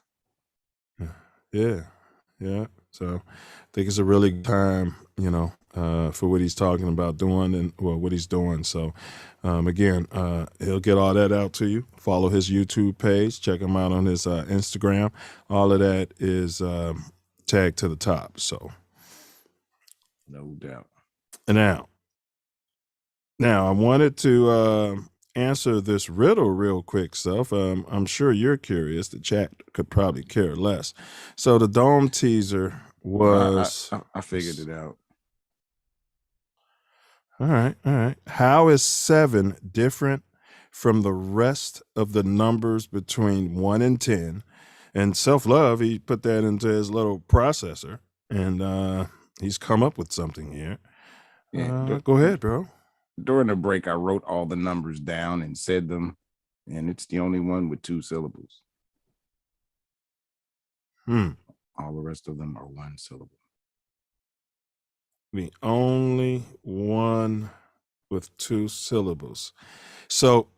Yeah. So I think it's a really good time, for what he's talking about doing and what he's doing. So again, he'll get all that out to you. Follow his YouTube page. Check him out on his Instagram. All of that is tagged to the top. So no doubt. And now I wanted to answer this riddle real quick, Self. I'm sure you're curious. The chat could probably care less. So the Dome teaser was... I figured it out. All right. How is 7 different from the rest of the numbers between 1 and 10? And Self Love, he put that into his little processor, and he's come up with something here. Yeah, go ahead, bro. During the break, I wrote all the numbers down and said them, and it's the only one with 2 syllables. All the rest of them are 1 syllable. The only one with 2 syllables. So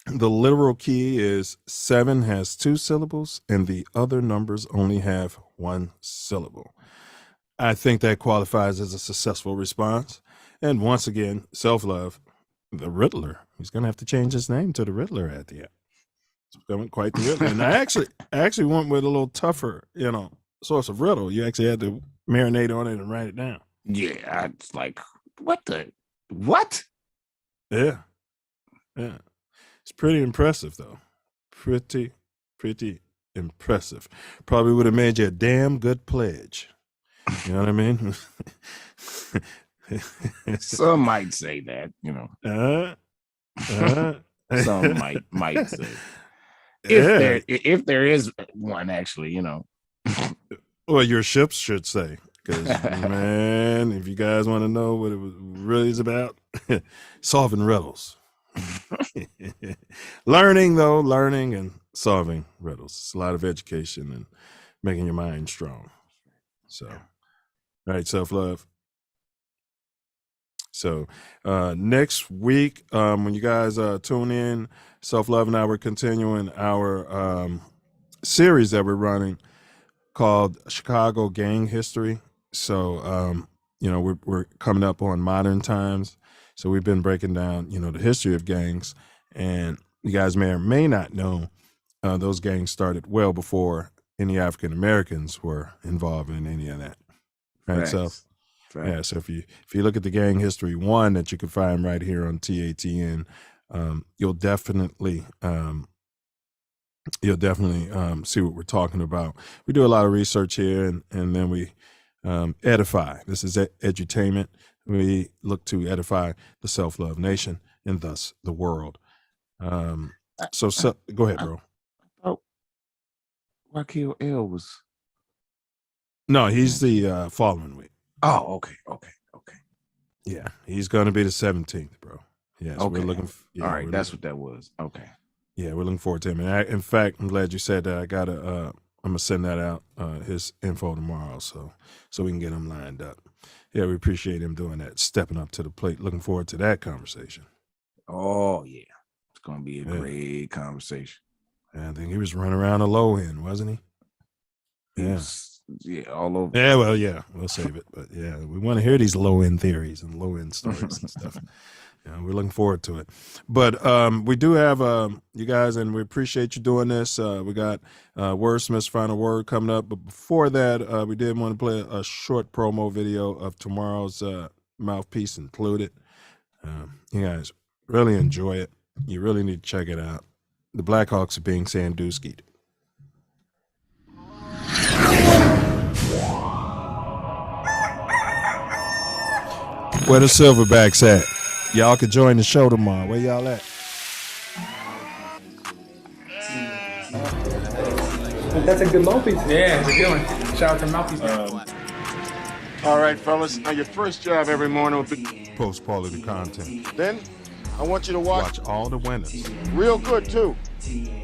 the literal key is 7 has 2 syllables, and the other numbers only have 1 syllable. I think that qualifies as a successful response. And once again, Self Love, the Riddler. He's going to have to change his name to the Riddler at the end. It's becoming quite the Riddler. And I actually went with a little tougher, source of riddle. You actually had to marinate on it and write it down. Yeah, it's like, what? Yeah. It's pretty impressive, though. Pretty impressive. Probably would have made you a damn good pledge. You know what I mean? Some might say that, Some might say. If there is one, actually, Well, your ships should say, because man, if you guys want to know what it really is about, solving riddles. Learning and solving riddles. It's a lot of education and making your mind strong. So, all right, Self Love. So next week, when you guys tune in, Self Love and I, we're continuing our series that we're running called Chicago Gang History. So, we're coming up on modern times. So we've been breaking down, the history of gangs. And you guys may or may not know those gangs started well before any African Americans were involved in any of that. Right, Self? Yeah, so if you look at the Gang History 1 that you can find right here on TATN, you'll definitely see what we're talking about. We do a lot of research here, and then we edify. This is edutainment. We look to edify the Self-Love Nation and thus the world. So go ahead, bro. Oh, Raquel L was... No, he's the following week. Oh, okay. Yeah, he's going to be the 17th, bro. Yes, okay. We're looking. All right, that's what that was. Okay. Yeah, we're looking forward to him. And in fact, I'm glad you said that. I'm gonna send that out, his info tomorrow, so we can get him lined up. Yeah, we appreciate him doing that, stepping up to the plate. Looking forward to that conversation. Oh yeah, it's gonna be a great conversation. And I think he was running around the low end, wasn't he? Yeah, all over. Yeah, well, yeah, we'll save it. But yeah, we want to hear these low end theories and low end stories and stuff. Yeah, we're looking forward to it. But we do have you guys, and we appreciate you doing this. We got Wordsmith's Final Word coming up. But before that, we did want to play a short promo video of tomorrow's Mouthpiece Included. You guys really enjoy it. You really need to check it out. The Blackhawks are being Sandusky. Where the Silverbacks at? Y'all can join the show tomorrow. Where y'all at? That's a good mouthpiece. Yeah, it's a good one. Shout out to mouthpiece. All right, fellas. Now, your first job every morning will be Post quality content. Then, I want you to watch all the winners. real good, too.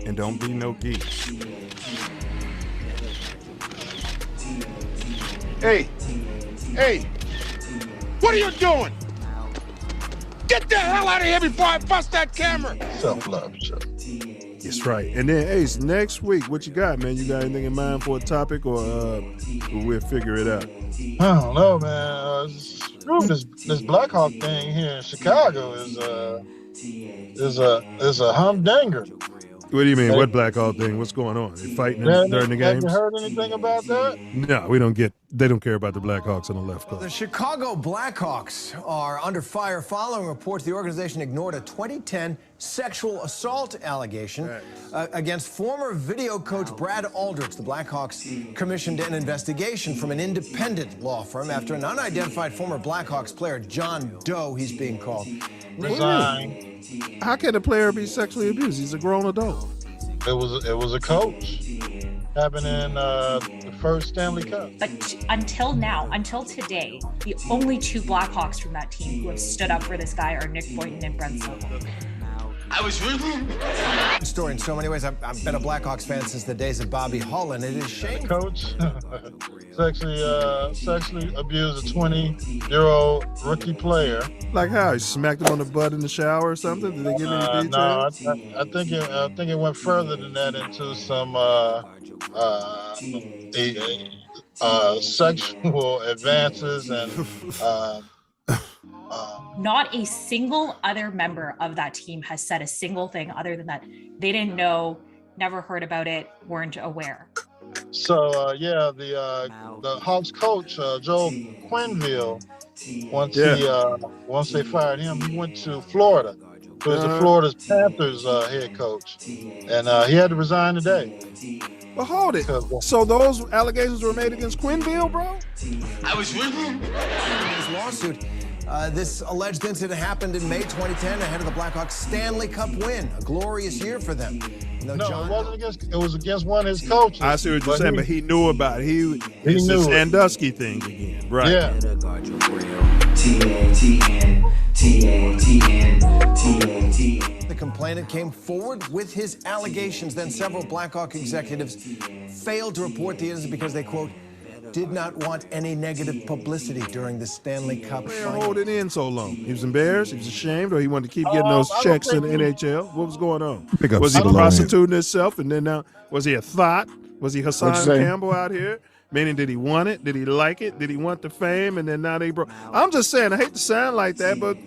And don't be no geeks. Hey, what are you doing? Get the hell out of here before I bust that camera. Self Luv Show. That's right. And then, Ace, next week, what you got, man? You got anything in mind for a topic, or we'll figure it out? I don't know, man. This Blackhawk thing here in Chicago is a humdinger. What do you mean? What Blackhawk thing? What's going on? They fighting during the games? Have you heard anything about that? No, they don't care about the Blackhawks on the left coast. The Chicago Blackhawks are under fire following reports the organization ignored a 2010 sexual assault allegation against former video coach Bred. The Blackhawks commissioned an investigation from an independent law firm after an unidentified former Blackhawks player, John Doe, he's being called, resigned. How can a player be sexually abused? He's a grown adult. It was a coach. Happened in the first Stanley Cup. But until now, until today, the only two Blackhawks from that team who have stood up for this guy are Nick Boynton and Brent Silva. I was story in so many ways. I've been a Blackhawks fan since the days of Bobby Hull, and it is shameful. Coach sexually abused a 20-year-old rookie player. Like how? He smacked him on the butt in the shower or something? Did they give any details? No, I think it went further than that into some sexual advances and. Not a single other member of that team has said a single thing other than that they didn't know, never heard about it, weren't aware. So the Hawks coach Joe Quenneville, once they fired him, he went to Florida. He was the Florida Panthers head coach, and he had to resign today. But hold it. So those allegations were made against Quenneville, bro? I was this lawsuit. This alleged incident happened in May 2010 ahead of the Blackhawks Stanley Cup win, a glorious year for them. It was against one of his coaches. I see what you're saying, but he knew about it. It's the Sandusky thing again, right? Yeah. The complainant came forward with his allegations. Then several Blackhawk executives failed to report the incident because they, quote, did not want any negative publicity during the Stanley Cup final. Hold it in so long. He was embarrassed, he was ashamed, or he wanted to keep getting those checks in the NHL? What was going on? Was he prostituting himself, and then now, was he a thought? Was he Hassan Campbell out here? Meaning, did he want it? Did he like it? Did he want the fame? And then now they broke. I'm just saying, I hate to sound like that, but,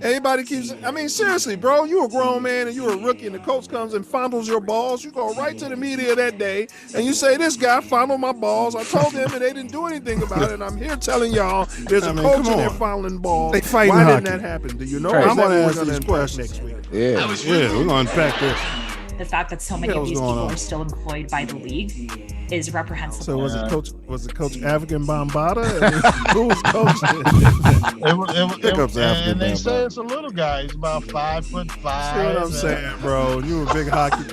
everybody keeps, seriously, bro, you a grown man and you're a rookie and the coach comes and fondles your balls. You go right to the media that day and you say, this guy fondled my balls. I told them and they didn't do anything about it. And I'm here telling y'all, there's a coach in there fondling balls. They fighting Why hockey. didn't that happen? Do you know? I'm going to ask these questions next week. Yeah, we're going to unpack this. The fact that so many of these people are still employed by the league is reprehensible. So was it Coach African Bambata? Who was coaching? And they say it's a little guy. He's about 5'5". See what I'm saying, bro? You a big hockey.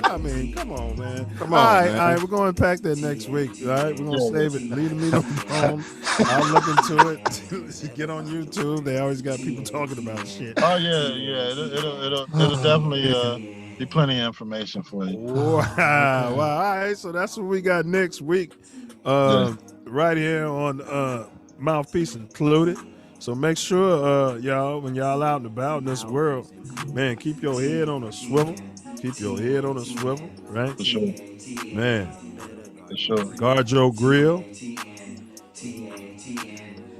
Come on, man. All right. We're going to pack that next week. All right, we're going to save it. Leave me on the phone. I'll look into it. Get on YouTube. They always got people talking about shit. Oh yeah. It'll definitely. Be plenty of information for you. Wow. All right. So that's what we got next week. Right here on Mouthpiece Included. So make sure, y'all, when y'all out and about in this world, man, keep your head on a swivel. Keep your head on a swivel, right? For sure. Man. For sure. Guard your grill.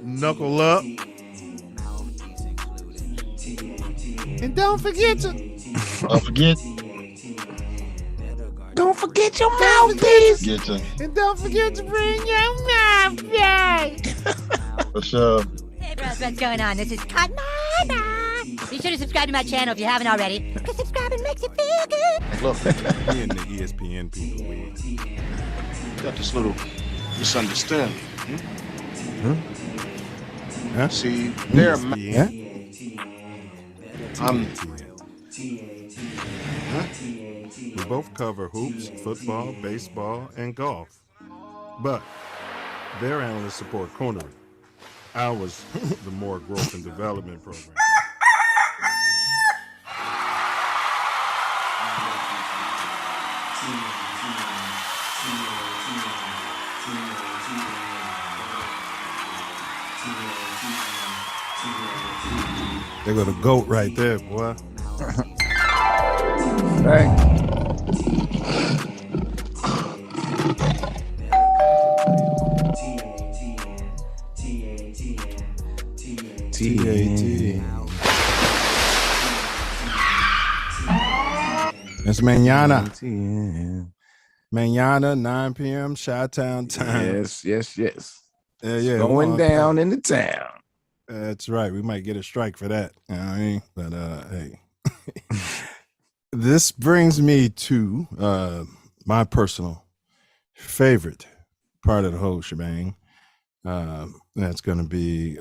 Knuckle up. And don't forget to... Don't forget your mouthpiece. And don't forget to bring your mouthpiece. For sure. Hey, bros, what's going on? This is Cotton. Be sure to subscribe to my channel if you haven't already, because subscribing makes you feel good. Look, me and the ESPN people, we got this little misunderstanding. Huh? See, they're We both cover hoops, football, baseball, and golf. But their analysts support coonery. Ours, the more growth and development program. They got a goat right there, boy. Right. TATN. It's mañana. Mañana, 9 p.m. Chi-Town time. Yes. Yeah. Going down in the town. That's right. We might get a strike for that. You know what I mean? But hey. This brings me to my personal favorite part of the whole shebang. That's going to be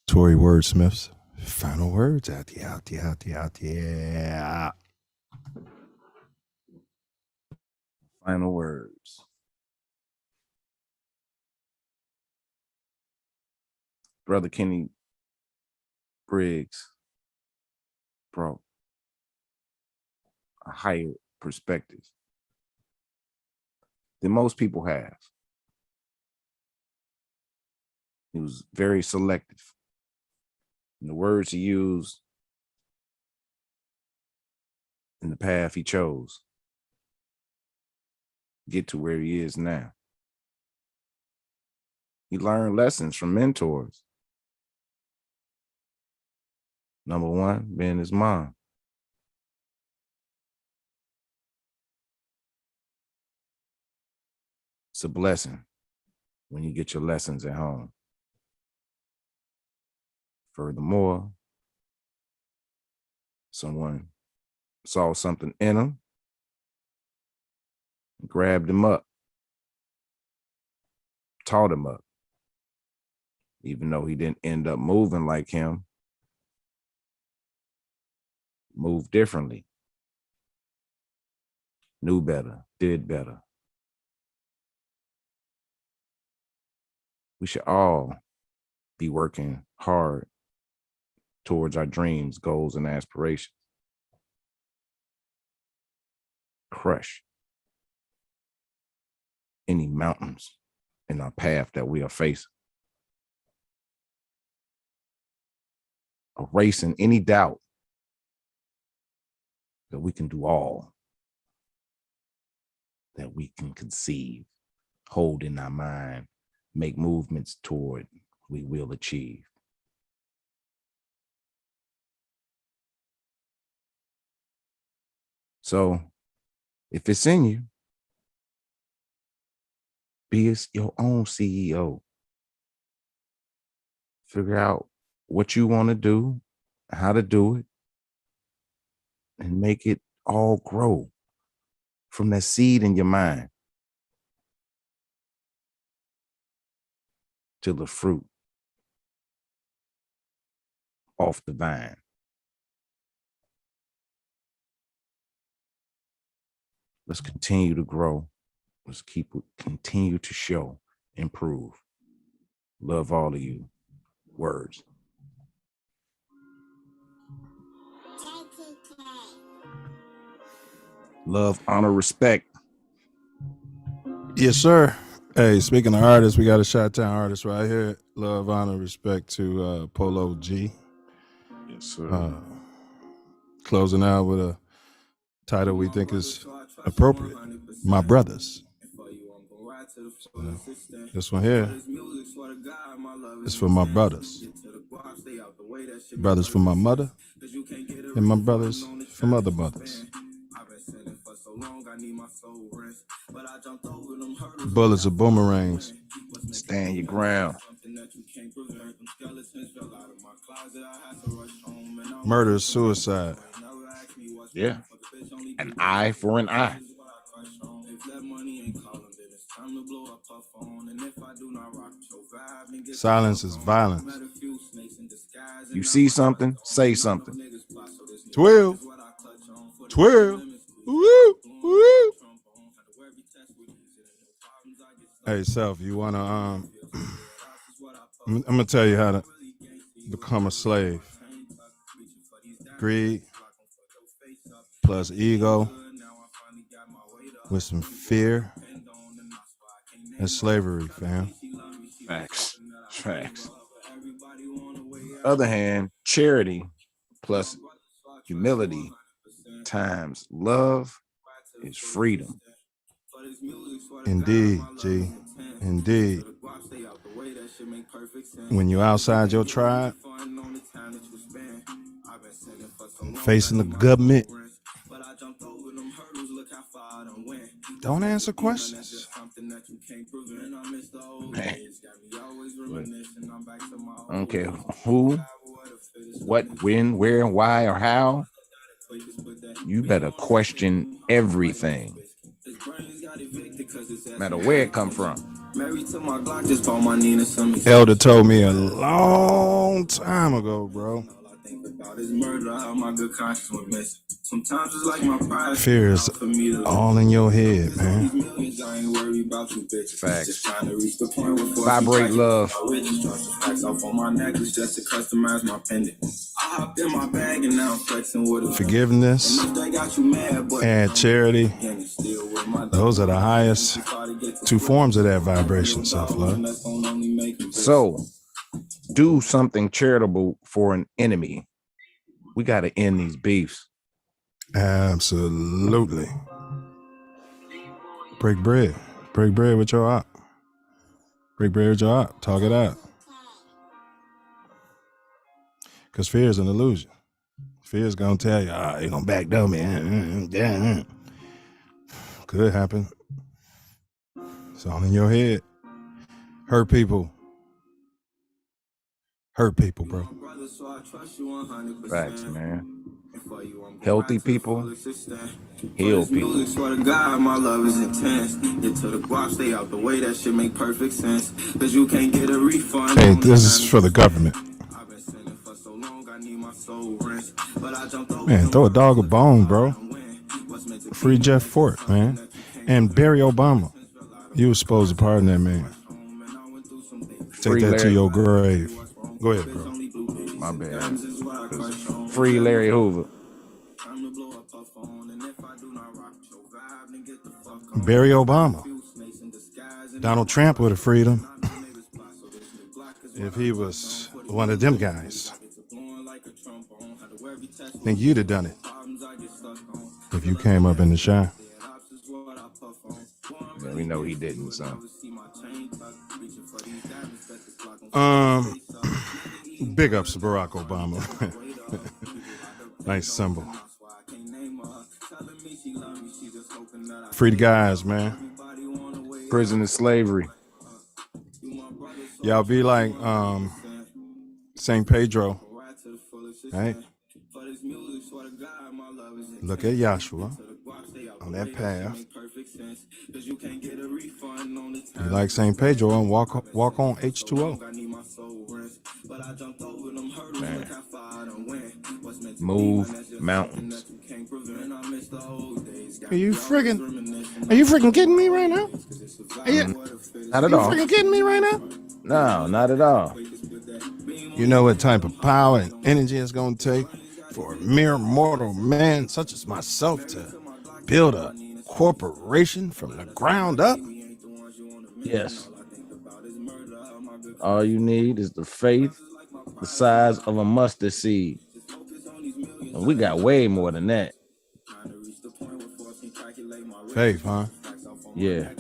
Tory Wordsmith's final words. Out. Final words. Brother Kenny Briggs brought a higher perspective than most people have. He was very selective in the words he used, in the path he chose to get to where he is now. He learned lessons from mentors. Number one, being his mom. It's a blessing when you get your lessons at home. Furthermore, someone saw something in him, grabbed him up, taught him up. Even though he didn't end up moving like him, moved differently, knew better, did better. We should all be working hard towards our dreams, goals, and aspirations. Crush any mountains in our path that we are facing. Erasing any doubt that we can do all that we can conceive, hold in our mind, make movements toward, we will achieve. So if it's in you, be your own CEO. Figure out what you want to do, how to do it, and make it all grow from that seed in your mind to the fruit off the vine. Let's continue to grow. Let's continue to show, improve. Love all of you. Words. Love, honor, respect. Yes, sir. Hey, speaking of artists, we got a Chi-Town artist right here. Love, honor, respect to Polo G. Yes, sir. Closing out with a title we think is appropriate. My Brothers. This one here is for my brothers. Brothers from my mother and my brothers from other mothers. Bullets are boomerangs. Stand your ground. Murder is suicide. Yeah. An eye for an eye. Silence is violence. You see something, say something. 12. Woo, woo. Hey, Self, you wanna I'm gonna tell you how to become a slave. Greed plus ego with some fear and slavery, fam. Facts. Other hand, charity plus humility times love is freedom. Indeed, G. Indeed. When you're outside your tribe, facing the government, don't answer questions. Man. I don't care who, what, when, where, why, or how. You better question everything, no matter where it come from. Elder told me a long time ago, bro. Fear is all in your head, man. Facts. Vibrate love. Forgiveness and charity, those are the highest two forms of that vibration, self-love. So, do something charitable for an enemy. We got to end these beefs. Absolutely. Break bread. Break bread with your op. Break bread with your op. Talk it out. Because fear is an illusion. Fear is going to tell you, you're going to backdoor me. Could happen. It's all in your head. Hurt people, bro. Facts, man. Healthy people, heal people. Swear to God, my love is intense. Get to the guap, stay out the way. That shit make perfect sense. Cause you can't get a refund. Hey, this is for the government. Man, throw a dog a bone, bro. Free Jeff Fort, man. And Barry Obama. You were supposed to pardon that man. Take that to your grave. Go ahead, bro. My bad. Free Larry Hoover. Barry Obama. Donald Trump would have freed him if he was one of them guys. Think you'd have done it if you came up in the shine. Yeah, we know he didn't, so. Big ups to Barack Obama. Nice symbol. Free the guys, man. Prison is slavery. Y'all be like St. Pedro, right? Look at Yahshua on that path. Be like St. Pedro and walk on H2O. Man. Move mountains. Are you freaking kidding me right now? Not at all. Are you freaking kidding me right now? No, not at all. You know what type of power and energy it's going to take for a mere mortal man such as myself to build a corporation from the ground up? Yes. All you need is the faith the size of a mustard seed. And we got way more than that. Faith, huh? Yeah.